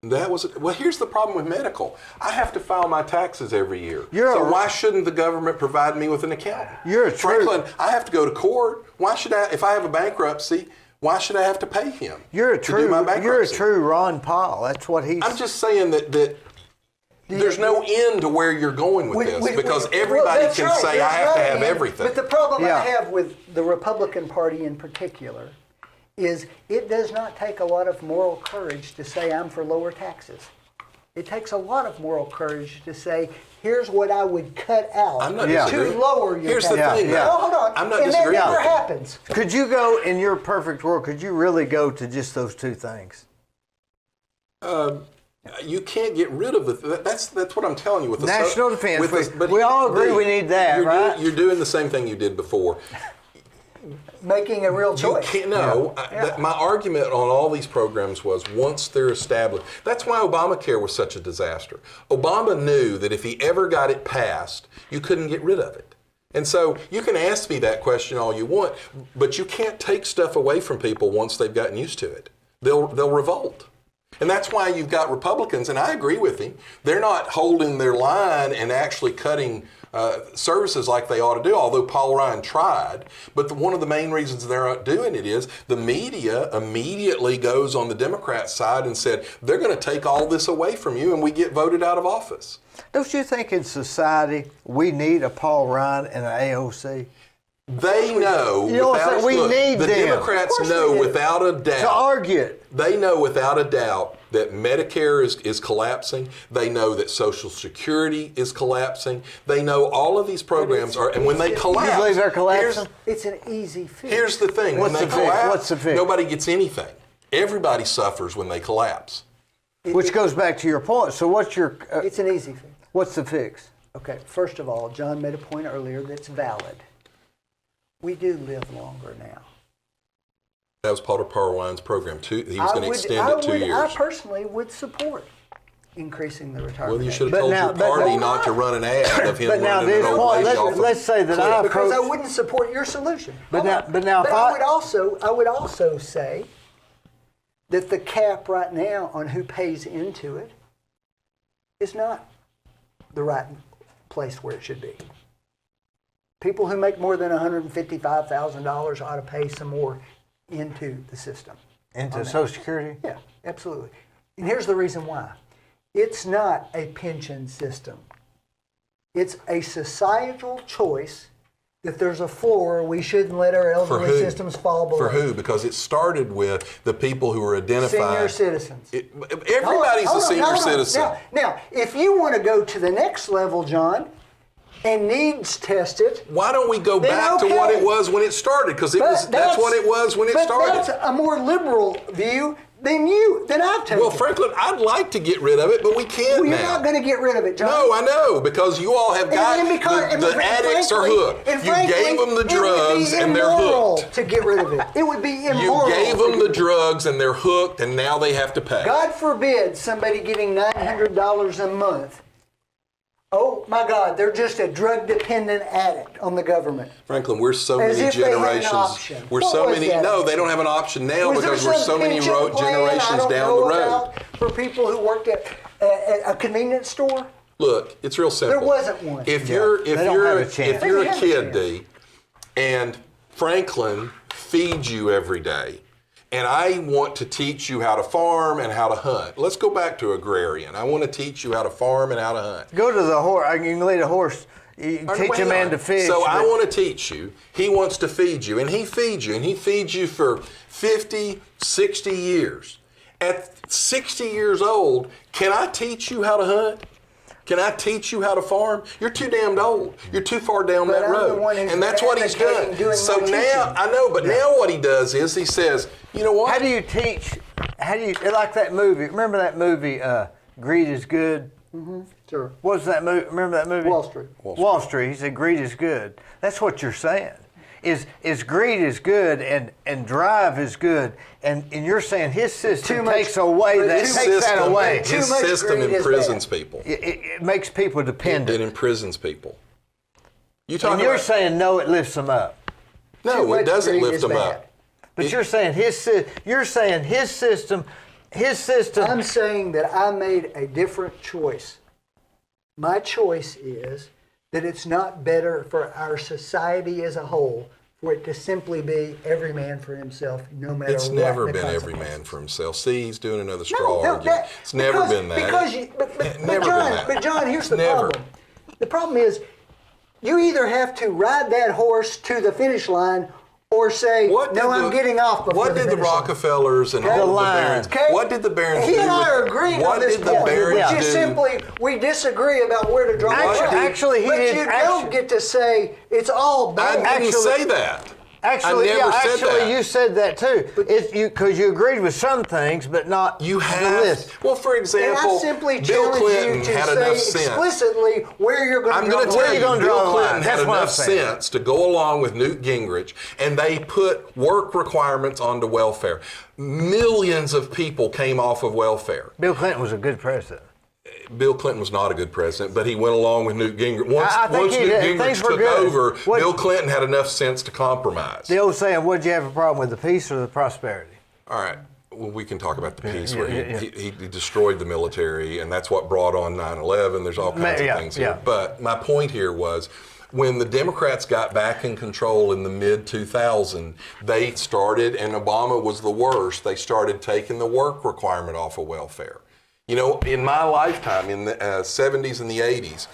That was well. Here's the problem with medical. I have to file my taxes every year. You're so a- why shouldn't the government provide me with an accountant? You're a true- Franklin. I have to go to court. Why should I? If I have a bankruptcy, why should I have to pay him? You're a to do my true. You're a bankruptcy? true Ron Paul. That's what he's. I'm just saying that there's no end to where you're going with this because everybody that's can right, say I there's have to no have end. everything. But the problem Yeah. I have with the Republican Party in particular is it does not take a lot of moral courage to say I'm for lower taxes. It takes a lot of moral courage to say, here's what I would cut out I'm not to disagreeing. lower your Here's the taxes. thing, No, though. hold on. I'm not and disagreeing that never with you. happens. Could you go, in your perfect world, could you really go to just those two things? You can't get rid of that's what I'm telling you with the National defense. but we all agree we need that, right? You're doing the same thing you did before. Making a real You choice. can't. No, my argument on all these programs was once they're established. That's why Obamacare was such a disaster. Obama knew that if he ever got it passed, you couldn't get rid of it. And so you can ask me that question all you want, but you can't take stuff away from people once they've gotten used to it. They'll revolt. And that's why you've got Republicans, and I agree with him, they're not holding their line and actually cutting services like they ought to do, although Paul Ryan tried. But one of the main reasons they're not doing it is the media immediately goes on the Democrat side and said, they're going to take all this away from you and we get voted out of office. Don't you think in society we need a Paul Ryan and an AOC? They know, You know what I'm saying? We need the them. Democrats Of course know we do. without a To doubt. argue it. They know without a doubt that Medicare is collapsing. They know that Social Security is collapsing. They know all of these programs are, and when they collapse, You believe they're collapsing? It's an easy fix. here's the thing: What's when they the fix? collapse, What's the fix? nobody gets anything. Everybody suffers when they collapse. Which goes back to your point. So what's your It's an easy fix. what's the fix? Okay, first of all, John made a point earlier that's valid. We do live longer now. That was part of Paul Ryan's program. He was going to extend it 2 I years. personally would support increasing the retirement Well, you age. should have But told now- your but- party but- not to run an ad of him But now running this an old point, lady off let's say that I Because I approach. wouldn't support your solution. But Hold now- on. but I would if also say that the cap right now on who pays into it is not the right place where it should be. People who make more than $155,000 ought to pay some more into the system. Into Social Security? Yeah, absolutely. And here's the reason why. It's not a pension system. It's a societal choice that there's a floor we shouldn't let our For elderly who? systems fall below. For who? Because it started with the people who were identified. Senior citizens. Everybody's Hold a on, senior hold on. citizen. Now, if you want to go to the next level, John, and needs test it, Why don't we go Then back to what okay. it was when it started? Because that's what it was when it but started. that's a more liberal view than I've taken. Well, Franklin, I'd like to get rid of it, but we can't Well, you're now. not going to get rid of it, John. No, I know, because you all have got, the addicts are hooked. You gave them the drugs and they're hooked. To get rid of it. It would be You immoral. gave them the drugs and they're hooked, and now they have to pay. God forbid somebody getting $900 a month. Oh my God, they're just a drug-dependent addict on the government. Franklin, we're so As many if they had an generations. option. We're What so was many. that? No, they don't have an option now Was there because we're some so many pension plan I generations don't down know the road. about for people who worked at a convenience store? Look, it's real simple. There wasn't one. If you're They don't have a chance. if you're They a have a kid, chance. D, and Franklin feeds you every day, and I want to teach you how to farm and how to hunt. Let's go back to agrarian. I want to teach you how to farm and how to hunt. Go to the horse. You can lead a horse. You can teach a Wait man on. to fish. So I but- want to teach you. He wants to feed you, and he feeds you, and he feeds you for 50, 60 years. At 60 years old, can I teach you how to hunt? Can I teach you how to farm? You're too damned old. You're too far down But that I'm the road. one who's And that's what he's advocating done. doing So my now, teaching. I know, but now what he does is he says, you know what? How do you teach? How do you like that movie? Remember that movie, Greed is Good? Sure. What was that movie? Remember that movie? Wall Street. Wall Street. He said greed is good. That's what you're saying. Is greed is good and drive is good, and you're saying his system Too much- takes away that his takes that away. Too His much system greed is imprisons bad. people. It makes people It dependent. imprisons people. You And talking you're about? saying no, it lifts them up. Too No, much it doesn't greed lift is them bad. up. But you're saying his system. I'm saying that I made a different choice. My choice is that it's not better for our society as a whole for it to simply be every man for himself, no matter It's what never the been every consequences. man for himself. See, he's doing another straw No, argument. It's never because- been that. Because you, but Never been John, that. but John, here's the Never. problem. The problem is, you either have to ride that horse to the finish line, or say, What did no, I'm getting off before What did the finish line. Rockefellers and all the Barons? Okay. What did the Barons do? He and I are agreeing what on this did the point. Barons Just do? simply, we disagree about where to draw the line. Actually, he but did- you don't get to say it's all bad. I didn't say that. Actually, I never said actually, that. you said that too. Because you agreed with some things, but not You the have. list. Well, for And example, I simply Bill challenge Clinton you to had say enough sense. explicitly where you're going I'm to going to tell you, gonna draw Bill the line? Clinton had That's what I'm enough saying. sense to go along with Newt Gingrich, and they put work requirements onto welfare. Millions of people came off of welfare. Bill Clinton was a good president. Bill Clinton was not a good president, but he went along with Newt Gingrich. I think Once he Newt did. Gingrich Things were took good. over, What- Bill Clinton had enough sense to compromise. The old saying, would you have a problem with the peace or the prosperity? All right. Well, we can talk about the peace yeah, where yeah. he destroyed the military, and that's what brought on 9/11. There's all kinds of things here. yeah. But my point here was, when the Democrats got back in control in the mid-2000s, they started, and Obama was the worst, they started taking the work requirement off of welfare. You know, in my lifetime, in the 70s and the 80s,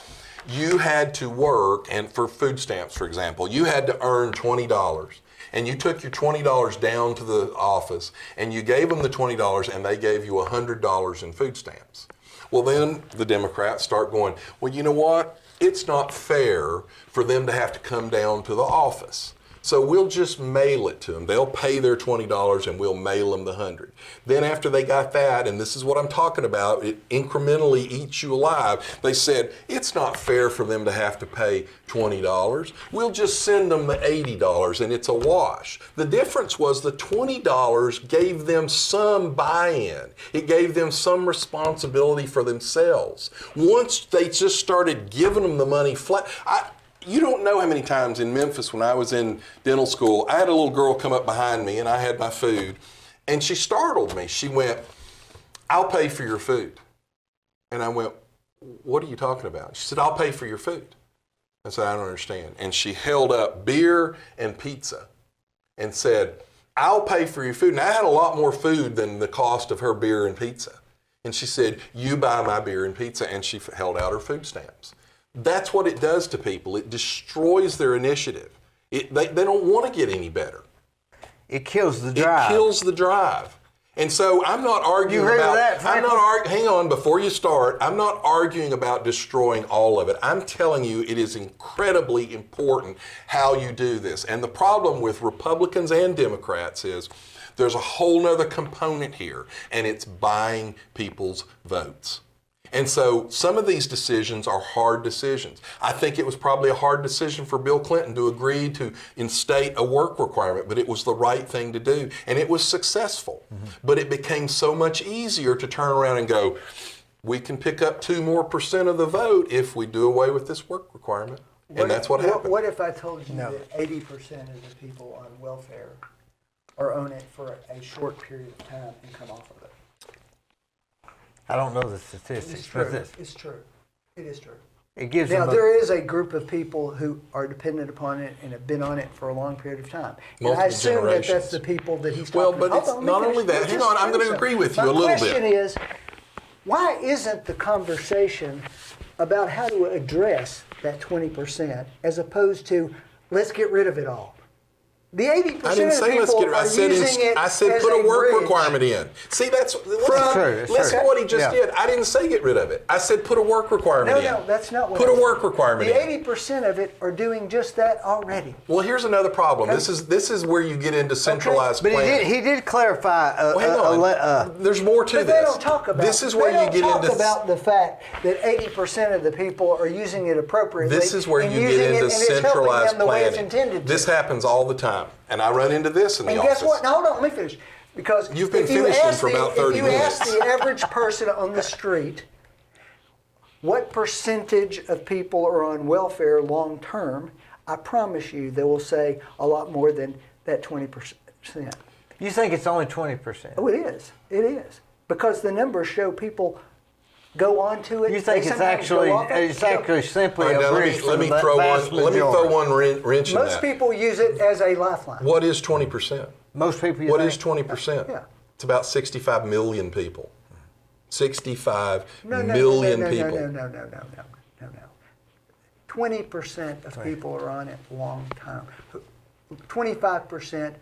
you had to work, and for food stamps, for example, you had to earn $20. And you took your $20 down to the office, and you gave them the $20, and they gave you $100 in food stamps. Well, then the Democrats start going, well, you know what? It's not fair for them to have to come down to the office. So we'll just mail it to them. They'll pay their $20 and we'll mail them the $100. Then after they got that, and this is what I'm talking about, it incrementally eats you alive. They said, it's not fair for them to have to pay $20. We'll just send them the $80 and it's a wash. The difference was the $20 gave them some buy-in. It gave them some responsibility for themselves. Once they just started giving them the money flat, you don't know how many times in Memphis when I was in dental school, I had a little girl come up behind me and I had my food, and she startled me. She went, I'll pay for your food. And I went, what are you talking about? She said, I'll pay for your food. I said, I don't understand. And she held up beer and pizza and said, I'll pay for your food. And I had a lot more food than the cost of her beer and pizza. And she said, you buy my beer and pizza. And she held out her food stamps. That's what it does to people. It destroys their initiative. They don't want to get any better. It kills the drive. It kills the drive. And so I'm not arguing You heard of about that, Franklin? hang on before you start. I'm not arguing about destroying all of it. I'm telling you it is incredibly important how you do this. And the problem with Republicans and Democrats is there's a whole nother component here, and it's buying people's votes. And so some of these decisions are hard decisions. I think it was probably a hard decision for Bill Clinton to agree to instate a work requirement, but it was the right thing to do. And it was successful. Mm-hmm. But it became so much easier to turn around and go, we can pick up 2% more of the vote if we do away with this work requirement. And that's what happened. What if I told you that 80% of the people on welfare are on it for a short period of time and come off of it? I don't know the statistics. It's true. But this, It's true. It is true. it gives Now, them a- there is a group of people who are dependent upon it and have been on it for a long period of time. And I Multiple assume that generations. that's the people that he's Well, talking but about. it's Hold on, let me not finish. only that. Let's Hang just on, I'm finish gonna up. agree with you a little My bit. question is, why isn't the conversation about how to address that 20% as opposed to let's get rid of it all? The 80% I didn't of say let's people get it. are using it I said as put a work bridge. requirement in. See, that's true, listen true. what he just Yeah. did. I didn't say get rid of it. I said put a work requirement in. No, that's not what Put I a said. work requirement The in. 80% of it are doing just that already. Well, here's another problem. This is where you get into centralized But planning. he did clarify. Well, hang on. There's more to But this. they don't talk about. This is where you get into. about the fact that 80% of the people are using it appropriately. This is where and you using get it, into and it's helping centralized them the way it's planning. intended to. This happens all the time, and I run into this in the And office. guess what? Now, hold on, let me finish. Because You've been if you finishing ask for about 30 If you ask minutes. the average person on the street, what percentage of people are on welfare long term, I promise you they will say a lot more than that 20%. You think it's only 20%? Oh, it is. It is. Because the numbers show people go on to it. You think They it's sometimes actually go off it. it's actually simply All right, a now bridge for let the me throw vast one. Let me majority. throw one wrench in Most that. people use it as a lifeline. What is 20%? Most people. What is 20%? Yeah. It's about 65 million people. 65 No, million no, people. No. 20% of people are on it long 25%,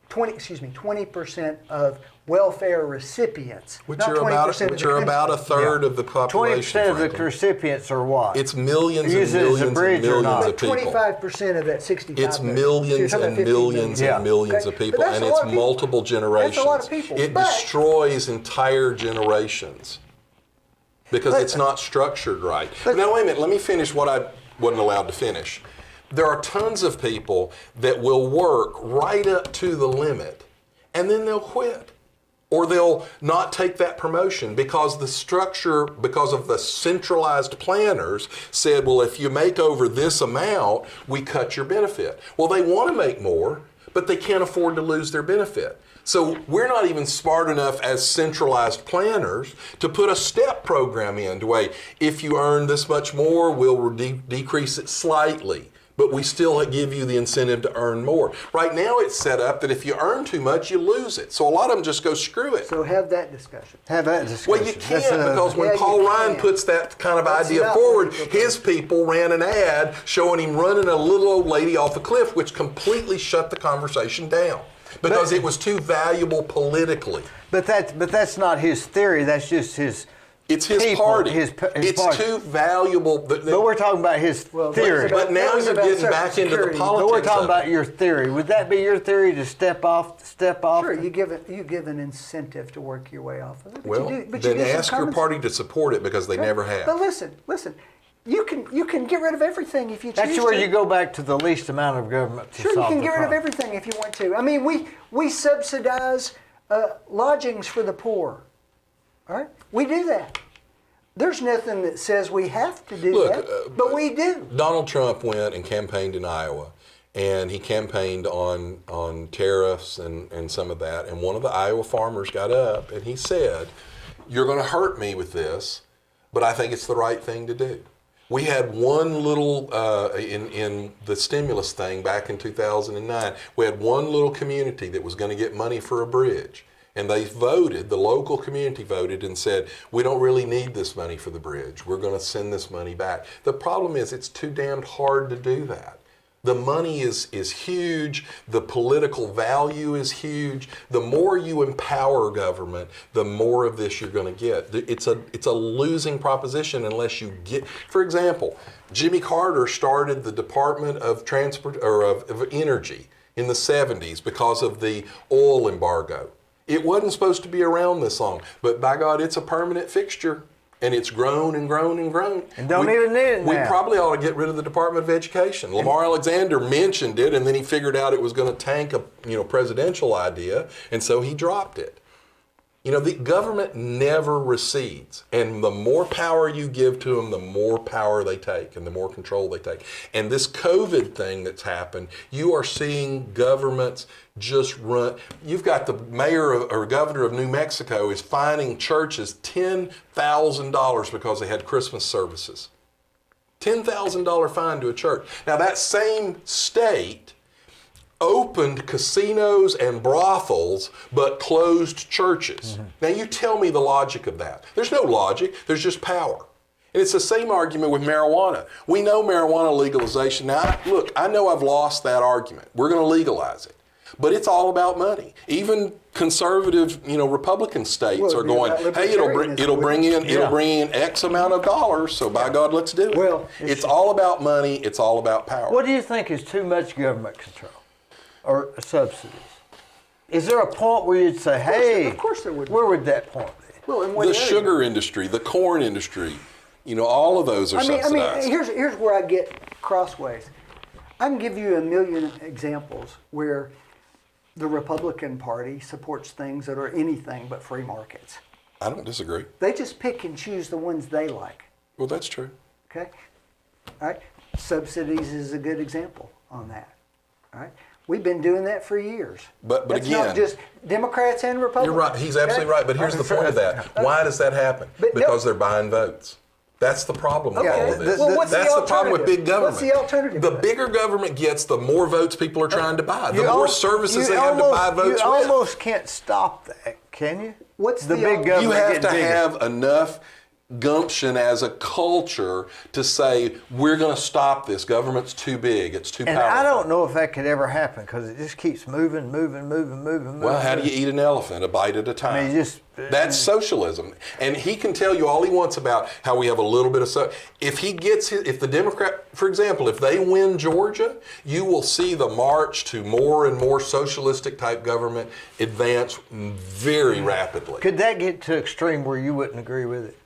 20% of welfare recipients, Which not are 20% about, of the about a country. third of the population. 20% of the Franklin. recipients are what? It's millions Use and it as a millions and bridge or millions not? of people. 25% of that 65 It's million. millions So you're talking and about 15 millions million. and millions Okay, of but people, that's and a it's lot of people. multiple generations. That's a lot of people. It But- destroys entire generations because it's not structured right. Now, wait a minute. Let me finish what I wasn't allowed to finish. There are tons of people that will work right up to the limit, and then they'll quit. Or they'll not take that promotion because the structure, because of the centralized planners said, well, if you make over this amount, we cut your benefit. Well, they want to make more, but they can't afford to lose their benefit. So we're not even smart enough as centralized planners to put a step program in to way, if you earn this much more, we'll decrease it slightly. But we still give you the incentive to earn more. Right now it's set up that if you earn too much, you lose it. So a lot of them just go screw it. So have that discussion. Have that discussion. Well, you can't because when Yeah, you Paul Ryan can. puts that kind of That's idea not forward, what people his people ran an ad showing him running a little old lady off a cliff, which completely shut the conversation down because it was too valuable politically. But that's not his theory. That's just his. It's his people, party. his it's party. too valuable. But we're talking about his theory. But now you're getting back into the politics. But we're talking of about it. your theory. Would that be your theory to step off? Sure, you give an incentive to work your way off of it. But Well, you do then some ask your common party to support it because they never have. But listen. You can get rid of everything if you choose That's where to. you go back to the least amount of government to Sure, you solve can the get rid of problem. everything if you want to. I mean, we subsidize lodgings for the poor. All right, we do that. There's nothing that says we have to do that, but we do. Donald Trump went and campaigned in Iowa, and he campaigned on tariffs and some of that. And one of the Iowa farmers got up and he said, "You're going to hurt me with this, but I think it's the right thing to do." We had one little, in the stimulus thing back in 2009, we had one little community that was going to get money for a bridge. And they voted, the local community voted and said, we don't really need this money for the bridge. We're going to send this money back. The problem is it's too damned hard to do that. The money is huge. The political value is huge. The more you empower government, the more of this you're going to get. It's a losing proposition unless you get, for example, Jimmy Carter started the Department of Transport or of Energy in the 70s because of the oil embargo. It wasn't supposed to be around this long, but by God, it's a permanent fixture. And it's grown and grown and grown. And don't even need it We now. probably ought to get rid of the Department of Education. Lamar Alexander mentioned it, and then he figured out it was going to tank a presidential idea, and so he dropped it. The government never recedes, and the more power you give to them, the more power they take and the more control they take. And this COVID thing that's happened, you are seeing governments just run. You've got the mayor or governor of New Mexico is fining churches $10,000 because they had Christmas services. $10,000 fine to a church. Now that same state opened casinos and brothels, but closed churches. Mm-hmm. Now you tell me the logic of that. There's no logic, there's just power. And it's the same argument with marijuana. We know marijuana legalization. Now, look, I know I've lost that argument. We're going to legalize it. But it's all about money. Even conservative, Republican states are going, hey, it'll bring in X amount of dollars, so by God, let's do it. Well, it's all about money, it's all about power. What do you think is too much government control or subsidies? Is there a point where you'd say, hey, of course there would be. Where would that point be? Well, in what the area? sugar industry, the corn industry, all of those are subsidized. I mean, here's where I get crossways. I can give you a million examples where the Republican Party supports things that are anything but free markets. I don't disagree. They just pick and choose the ones they like. Well, that's true. Okay? All right? Subsidies is a good example on that. All right? We've been doing that for years. But That's again, not just Democrats and Republicans. You're right. He's absolutely right. But here's the point of that. Why does that happen? Because they're buying votes. That's the problem with all of this. Well, what's That's the the problem with big government. What's the alternative? The bigger government gets, the more votes people are trying to buy. The more services they have to buy votes with. You almost can't stop that, can you? What's the big government? You have to have enough gumption as a culture to say, we're going to stop this. Government's too big. It's too And powerful. I don't know if that could ever happen because it just keeps moving. Well, how do you eat an elephant? A bite at a time. I mean, just That's socialism. And he can tell you all he wants about how we have a little bit of if the Democrat, for example, if they win Georgia, you will see the march to more and more socialistic type government advance very rapidly. Could that get to extreme where you wouldn't agree with it?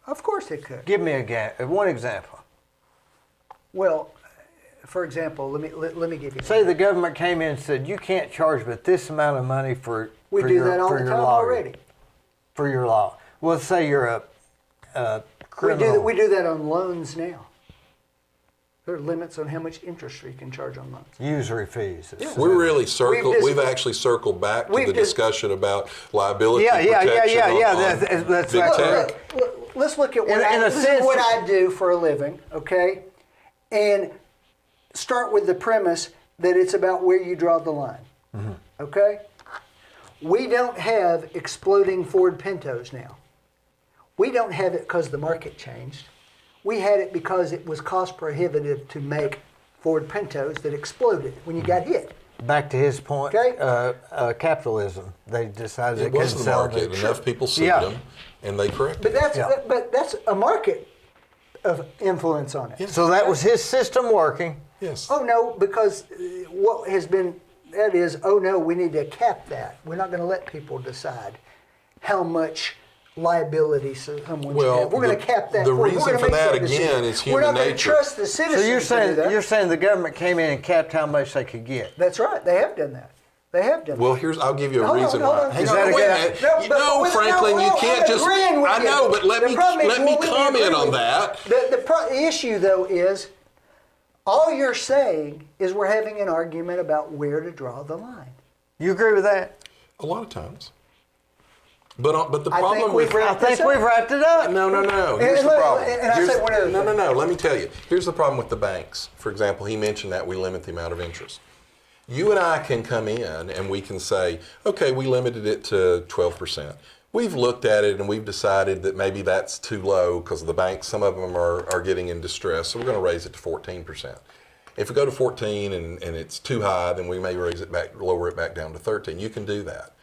Of course it could. Give me one example. Well, for example, let me give you. Say the government came in and said, you can't charge but this amount of money for We for do your, that all for the your time lawyer, already. For your law. Well, say you're a criminal. We do that on loans now. There are limits on how much interest you can charge on loans. Usury fees. We're really circled. We've dis- actually circled back to we've the dis- discussion about liability Yeah. protection. That's big right. tech. Let's look at what In a this sense- is what I do for a living, okay? And start with the premise that it's about where you draw the line, okay? We don't have exploding Ford Pintos now. We don't have it because the market changed. We had it because it was cost prohibitive to make Ford Pintos that exploded when you got hit. Back to his point, Okay. capitalism. They decided It they couldn't was the sell market. them. Enough people sued Yeah. them, and they corrected But it. that's but that's a market of influence on it. So that was his system working. Yes. Oh no, because what has been that is, oh no, we need to cap that. We're not going to let people decide how much liability someone should have. We're going to cap that. The We're reason gonna for make that, decision. again, is We're human not going to nature. trust the citizens. So to do that. you're saying the government came in and capped how much they could get. That's right. They have done that. They have done Well, that. I'll give you a Hold on, reason hold why. on. Hang Is on, that a wait a good- minute. No, but Franklin, you no, can't I'm just. agreeing with I you. know, but let The me problem is, well, we comment agree on with that. The issue, though, is all you're saying is we're having an argument about where to draw the line. You agree with that? A lot of times. But the I problem think with we've I think we've wrapped it up. No. Here's And the look, problem. and I say one other No, thing. let me tell you. Here's the problem with the banks. For example, he mentioned that we limit the amount of interest. You and I can come in and we can say, okay, we limited it to 12%. We've looked at it and we've decided that maybe that's too low because the banks, some of them are getting in distress, so we're going to raise it to 14%. If we go to 14 and it's too high, then we may raise it back, lower it back down to 13. You can do that.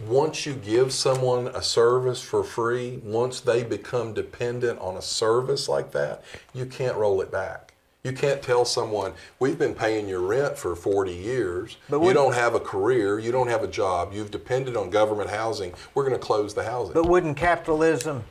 Once you give someone a service for free, once they become dependent on a service like that, you can't roll it back. You can't tell someone, we've been paying your rent for 40 years, you don't have a career, you don't have a job, you've depended on government housing, we're going to close the housing. But wouldn't capitalism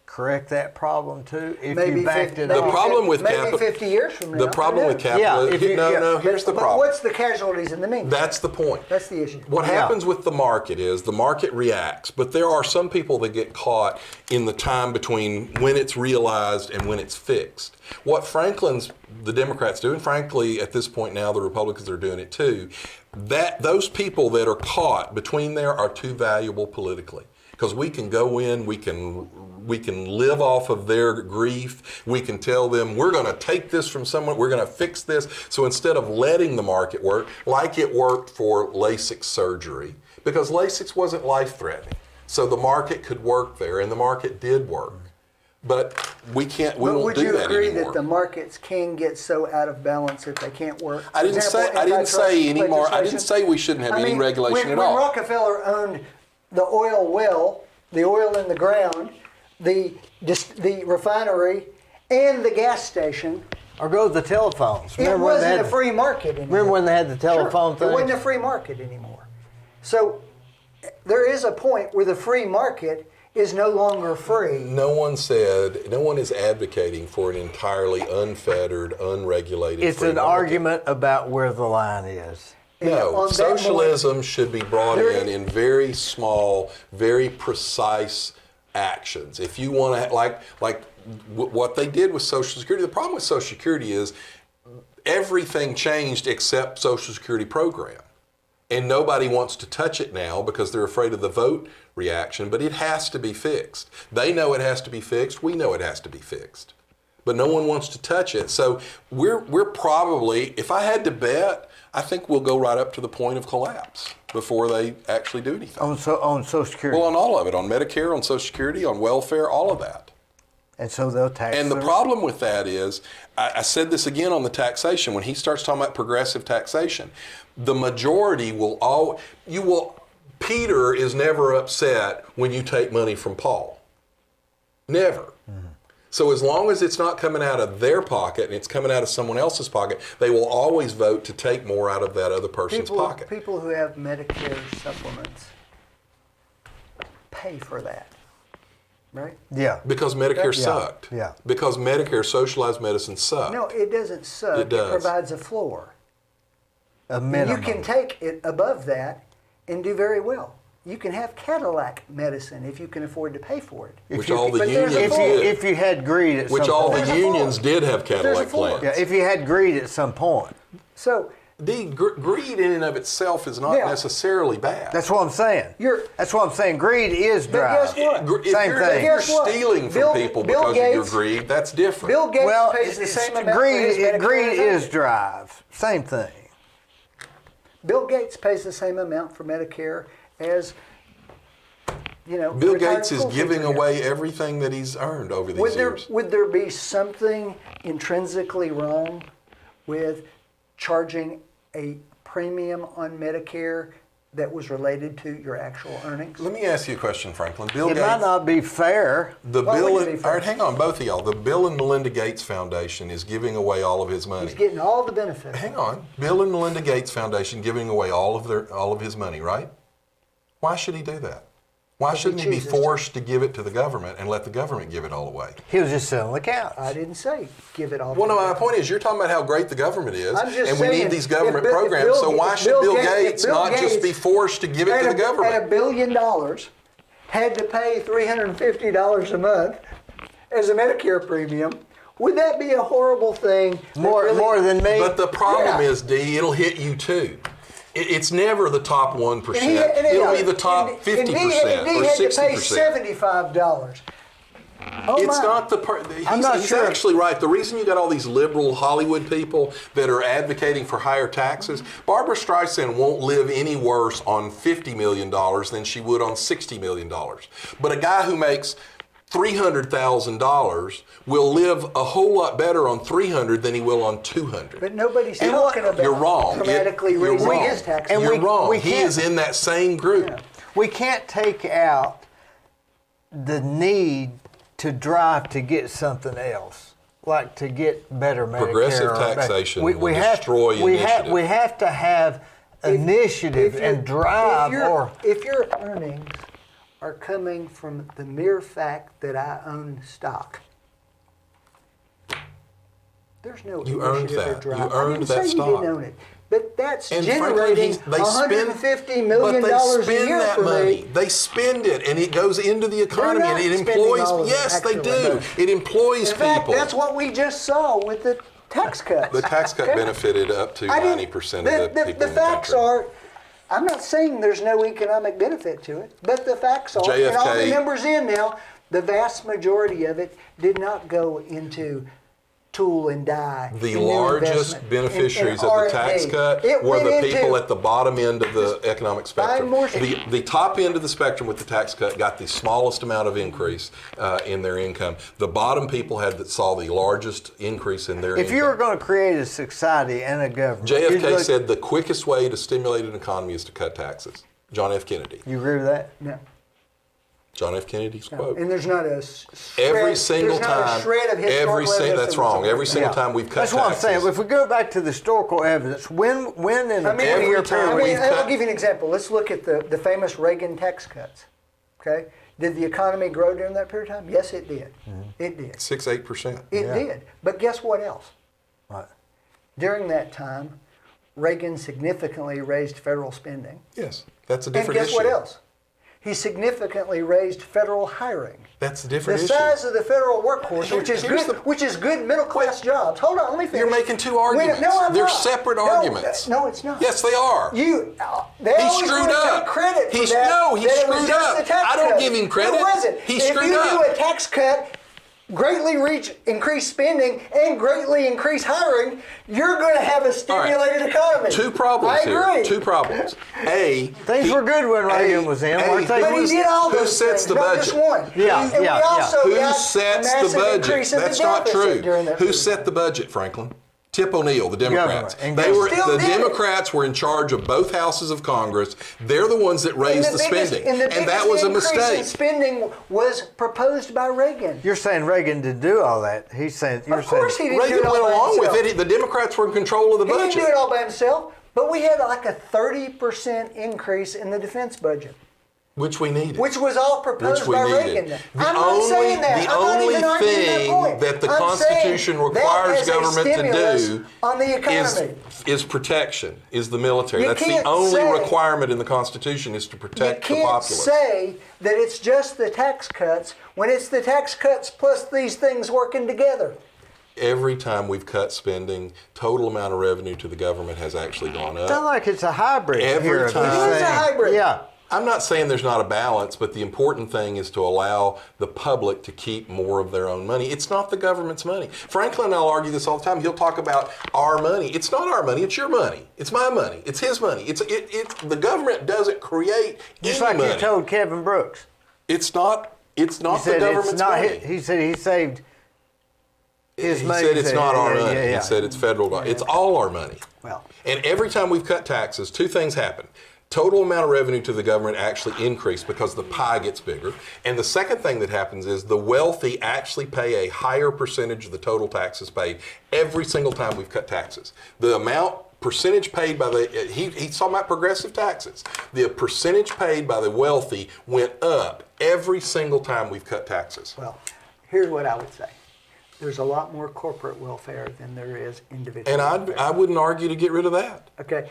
correct that problem too if Maybe you backed it The up? problem with maybe 50 years from now. The problem with capitalism, if you- no, here's the But problem. what's the casualties in the meantime? That's the point. That's the issue. What happens with the market is the market reacts, but there are some people that get caught in the time between when it's realized and when it's fixed. What the Democrats do, and frankly at this point now the Republicans are doing it too, that those people that are caught between there are too valuable politically. Because we can go in, we can live off of their grief. We can tell them, we're going to take this from someone, we're going to fix this. So instead of letting the market work, like it worked for LASIK surgery, because LASIK wasn't life-threatening. So the market could work there, and the market did work. But we won't do that anymore. Would you agree that the markets can get so out of balance that they can't work? I didn't say anymore. I didn't say we shouldn't have any regulation at all. When Rockefeller owned the oil well, the oil in the ground, the refinery, and the gas station, Or go to the telephones. it wasn't a free market anymore. Remember when they had the telephone thing? It wasn't a free market anymore. So there is a point where the free market is no longer free. No one is advocating for an entirely unfettered, unregulated It's free an market. argument about where the line is. No, on that socialism should be brought There in very small, very precise actions. If you want to, like what they did with Social Security, the problem with Social Security is everything changed except Social Security program. And nobody wants to touch it now because they're afraid of the vote reaction, but it has to be fixed. They know it has to be fixed. We know it has to be fixed. But no one wants to touch it. So we're probably, if I had to bet, I think we'll go right up to the point of collapse before they actually do anything. On Social Security. Well, on all of it, on Medicare, on Social Security, on welfare, all of that. And so they'll tax. And the problem with that is, I said this again on the taxation, when he starts talking about progressive taxation, the majority Peter is never upset when you take money from Paul. Never. Mm-hmm. So as long as it's not coming out of their pocket and it's coming out of someone else's pocket, they will always vote to take more out of that other person's pocket. People who have Medicare supplements pay for that, right? Yeah. Because Medicare sucked. Yeah. Because Medicare, socialized medicine sucked. No, it doesn't suck. It does. It provides a floor. A minimum. You can take it above that and do very well. You can have Cadillac medicine if you can afford to pay for it. Which all the unions did. If you had greed at some point. Which all the unions did have Cadillac plans. Yeah, if you had greed at some point. So greed in and of itself is not necessarily bad. That's what I'm saying. That's what I'm saying. Greed is drive. But guess what? Same thing. If you're stealing from people because of your greed, that's different. Bill Gates pays the same amount for his Medicare. Greed is drive. Same thing. Bill Gates pays the same amount for Medicare as, Bill Gates is giving away everything that he's earned over these years. Would there be something intrinsically wrong with charging a premium on Medicare that was related to your actual earnings? Let me ask you a question, Franklin. It might not be fair. All right, hang on, both of y'all. The Bill and Melinda Gates Foundation is giving away all of his money. He's getting all the benefits. Hang on. Bill and Melinda Gates Foundation giving away all of his money, right? Why should he do that? Why shouldn't he be forced to give it to the government and let the government give it all away? He was just selling the cows. I didn't say give it all. Well, no, my point is you're talking about how great the government is, and we need these government programs, so why should Bill Gates not just be forced to give it to the government? And $1 billion had to pay $350 a month as a Medicare premium. Would that be a horrible thing? More than me? But the problem is, Dee, it'll hit you too. It's never the top 1%. It'll be the top 50% or 60%. He had to pay $75. It's not he's actually right. The reason you got all these liberal Hollywood people that are advocating for higher taxes, Barbara Streisand won't live any worse on $50 million than she would on $60 million. But a guy who makes $300,000 will live a whole lot better on $300 than he will on $200. But nobody's talking about you're wrong. dramatically raising his taxes. And you're wrong. He is in that same group. Yeah. We can't take out the need to drive to get something else, like to get better Medicare. Progressive taxation will destroy initiative. We have to have initiative and drive. If your earnings are coming from the mere fact that I own stock, there's no initiative or drive. You earned that stock. You didn't own it. But that's and generating $150 million a year for me. They spend it, and it goes into the economy, and it employs. Yes, they do. It employs people. In fact, that's what we just saw with the tax cuts. The tax cut benefited up to 90% of the people in the facts country. are. I'm not saying there's no economic benefit to it, but the facts are, and all the numbers in now, the vast majority of it did not go into tool and die. The largest beneficiaries of the tax cut were the people at the bottom end of the economic spectrum. The top end of the spectrum with the tax cut got the smallest amount of increase in their income. The bottom people saw the largest increase in their income. If you were going to create a society and a government, JFK said the quickest way to stimulate an economy is to cut taxes. John F. Kennedy. You agree with that? No. John F. Kennedy's quote. And there's not a every single time. That's wrong. Every single time we've cut taxes. That's what I'm saying. If we go back to the historical evidence, when in a 20-year period, I'll give you an example. Let's look at the famous Reagan tax cuts. Okay, did the economy grow during that period of time? Yes, it did. Mm-hmm. It did. 6-8%. It did. But guess what else? What? During that time, Reagan significantly raised federal spending. Yes, that's a different issue. And guess what else? He significantly raised federal hiring. That's a different issue. The size of the federal workforce, which is good middle class jobs. Hold on, let me finish. You're making two arguments. They're separate arguments. No, it's not. Yes, they are. He screwed up. Take credit for he screwed up. I I don't give him credit. No, it wasn't. He screwed up. If you do a tax cut greatly increase spending and greatly increase hiring, you're going to have a stimulated economy. Two problems I agree. here. Two problems. Things were good when Reagan was in, weren't they? But he did all Who those sets things, the not budget? just one. Yeah, And yeah, we also Who got sets a the massive budget? increase in That's the not deficit true. during that Who period. set the budget, Franklin? Tip O'Neill, the Democrats. Government. They were Still the did it. Democrats were in charge of both houses of Congress. They're the ones that raised the spending, And that was a mistake. In spending was proposed by Reagan. You're saying Reagan did do all that. He's saying Of course he didn't do Reagan it all went by along himself. with it. The Democrats were in control of the He didn't do budget. it all by himself, but we had like a 30% increase in the defense budget, Which we needed. which was all proposed we by needed. Reagan. The I'm not saying that. The I'm not only even arguing that thing point. that the I'm Constitution saying requires that as a government to stimulus do on the economy. is protection, is the military. You That's the can't only say- requirement in the Constitution is to You protect the can't populace. say that it's just the tax cuts when it's the tax cuts plus these things working together. Every time we've cut spending, total amount of revenue to the government has actually gone It's not up. like it's a hybrid Every here. of time. this It is a thing. hybrid. Yeah. I'm not saying there's not a balance, but the important thing is to allow the public to keep more of their own money. It's not the government's money. Franklin and I'll argue this all the time. He'll talk about our money. It's not our money. It's your money. It's my money. It's his money. The government doesn't create Just any like money. you told Kevin Brooks. It's not He the said government's it's not. money. He said he saved his He money. said it's not our Yeah, money. yeah, yeah. He said it's federal money. It's all our money. Well. And every time we've cut taxes, two things happen. Total amount of revenue to the government actually increased because the pie gets bigger. And the second thing that happens is the wealthy actually pay a higher percentage of the total taxes paid every single time we've cut taxes. The amount percentage paid by he's talking about progressive taxes. The percentage paid by the wealthy went up every single time we've cut taxes. Well, here's what I would say. There's a lot more corporate welfare than there is individual And welfare. I wouldn't argue to get rid of that. Okay.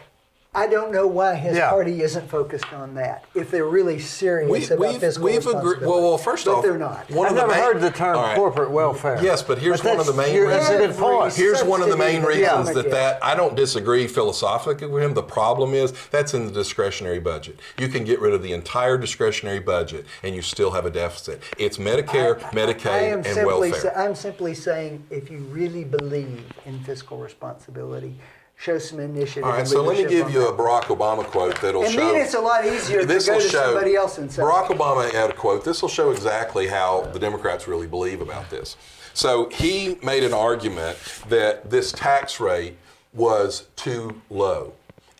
I don't know why his Yeah. party isn't focused on that. If they're really serious about fiscal we've responsibility. agreed. Well, first but off, they're not. one I've of the never main- heard the term All right. corporate welfare. Yes, but here's one of the main That's a good point. Here's one of the main Subsidy reasons that the that government I don't disagree philosophically with him. The problem is that's in the discretionary budget. You can get rid of the entire discretionary budget and you still have a deficit. It's Medicare, Medicaid, and welfare. I'm simply saying if you really believe in fiscal responsibility, show some initiative. All right, and so let me leadership give you a on that. Barack Obama quote that'll And show. then it's a lot easier to go This'll to show- somebody else and say. Barack Obama had a quote. This will show exactly how the Democrats really believe about this. So he made an argument that this tax rate was too low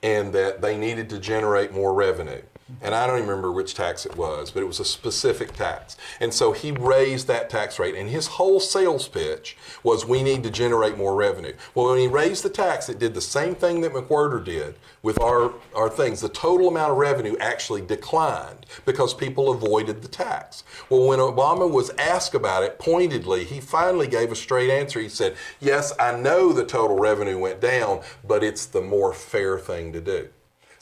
and that they needed to generate more revenue. And I don't even remember which tax it was, but it was a specific tax. And so he raised that tax rate. And his whole sales pitch was we need to generate more revenue. Well, when he raised the tax, it did the same thing that McWhorter did with our things. The total amount of revenue actually declined because people avoided the tax. Well, when Obama was asked about it pointedly, he finally gave a straight answer. He said, yes, I know the total revenue went down, but it's the more fair thing to do.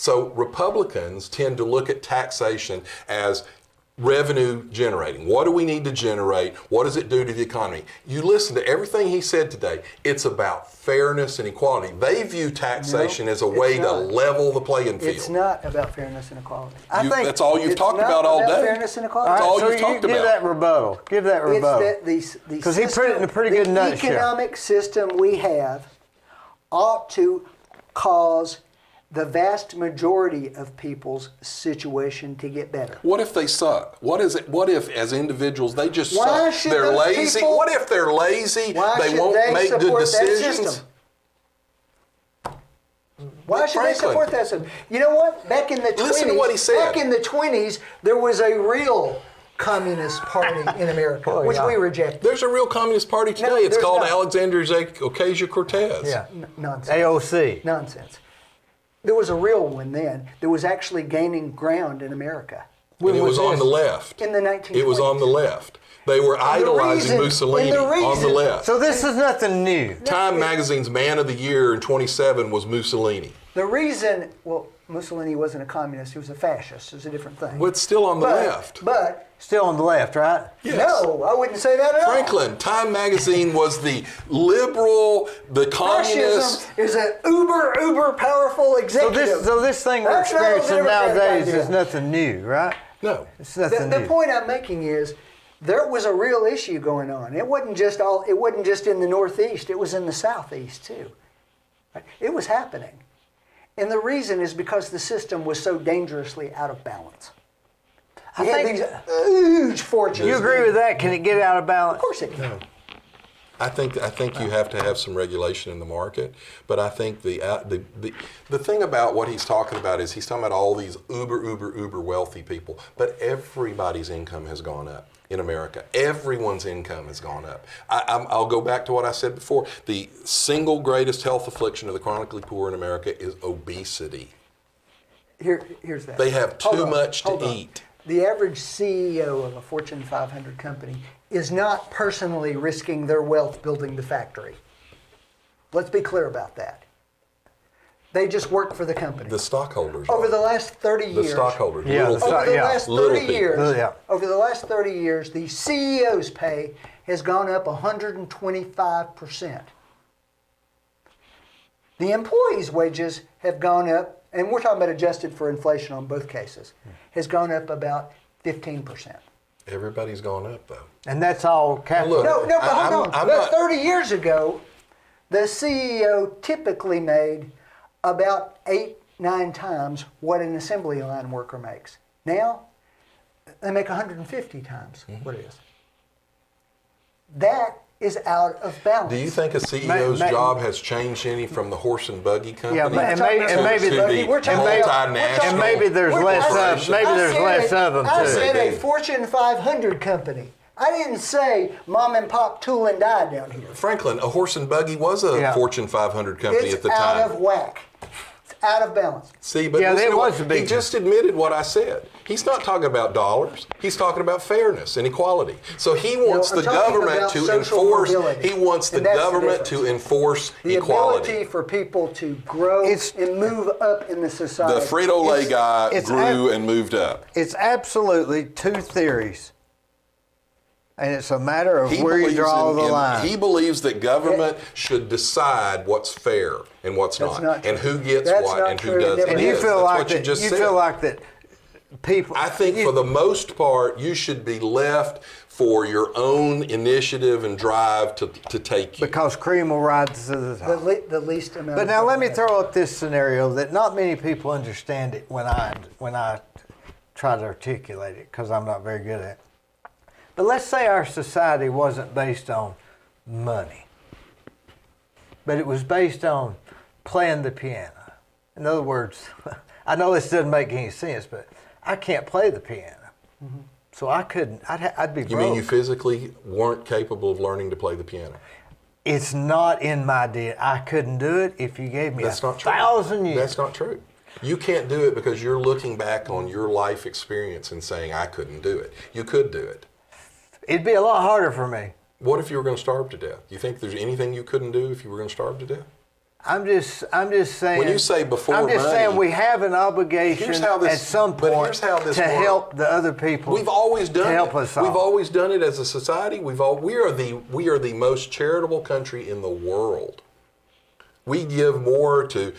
So Republicans tend to look at taxation as revenue generating. What do we need to generate? What does it do to the economy? You listen to everything he said today. It's about fairness and equality. They view taxation as a way it's to not. level the playing field. It's not about fairness and equality. That's all you've It's talked not about all day. Fairness and equality. That's all so you've talked give about. that rebuttal. Give that It's rebuttal. that the 'Cause he put it in a pretty good nutshell. The economic system we have ought to cause the vast majority of people's situation to get better. What if they suck? What if, as individuals, they just Why suck? should They're those lazy. people- What if they're lazy? Why They should won't they make good support that decisions. system? Why should Franklin. they support that system? You know what? Back in the 20s, Listen to what he said. Back in the 20s, there was a real Communist Party in America, Oh, which yeah. we rejected. There's a real Communist Party today. No, it's there's called not. Alexander Ocasio-Cortez. Yeah. Nonsense. AOC. Nonsense. There was a real one then that was actually gaining ground in America. And it was on this? the left. In the 1920s. It was on the left. They were idolizing reason- Mussolini and the on the reason- left. So this is nothing new. Time Magazine's Man of the Year in 27 was Mussolini. The reason, well, Mussolini wasn't a communist, he was a fascist. It was a different thing. But it's still on the But- left. But, Still on the left, right? Yes. no, I wouldn't say that at all. Franklin, Time Magazine was the liberal, the communist. Fascism is an uber powerful So executive. this thing we're That's not a experiencing Democratic nowadays idea. is nothing new, right? No. It's nothing The new. point I'm making is there was a real issue going on. It wasn't just in the Northeast, it was in the Southeast too. Right? It was happening. And the reason is because the system was so dangerously out of balance. I We had think these huge fortunes. you agree with that. Can it get out of balance? Of course it can. No. I think you have to have some regulation in the market, but I think the thing about what he's talking about is he's talking about all these uber wealthy people, but everybody's income has gone up in America. Everyone's income has gone up. I'll go back to what I said before. The single greatest health affliction of the chronically poor in America is obesity. Here's that. They have too much to Hold on. eat. The average CEO of a Fortune 500 company is not personally risking their wealth building the factory. Let's be clear about that. They just work for the company. The stockholders. Over are. the last 30 years. The stockholders. Yeah, little the people. Over the yeah. last Little 30 people. years, Yeah. over the last 30 years, the CEO's pay has gone up 125%. The employees' wages have gone up, and we're talking about adjusted for inflation on both cases, has gone up about 15%. Everybody's gone up though. And that's all capital. Look, No, but hold on. I'm But not- 30 years ago, the CEO typically made about 8-9 times what an assembly line worker makes. Now, they make 150 times what it is. That is out of balance. Do you think a CEO's job has changed any from the horse and buggy company? Yeah, but- and maybe- to the we're talking about- multinational And maybe there's less corporation? of them I too. said a Fortune 500 company. I didn't say mom and pop tool and die down here. Franklin, a horse and buggy was a Yeah. Fortune 500 company It's at the out time. of whack. It's out of balance. See, but Yeah, listen it to what- was a big he just admitted what I said. He's not talking about dollars. He's talking about fairness and equality. So he wants I'm the talking government about to social enforce. mobility. He wants the And that's the government to difference. enforce The equality. ability for people to grow It's- and move up in the society. The Frito-Lay guy it's grew and moved up. It's absolutely two theories. And it's a matter of He where you believes draw the in- line. He believes that government should decide what's fair and what's That's not, not and true. who gets That's what not and true. who It doesn't. never and is. you Yes, feel that's like what you that. just You said. feel like that. People. I think for the most part, you should be left for your own initiative and drive to take you. because cream will rise to the top. the least amount. But of now let me government. throw up this scenario that not many people understand it when I try to articulate it because I'm not very good at it. But let's say our society wasn't based on money, but it was based on playing the piano. In other words, I know this doesn't make any sense, but I can't play the piano, so I couldn't. I'd be broke. You mean you physically weren't capable of learning to play the piano? It's not in my DNA. I couldn't do it if you gave me That's not true. 1,000 years. That's not true. You can't do it because you're looking back on your life experience and saying, I couldn't do it. You could do it. It'd be a lot harder for me. What if you were going to starve to death? Do you think there's anything you couldn't do if you were going to starve to death? I'm just saying. When you say before I'm just money, saying we have an obligation here's how this- at some but point here's how this to works. help the other people. We've always done to help it. us all. We've always done it as a society. We are the most charitable country in the world. We give more to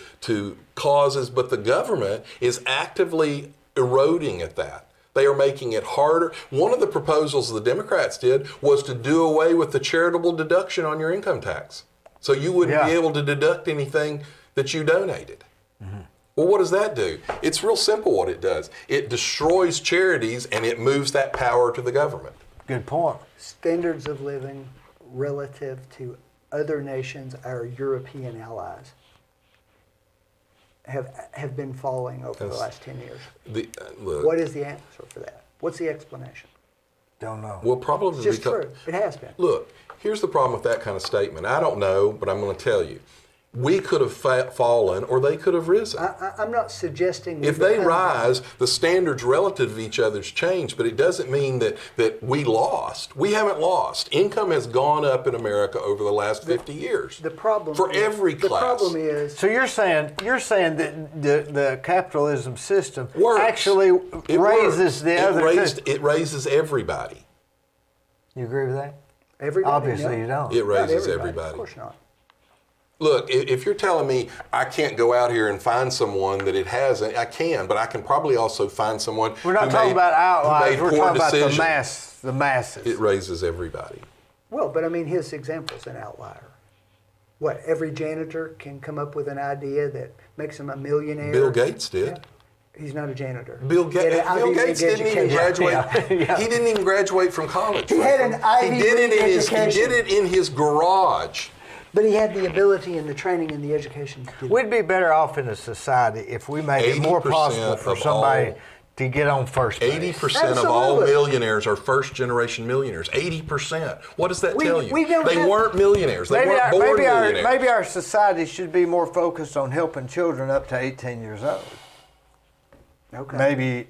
causes, but the government is actively eroding at that. They are making it harder. One of the proposals the Democrats did was to do away with the charitable deduction on your income tax. So you wouldn't be Yeah. able to deduct anything that you donated. Well, what does that do? It's real simple what it does. It destroys charities and it moves that power to the government. Good point. Standards of living relative to other nations, our European allies, have been falling over the Yes. last 10 years. Look, What is the answer for that? What's the explanation? Don't know. well, probably It's just because, true. It has been. look, here's the problem with that kind of statement. I don't know, but I'm going to tell you. We could have fallen or they could have risen. I'm not suggesting. If they rise, the standards relative to each other's change, but it doesn't mean that we lost. We haven't lost. Income has gone up in America over the last 50 years. The problem for every The class. problem is So you're saying that the capitalism system Works. actually It raises works. the other It raises everybody. You agree with that? everybody. Obviously no. you don't. It Not raises everybody. everybody. Of course not. Look, if you're telling me I can't go out here and find someone that it hasn't, I can, but I can probably also find someone. We're not talking about outliers. We're talking about decisions. the masses. It raises everybody. Well, but I mean, his example's an outlier. What, every janitor can come up with an idea that makes him a millionaire? Bill Gates did. Yeah. He's not a janitor. Bill Gates didn't even graduate. Yeah. He didn't even graduate from college. He had an Ivy He did it League in his. He education. did it in his garage. But he had the ability and the training and the education to do it. We'd be better off in a society if we made it more 80% possible for of somebody all- to get on first base. 80% of all Absolutely. millionaires are first-generation millionaires. 80%. What does that tell you? we don't They have- weren't millionaires. They weren't born millionaires. Maybe our society should be more focused on helping children up to 18 years old. Okay. Maybe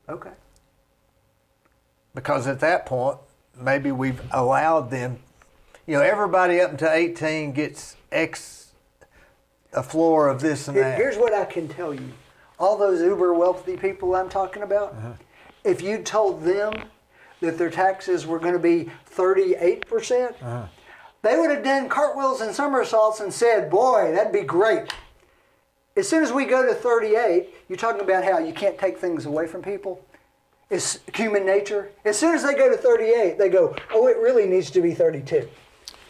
Okay. because at that point, maybe we've allowed them. You know, everybody up until 18 gets a floor of this and that. Here's what I can tell you. All those uber wealthy people I'm talking about, if you told them that their taxes were going to be 38%, they would have done cartwheels and somersaults and said, boy, that'd be great. As soon as we go to 38, you're talking about how you can't take things away from people. It's human nature. As soon as they go to 38, they go, oh, it really needs to be 32.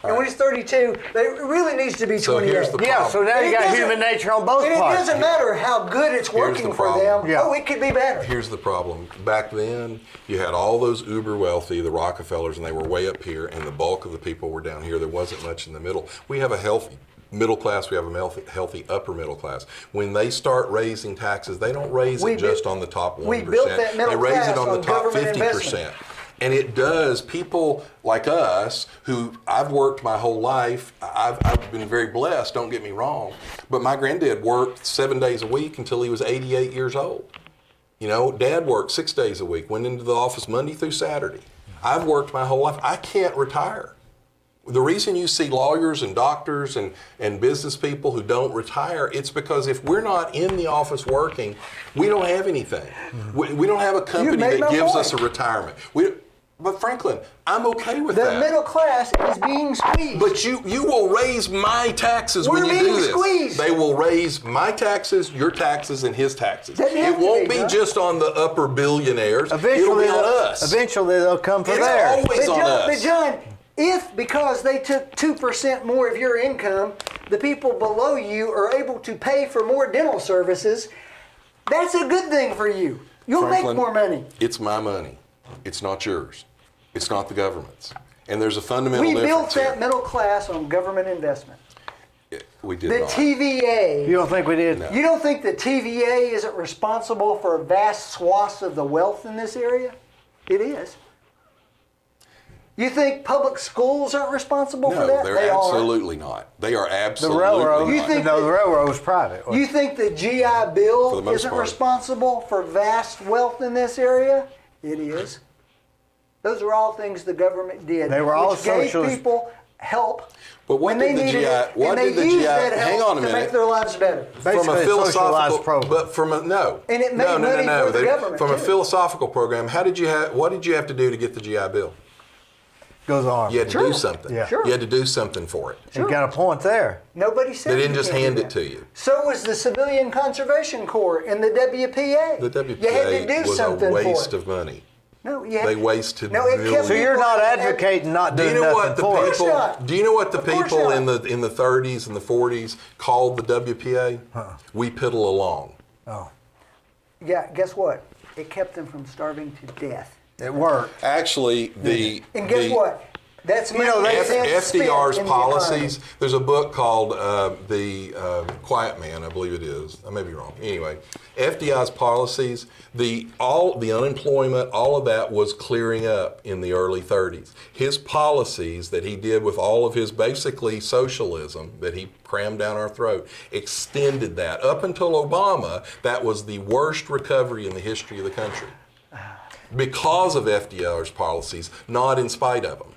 And when it's 32, it really needs to be 28. So here's the Yeah, so now And you it got doesn't- human nature on both And parts. it doesn't matter how good it's Here's working the for problem. them. Yeah. Oh, it could be better. Here's the problem. Back then, you had all those uber wealthy, the Rockefellers, and they were way up here, and the bulk of the people were down here. There wasn't much in the middle. We have a healthy middle class. We have a healthy upper middle class. When they start raising taxes, they don't raise We it just bu- on the top 1%. we built that middle they raise class it on on the top government 50%. investment. And it does. People like us, who I've worked my whole life, I've been very blessed, don't get me wrong, but my granddad worked 7 days a week until he was 88 years old. You know, Dad worked 6 days a week, went into the office Monday through Saturday. I've worked my whole life. I can't retire. The reason you see lawyers and doctors and business people who don't retire, it's because if we're not in the office working, we don't have anything. We don't have a company made that my gives point. us a retirement. But Franklin, I'm okay with The that. middle class is being squeezed. But you will raise my taxes when We're you do being this. squeezed. They will raise my taxes, your taxes, and his taxes. Doesn't have It to won't be, be huh? just on the upper billionaires. It'll Eventually, be on us. Eventually, they'll come for It's theirs. always on us. But John, if because they took 2% more of your income, the people below you are able to pay for more dental services, that's a good thing for you. You'll Franklin, make more money. It's my money. It's not yours. It's not the government's. And there's a fundamental We built difference that here. middle class on government investment. We did The not. TVA. You don't think we did? No. You don't think the TVA isn't responsible for vast swaths of the wealth in this area? It is. You think public schools aren't responsible for No, that? they're They absolutely not. They are The absolutely railroad. You not. think no, that- the railroad was private. are. You think the GI For the Bill most isn't part. responsible for vast wealth in this area? It is. Those are all things the government did. They were all which gave socialist. people help. But what when did they the needed GI it, what and did they the used GI that help hang on a to minute. make their lives better. Basically, a socialized program. But from a no. And it made no, no, money no, no. for the government, From a too. philosophical program, what did you have to do to get the GI Bill? Goes on. You had to Sure. do something. Yeah. Sure. You had to do something for it. You got a point there. Nobody said They didn't you just can't hand do it that. to you. So was the Civilian Conservation Corps and the WPA. The WPA You had to do was something a waste for it. of money. No, you had They wasted No, it millions. kept So you're people not out of advocating not Do doing you know nothing what the for it. people? not. Do you know what the Of course people not. in the 30s and the 40s called the WPA? We piddle along. Oh, Yeah, guess what? It kept them from starving to death. it worked. Actually, And guess what? That's money that's spent FDR's in the policies. economy. There's a book called The Quiet Man, I believe it is. I may be wrong. Anyway, FDR's policies, the unemployment, all of that was clearing up in the early 30s. His policies that he did with all of his basically socialism that he crammed down our throat extended that. Up until Obama, that was the worst recovery in the history of the country because of FDR's policies, not in spite of them.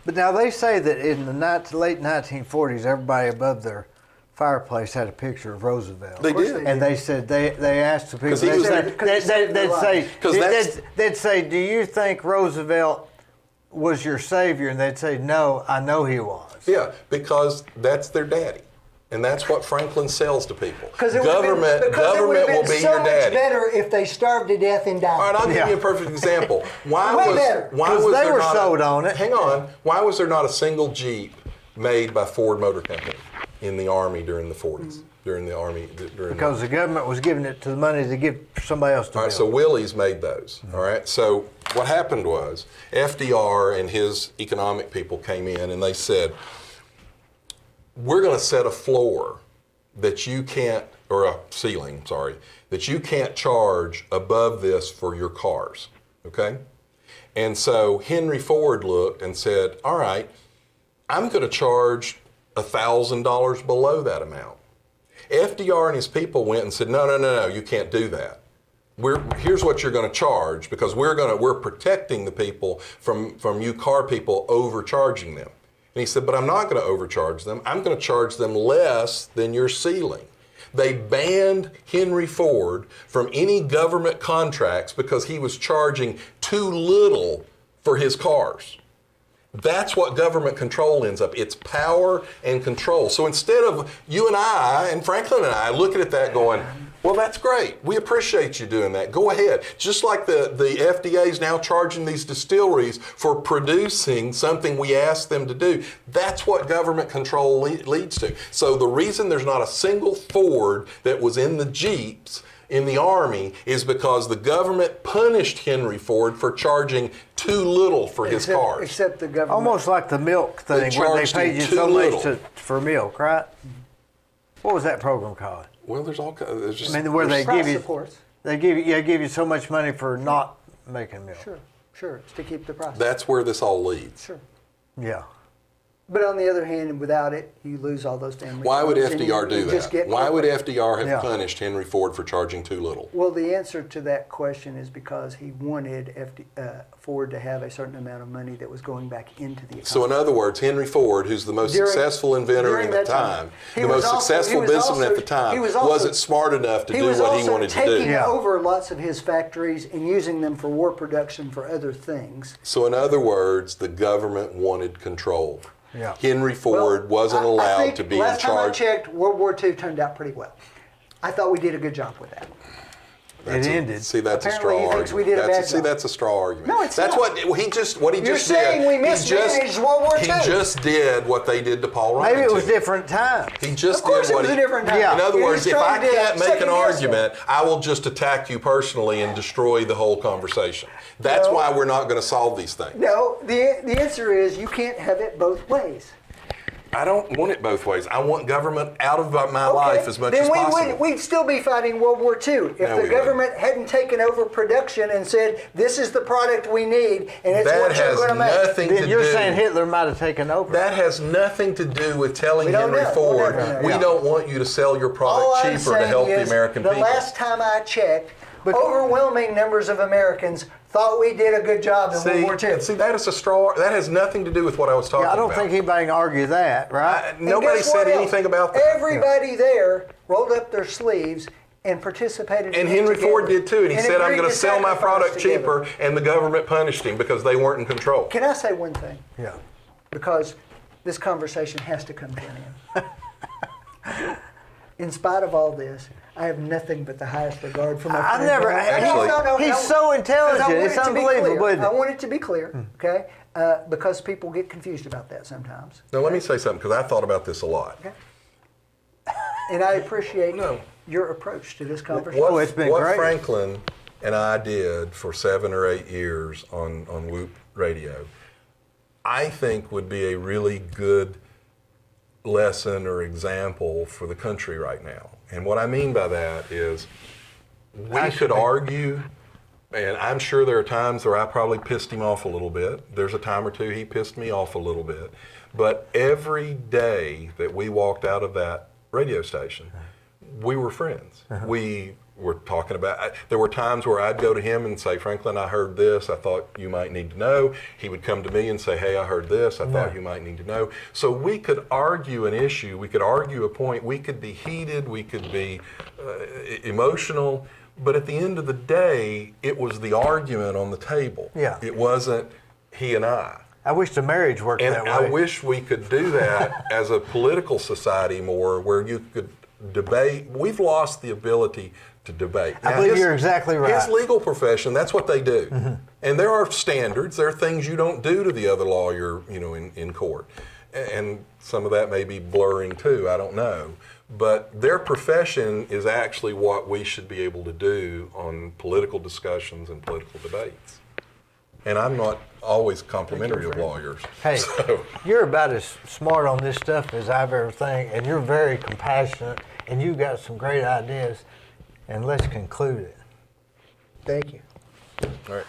But now they say that in the late 1940s, everybody above their fireplace had a picture of Roosevelt. They course did. they And they said they asked the people. 'Cause he They was said, there- because he saved their lives. 'Cause that's- they'd say, "Do you think Roosevelt was your savior, and they'd say, no, I know he was. Yeah, because that's their daddy. And that's what Franklin sells to people. Government will be so your daddy. much better if they starved to death and died. All right, I'll give you a perfect example. Why Way was better. why was they there were not sold on it. Hang on. Why was there not a single Jeep made by Ford Motor Company in the Army during the 40s? Because the government was giving it to the money to give somebody else to All right, build. so Willie's made those. All right, so what happened was FDR and his economic people came in and they said, we're going to set a floor that you can't, or a ceiling, sorry, that you can't charge above this for your cars, okay? And so Henry Ford looked and said, all right, I'm going to charge $1,000 below that amount. FDR and his people went and said, no, you can't do that. Here's what you're going to charge, because we're protecting the people from you car people overcharging them. And he said, but I'm not going to overcharge them. I'm going to charge them less than your ceiling. They banned Henry Ford from any government contracts because he was charging too little for his cars. That's what government control ends up. It's power and control. So instead of you and I, and Franklin and I, looking at that going, well, that's great. We appreciate you doing that. Go ahead. Just like the FDA is now charging these distilleries for producing something we asked them to do. That's what government control leads to. So the reason there's not a single Ford that was in the Jeeps in the Army is because the government punished Henry Ford for charging too little for his cars. Except the government. Almost like the milk thing, where they charged paid him you too so much little. for milk, right? What was that program called? Well, there's all kinds. There's just, I mean, where they price give you supports. they give you so much money for not making milk. Sure, it's to keep the price. that's where this all leads. Sure. Yeah. But on the other hand, without it, you lose all those family. Why would farms and FDR you do just that? get Why would corporate. FDR have Yeah. punished Henry Ford for charging too little? Well, the answer to that question is because he wanted Ford to have a certain amount of money that was going back into the economy. So in other words, Henry Ford, who's the most successful inventor during at the that time, time, he the was most also- successful he was businessman also- at the time, he was also- wasn't smart enough to He do was what he also wanted to taking do. Yeah. over lots of his factories and using them for war production for other things. So in other words, the government wanted control. Yeah. Henry Ford Well, wasn't I allowed think to be in last time I charge. checked, World War II turned out pretty well. I thought we did a good job with that. It ended. See, that's Apparently a he straw thinks argument. we did a bad job. That's a straw argument. No, it's that's not. what he just did. You're saying we he mismanaged World War He II. just did what they did to Paul Ryan. Maybe it was to him. different times. He just Of course did it what was he, a different time. Yeah. In other He words, was if I trying to can't make an second-guess argument, I will just attack you personally and destroy the whole conversation. That's No. why we're not going to solve these things. No, the answer is you can't have it both ways. I don't want it both ways. I want government out of my life as much then as possible. We'd still be fighting World War II if No, the we government hadn't taken over production and said, this is the product we need and it's That what you're has going to make. nothing to Then you're do. saying Hitler might have taken over. That has nothing to do with telling We don't Henry know. Ford, We'll never know. we Yeah. don't want you to sell your All product I'm cheaper to help saying the is, American the people. last time I checked, overwhelming numbers of Americans thought we did a good job in World War II. See, that is a straw. That has nothing to do with what I was talking Yeah, I don't about. think anybody can argue that, right? And Nobody guess what said else? anything about that. Everybody there rolled up their sleeves and participated. And in it Henry together. Ford did too, and he said, I'm agreed going to sell my sacrifice product together. cheaper, and the government punished him because they weren't in control. Can I say one thing? Yeah. Because this conversation has to come to an end. In spite of all this, I have nothing but the highest regard for my I friend. never- Actually- he's so intelligent. 'cause I want It's it to be unbelievable, clear. isn't it? I want it to be clear, okay? Because people get confused about that sometimes. Now, let me say something, because I thought about this a lot. Okay? And I appreciate No. your approach to this conversation. What, Oh, it's been what great. Franklin and I did for 7 or 8 years on Whoop Radio, I think would be a really good lesson or example for the country right now. And what I mean by that is we could argue, and I'm sure there are times where I probably pissed him off a little bit. There's a time or two he pissed me off a little bit. But every day that we walked out of that radio station, we were friends. We were talking about, there were times where I'd go to him and say, Franklin, I heard this, I thought you might need to know. He would come to me and say, hey, I heard this, I thought you might need to know. So we could argue an issue, we could argue a point, we could be heated, we could be emotional, but at the end of the day, it was the argument on the table. Yeah. It wasn't, he and I. I wish the marriage worked And that way. I wish we could do that as a political society more, where you could debate. We've lost the ability to debate. I believe you're exactly right. His legal profession, that's what they do. And there are standards. There are things you don't do to the other lawyer, in court. And some of that may be blurring too, I don't know. But their profession is actually what we should be able to do on political discussions and political debates. And I'm not always complimentary of lawyers. Hey, so. You're about as smart on this stuff as I've ever think, and you're very compassionate, and you've got some great ideas. And let's conclude it. Thank you. All right.